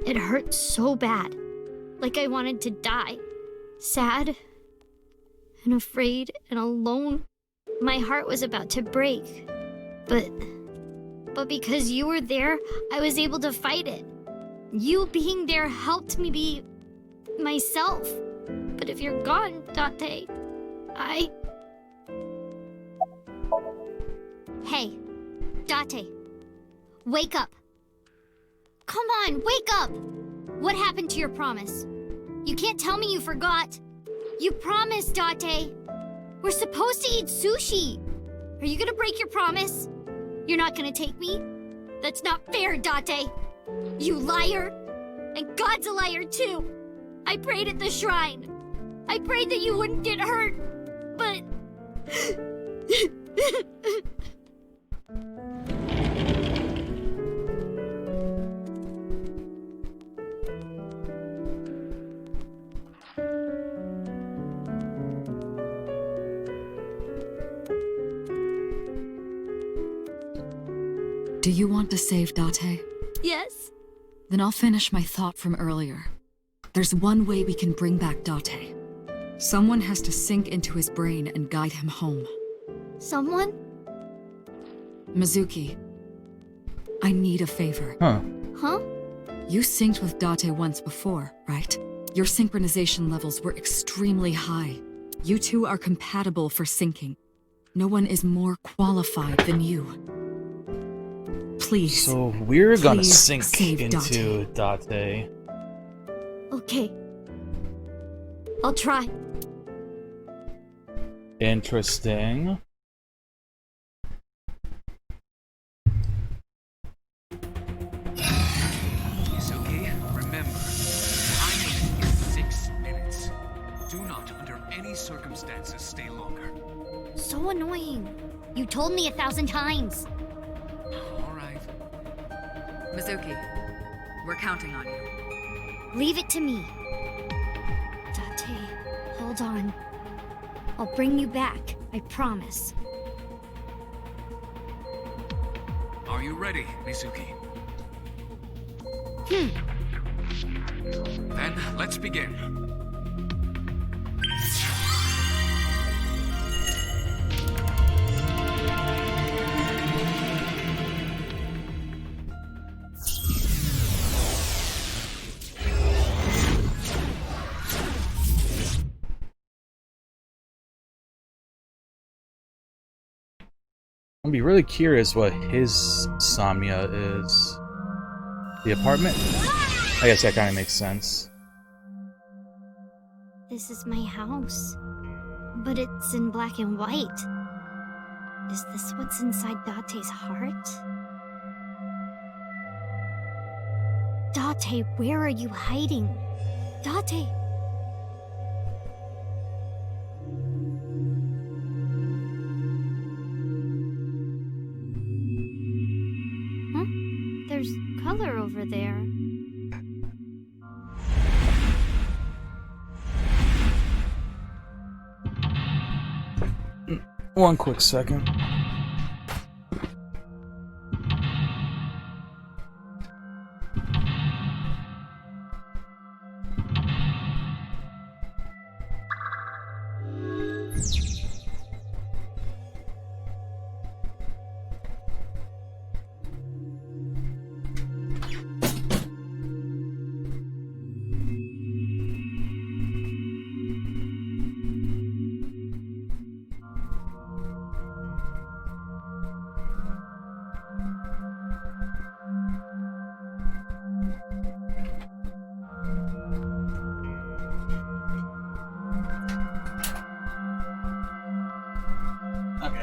it hurt so bad, like I wanted to die. Sad, and afraid, and alone, My heart was about to break. But because you were there, I was able to fight it. You being there helped me be myself. But if you're gone, Date, Hey, Date, wake up. Come on, wake up! What happened to your promise? You can't tell me you forgot. You promised, Date. We're supposed to eat sushi. Are you gonna break your promise? You're not gonna take me? That's not fair, Date. You liar. And God's a liar too. I prayed at the shrine. I prayed that you wouldn't get hurt, but... Do you want to save Date? Yes? Then I'll finish my thought from earlier. There's one way we can bring back Date. Someone has to sink into his brain and guide him home. Someone? Mizuki, I need a favor. Huh? You synced with Date once before, right? Your synchronization levels were extremely high. You two are compatible for syncing. No one is more qualified than you. Please. So we're gonna please sink save into Date. Okay. I'll try. Interesting. Mizuki, remember, timing is 6 minutes. Do not, under any circumstances, stay longer. So annoying. You told me 1,000 times. All right. Mizuki, we're counting on you. Leave it to me. Date, hold on. I'll bring you back, I promise. Are you ready, Mizuki? Then, let's begin. I'll be really curious what his Somnia is. The apartment? I guess that kind of makes sense. This is my house. But it's in black and white. Is this what's inside Date's heart? Date, where are you hiding? Date! There's color over there. One quick second.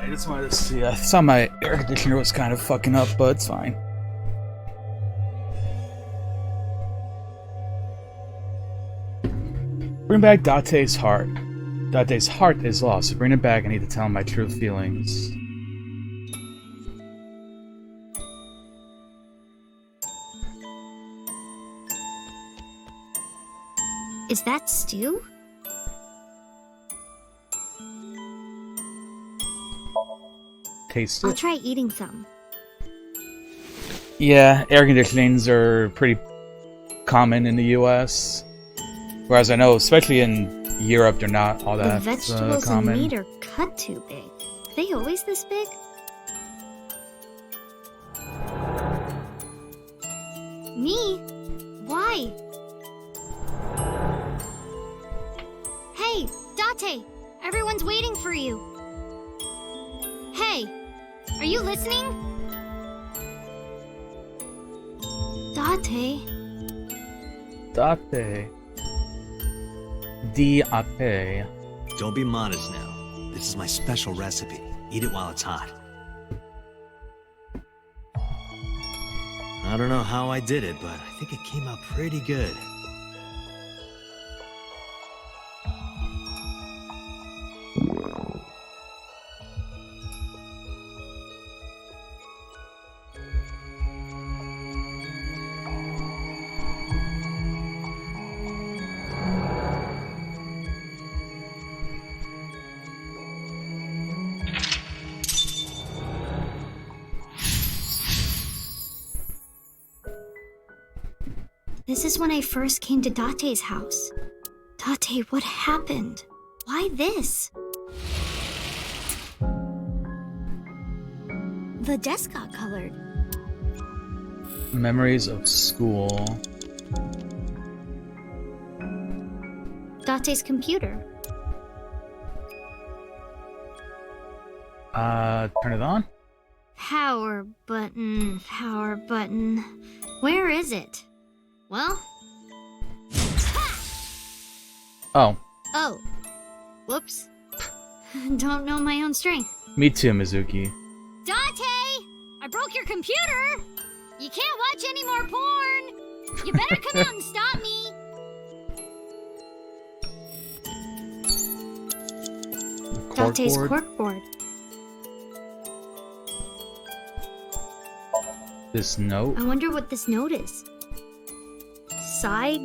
I just wanted to see. I thought my air conditioner was kind of fucking up, but it's fine. Bring back Date's heart. Date's heart is lost, so bring it back. I need to tell him my true feelings. Is that stew? Taste I'll it. try eating some. Yeah, air conditionings are pretty common in the US. Whereas I know, especially in Europe, they're not all The that vegetables and common. meat are cut too big. Are they always this big? Me? Why? Hey, Date! Everyone's waiting for you. Hey, are you listening? Date? Date. D-ate. Don't be modest now. This is my special recipe. Eat it while it's hot. I don't know how I did it, but I think it came out pretty good. This is when I first came to Date's house. Date, what happened? Why this? The desk got colored. Memories of school. Date's computer. Turn it on? Power button, power button. Where is it? Well... Oh. Oh. Whoops. Don't know my own strength. Me too, Mizuki. Date! I broke your computer! You can't watch any more porn! You better come out and stop me! Date's corkboard. This note? I wonder what this note is. Side...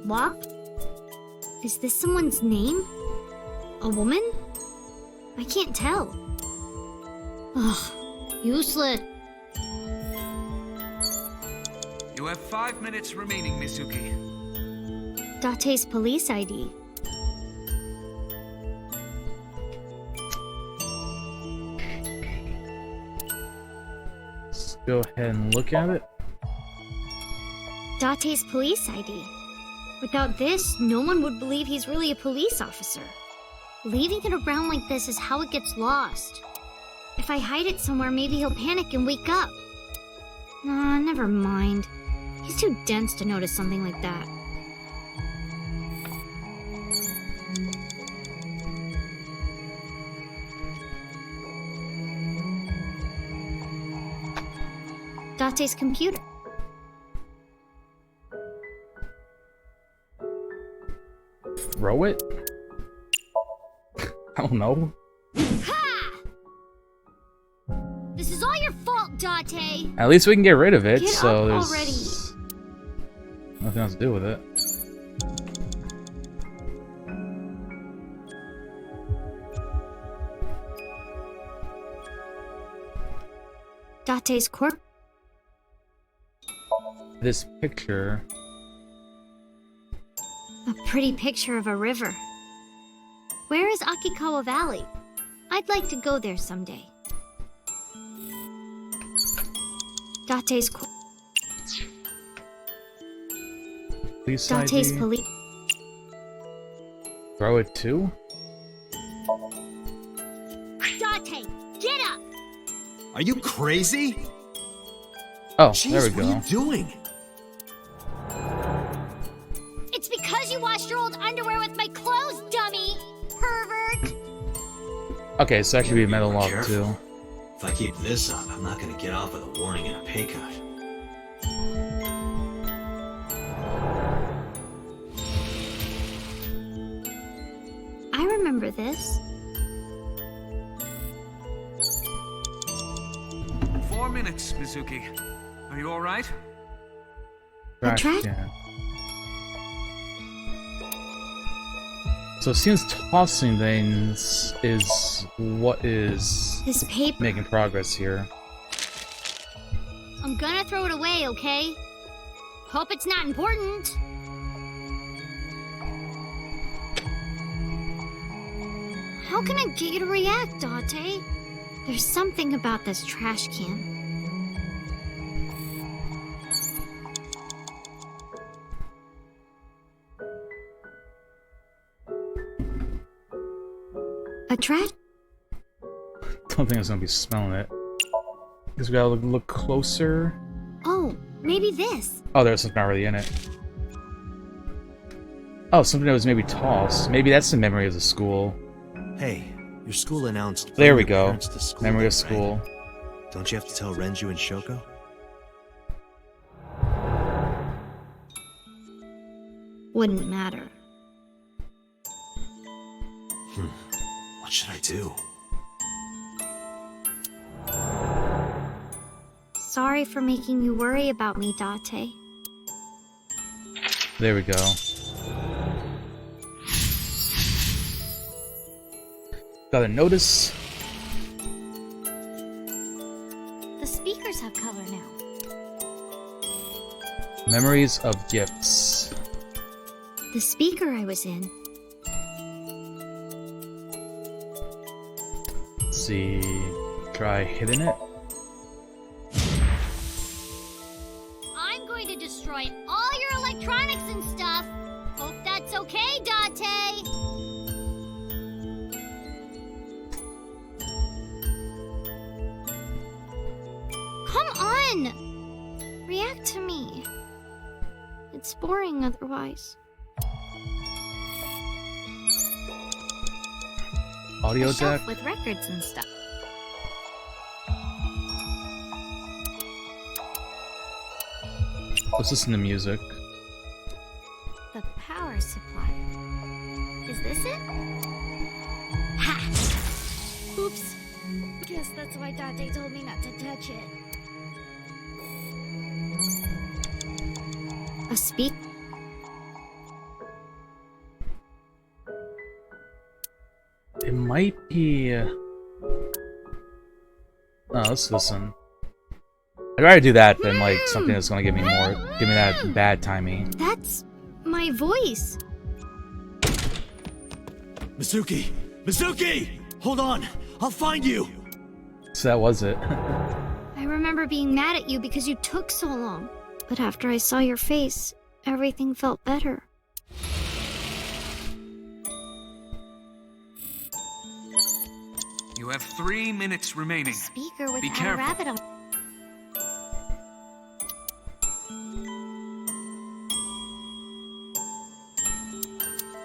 Wop? Is this someone's name? A woman? I can't tell. Ugh, useless. You have 5 minutes remaining, Mizuki. Date's police ID. Let's go ahead and look at it. Date's police ID. Without this, no one would believe he's really a police officer. Leaving it around like this is how it gets lost. If I hide it somewhere, maybe he'll panic and wake up. Nah, never mind. He's too dense to notice something like that. Date's computer. Throw it? I don't know. Ha! This is all your fault, Date. At least we can get rid of it, Get so up there's already. nothing else to do with it. Date's corpse. This picture. A pretty picture of a river. Where is Akikawa Valley? I'd like to go there someday. Date's Police Date's ID. police. Throw it too? Date, get up! Are you crazy? Oh, Jeez, there we what go. are you doing? It's because you washed your old underwear with my clothes, dummy! Pervert! Okay, so that should be a metal log Careful. too. If I keep this up, I'm not gonna get off with a warning and a pay cut. I remember this. 4 minutes, Mizuki. Are you alright? A track? Yeah. So it seems tossing things is what is This paper. making progress here. I'm gonna throw it away, okay? Hope it's not important. How can I get you to react, Date? There's something about this trash can. A trash? Don't think I was gonna be smelling it. Guess we gotta look closer. Oh, maybe this. Oh, there's something already in it. Oh, something that was maybe tossed. Maybe that's the memory of the school. Hey, your school announced. There we your go. parents to school Memory day, of school. right? Don't you have to tell Renju and Shoko? Wouldn't matter. What should I do? Sorry for making you worry about me, Date. There we go. Got a notice. The speakers have color now. Memories of gifts. The speaker I was in. Let's see. Try hitting it. I'm going to destroy all your electronics and stuff. Hope that's okay, Date. Come on! React to me. It's boring otherwise. Audio A shelf deck. with records and stuff. Let's listen to music. The power supply. Is this it? Ha! Oops. Guess that's why Date told me not to touch it. A speak. It might be. Oh, let's listen. I'd rather do that than like something that's gonna give me that bad timing. That's my voice. Mizuki! Mizuki! Hold on! I'll find you! So that was it. I remember being mad at you because you took so long. But after I saw your face, everything felt better. You have 3 minutes remaining. Speaker with Be a careful. rabbit on.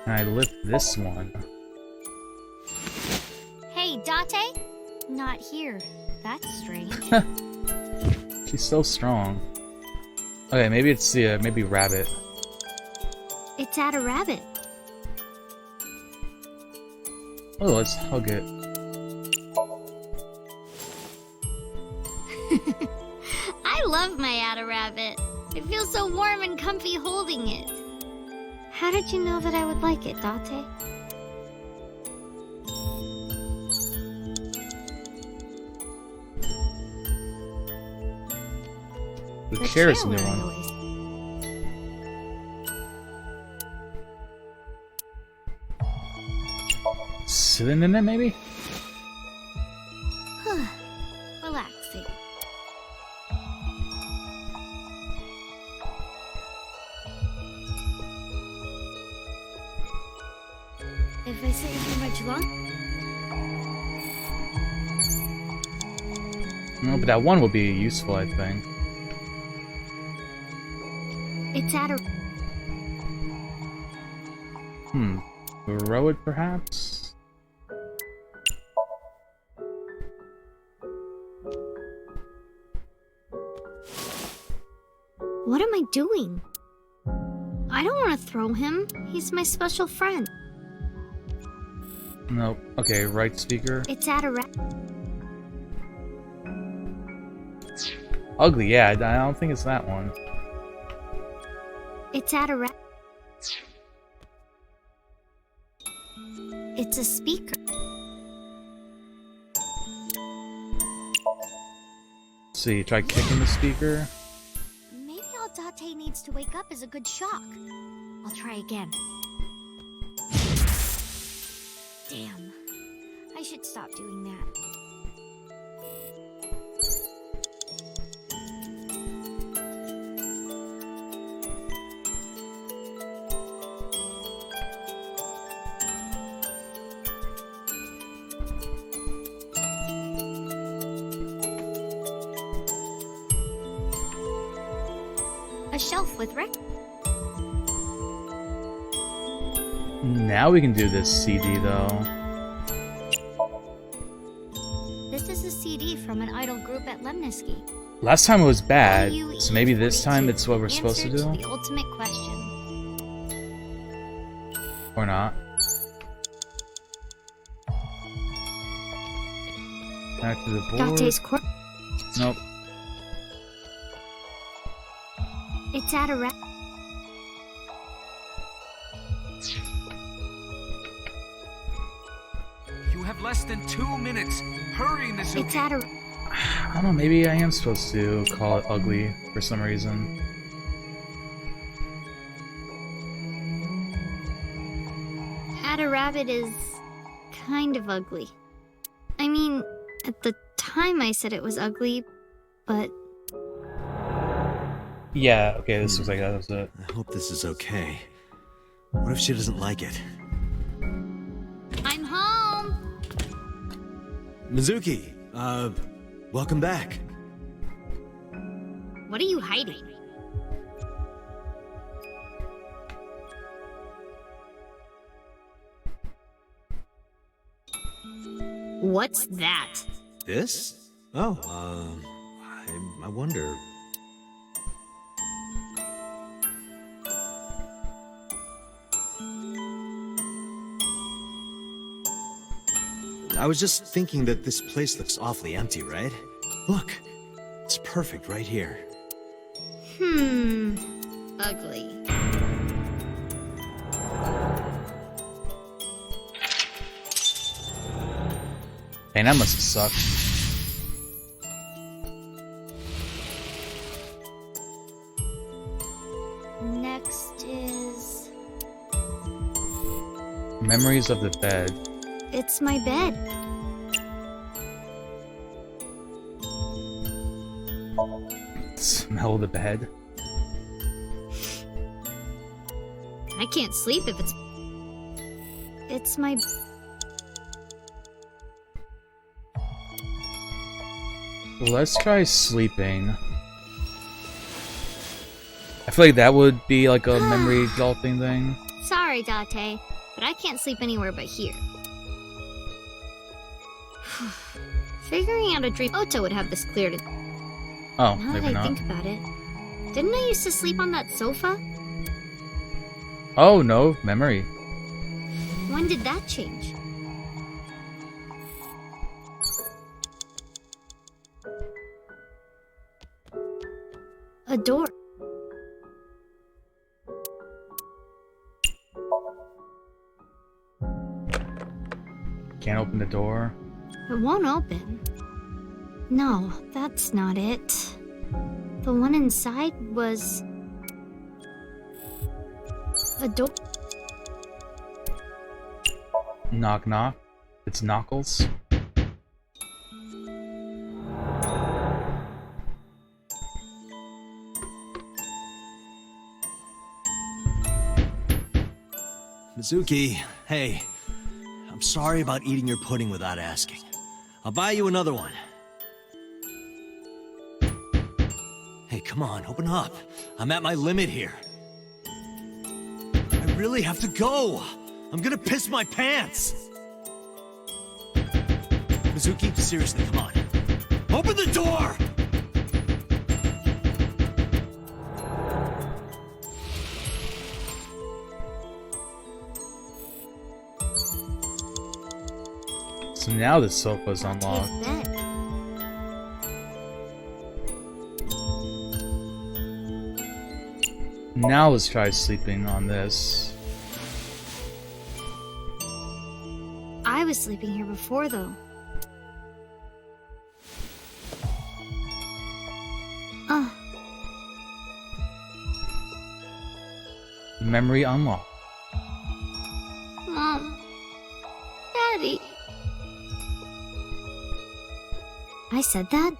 And I lift this one. Hey, Date? Not here. That's strange. She's so strong. Okay, maybe it's the maybe rabbit. It's at a rabbit. Oh, let's hug it. I love my Ada rabbit. It feels so warm and comfy holding it. How did you know that I would like it, Date? The chair is a new where I one. always- Sitting in it, maybe? Relaxing. If I sit here much long, No, but that one would be useful, I think. it's at a. Throw it, perhaps? What am I doing? I don't want to throw him. He's my special friend. Nope. Okay, right speaker. It's at a. Ugly, yeah, I don't think it's that one. It's at a. It's a speaker. Let's see, try kicking the speaker. Maybe all Date needs to wake up is a good shock. I'll try again. Damn. should stop doing that. A shelf with records. Now we can do this CD though. This is a CD from an idol group at Lemnisky. Last time it was bad, so maybe this time it's what we're supposed to do? The ultimate question. Or not. Back to the board. Date's court. Nope. It's at a You have less than 2 minutes. Hurry, Mizuki. It's at a I don't know, maybe I am supposed to call it ugly for some reason. Ada Rabbit is kind of ugly. I mean, at the time I said it was ugly, but... Yeah, okay, this looks like that was it. I hope this is okay. What if she doesn't like it? I'm home! Mizuki, welcome back. What are you hiding? What's that? This? Oh, I wonder... I was just thinking that this place looks awfully empty, right? Look, it's perfect right here. Ugly. Man, that must have sucked. Next is... Memories of the bed. It's my bed. Smell the bed. I can't sleep if it's... It's my... Let's try sleeping. I feel like that would be like a memory exalting thing. Sorry, Date, but I can't sleep anywhere but here. Figuring out a dream Ota would have this cleared. Oh, now maybe that I not. think about it, didn't I used to sleep on that sofa? Oh no, memory. When did that change? A door. Can't open the door. It won't open. No, that's not it. The one inside was... a door. Knock knock. It's Knuckles. Mizuki, hey. I'm sorry about eating your pudding without asking. I'll buy you another one. Hey, come on, open up. I'm at my limit here. I really have to go. I'm gonna piss my pants. Mizuki, seriously, come on. Open the door! So now the sofa's unlocked. Now let's try sleeping on this. I was sleeping here before, though. Memory unlocked. Mom. Daddy. I said that?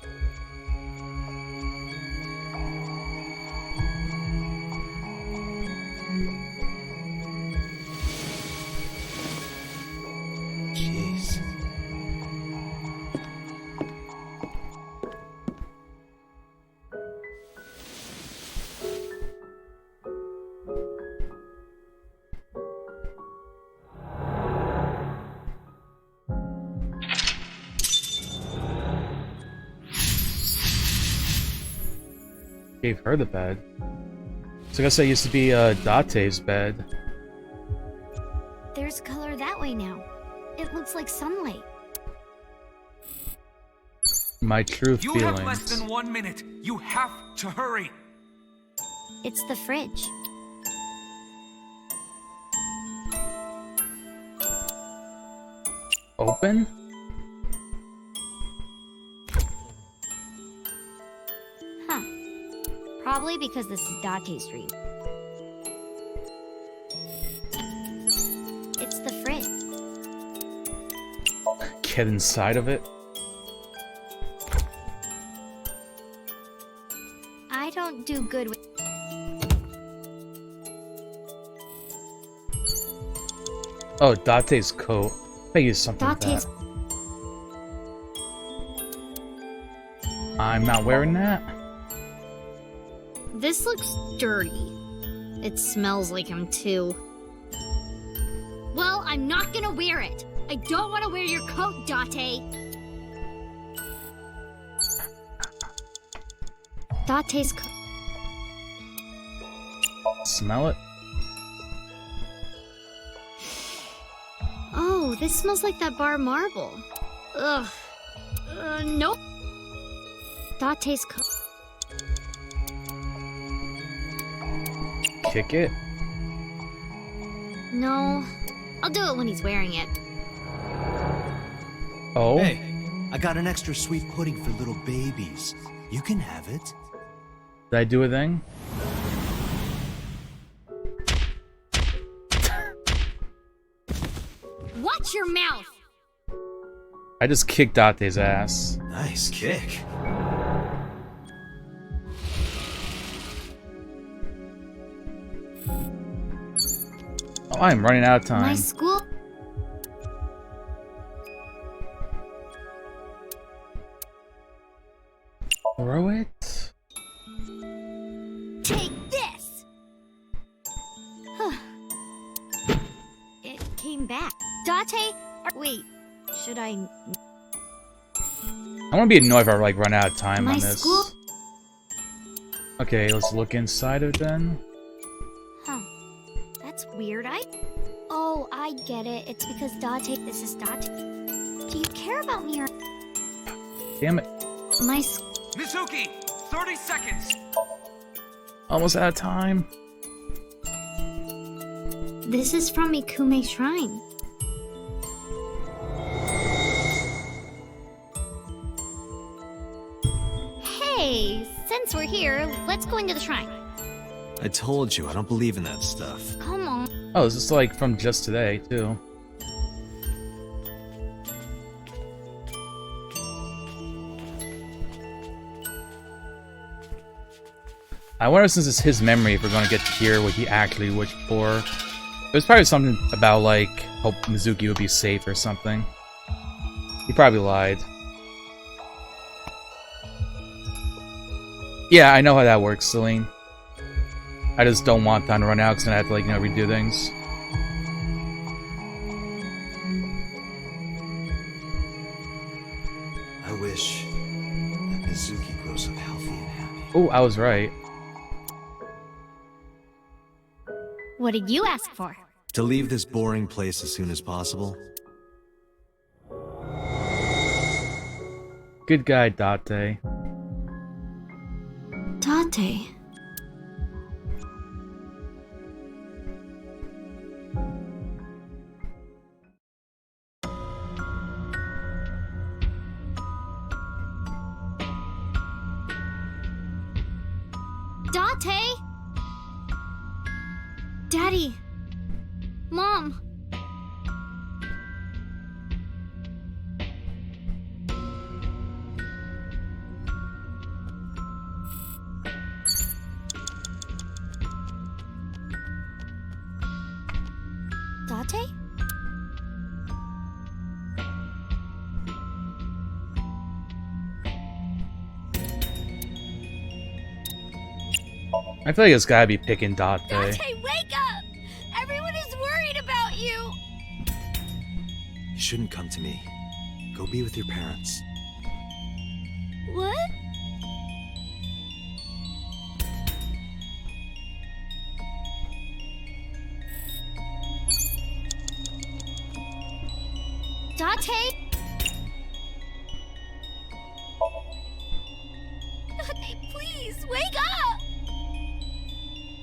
Jeez. Gave her the bed. So I guess that used to be Date's bed. There's color that way now. It looks like sunlight. My true You feelings. have less than 1 minute. You have to hurry. It's the fridge. Open? Huh. Probably because this is Date's dream. It's the fridge. Get inside of it? I don't do good with... Oh, Date's coat. I use something like Date's... that. I'm not wearing that. This looks dirty. It smells like him too. Well, I'm not gonna wear it. I don't want to wear your coat, Date. Date's coat. Smell it? Oh, this smells like that bar marble. Ugh. Nope. Date's coat. Kick it? No. I'll do it when he's wearing it. Oh? Hey, I got an extra sweet pudding for little babies. You can have it. Did I do a thing? Watch your mouth! I just kicked Date's ass. Nice kick. Oh, I'm running out of time. My school... Throw it? Take this! It came back. Date? Wait, should I... I want to be annoyed if I like run out of time My on this. school... Okay, let's look inside of it then. Huh. That's weird. Oh, I get it. It's because Date... This is Date. Do you care about me or... Damn it. My... Mizuki, 30 seconds. Almost out of time. This is from Ikume Shrine. Hey, since we're here, let's go into the shrine. I told you, I don't believe in that stuff. Come on. Oh, this is like from just today, too. I wonder, since it's his memory, if we're going to get to hear what he actually wished for. It was probably something about, like, hope Mizuki would be safe or something. He probably lied. Yeah, I know how that works, Celine. I just don't want time to run out because then I have to, like, redo things. I wish that Mizuki grows up healthy and happy. Oh, I was right. What did you ask for? To leave this boring place as soon as possible. Good guy, Date. Date. Date! Daddy! Mom! Date? I feel like it's gotta be picking Date. Date, wake up! Everyone is worried about you! You shouldn't come to me. Go be with your parents. What? Date? Date, please, wake up!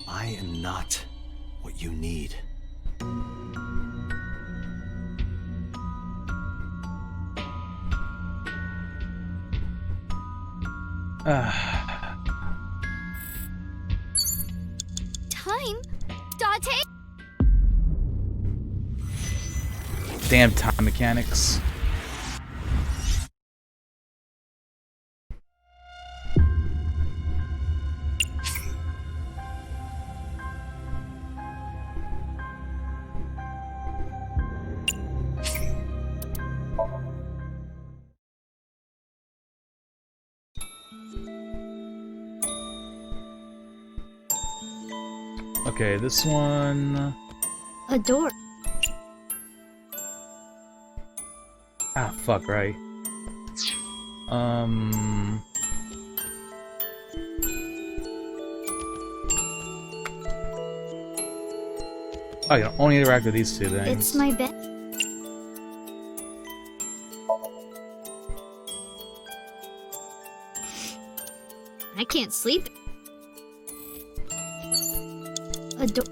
I am not what you need. Time? Date? Damn time mechanics. Okay, this one. A door. Ah, fuck, right. I can only interact with these two things. It's my bed. I can't sleep. A door.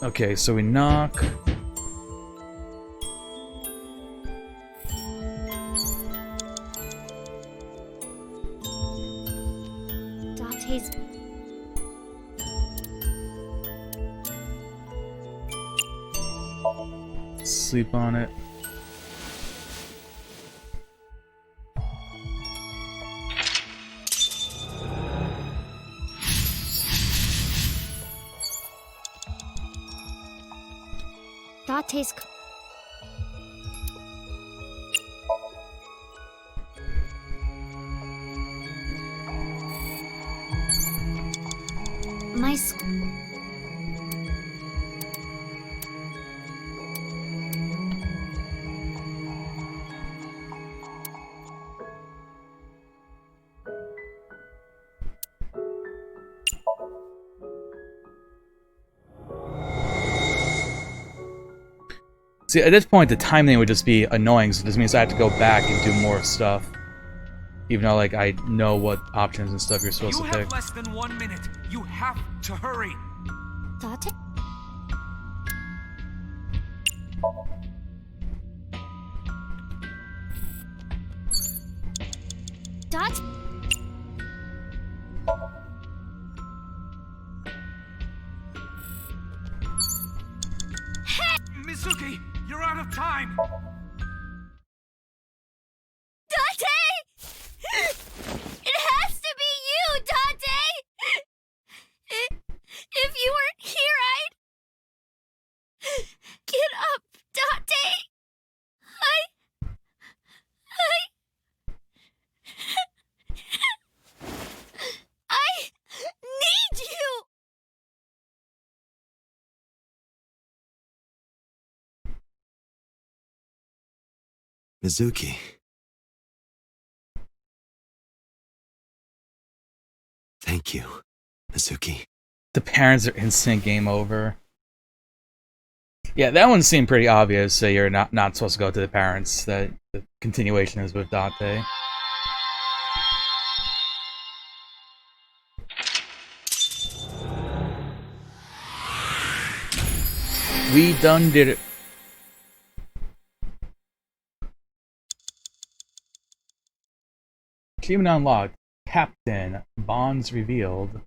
Okay, so we knock. Date's. Sleep on it. Date's. My See, at this point, the time thing would just be annoying, so this means I have to go back and do more stuff. Even though, like, I know what options and stuff you're supposed to You pick. have less than 1 minute. You have to hurry. Date? Date? Mizuki, you're out of time. Date! It has to be you, Date! If you weren't here, I'd... Get up, Date! I need you! Mizuki. Thank you, Mizuki. The parents are instant game over. Yeah, that one seemed pretty obvious, so you're not supposed to go to the parents, that the continuation is with Date. We done did it. Achievement unlocked. Captain. Bonds revealed.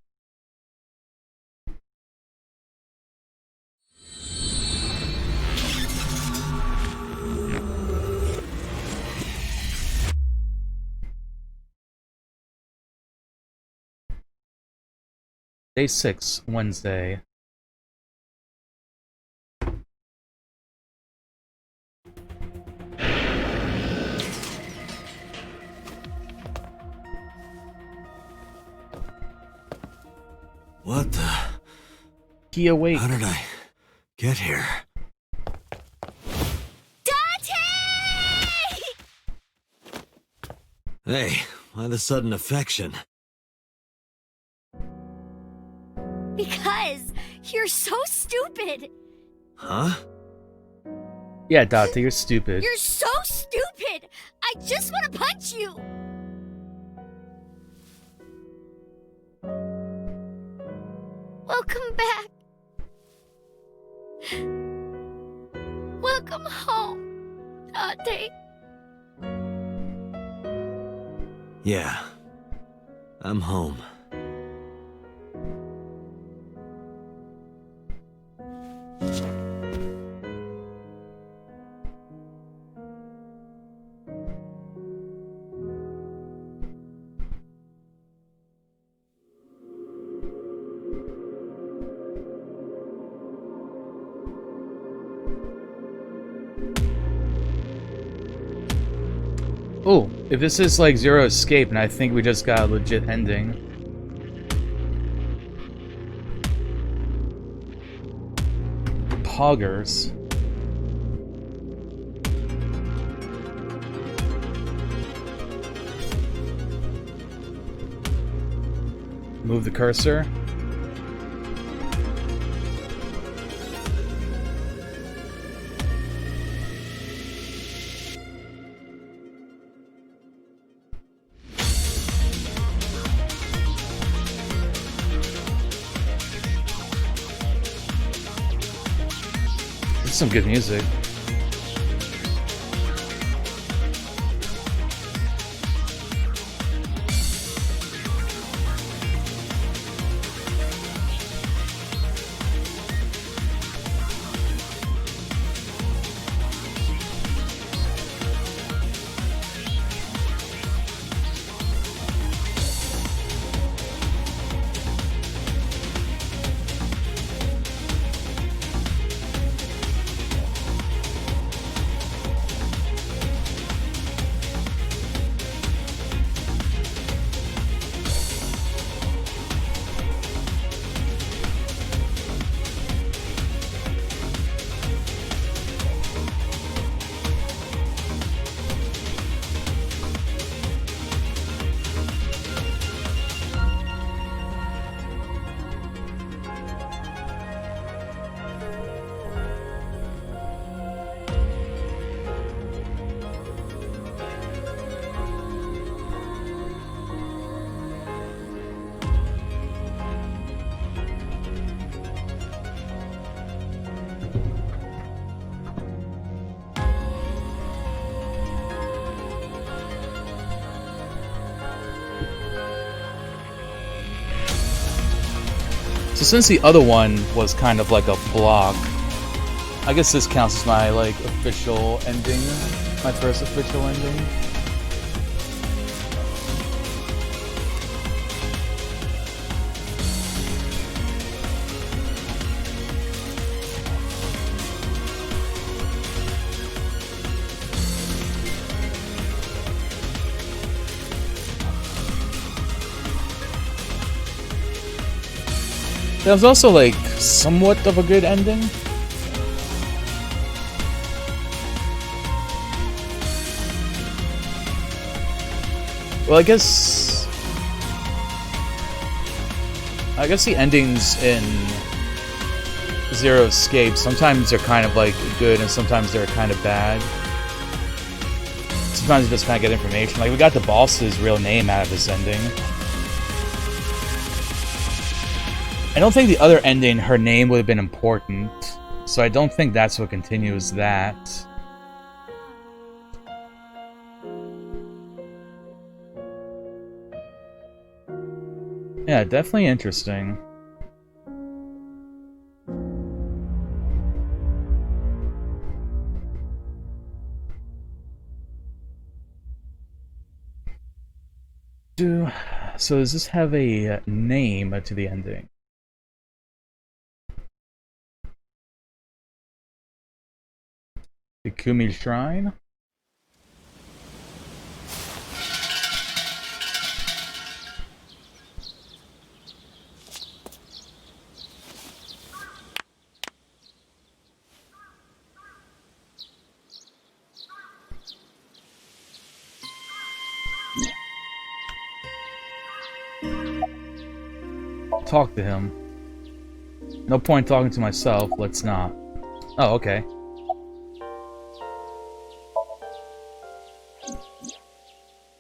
Day 6, Wednesday. What the? He awake. How did I get here? Hey, why the sudden affection? Because you're so stupid. Huh? Yeah, Date, you're stupid. You're so stupid. I just want to punch you. Welcome back. Welcome home, Date. Yeah. I'm home. Oh, if this is like Zero Escape, and I think we just got a legit ending. Poggers. Move the cursor. This is some good music. So since the other one was kind of like a block, I guess this counts as my like official ending, my first official ending. That was also like somewhat of a good ending. Well, I guess the endings in Zero Escape sometimes they're kind of like good and sometimes they're kind of bad. Sometimes you just kind of get information. Like we got the boss's real name out of this ending. I don't think the other ending, her name would have been important, so I don't think that's what continues that. Yeah, definitely interesting. So does this have a name to the ending? The Kumi Shrine? Talk to him. No point talking to myself, let's not. Oh, okay.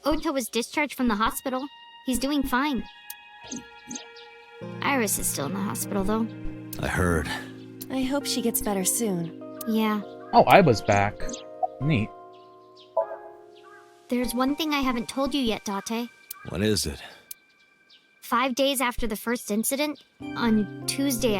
Ota was discharged from the hospital. He's doing fine. Iris is still in the hospital, though. I heard. I hope she gets better soon. Yeah. Oh, Iba's back. Neat. There's one thing I haven't told you yet, Date. What is it? 5 days after the first incident, on Tuesday, I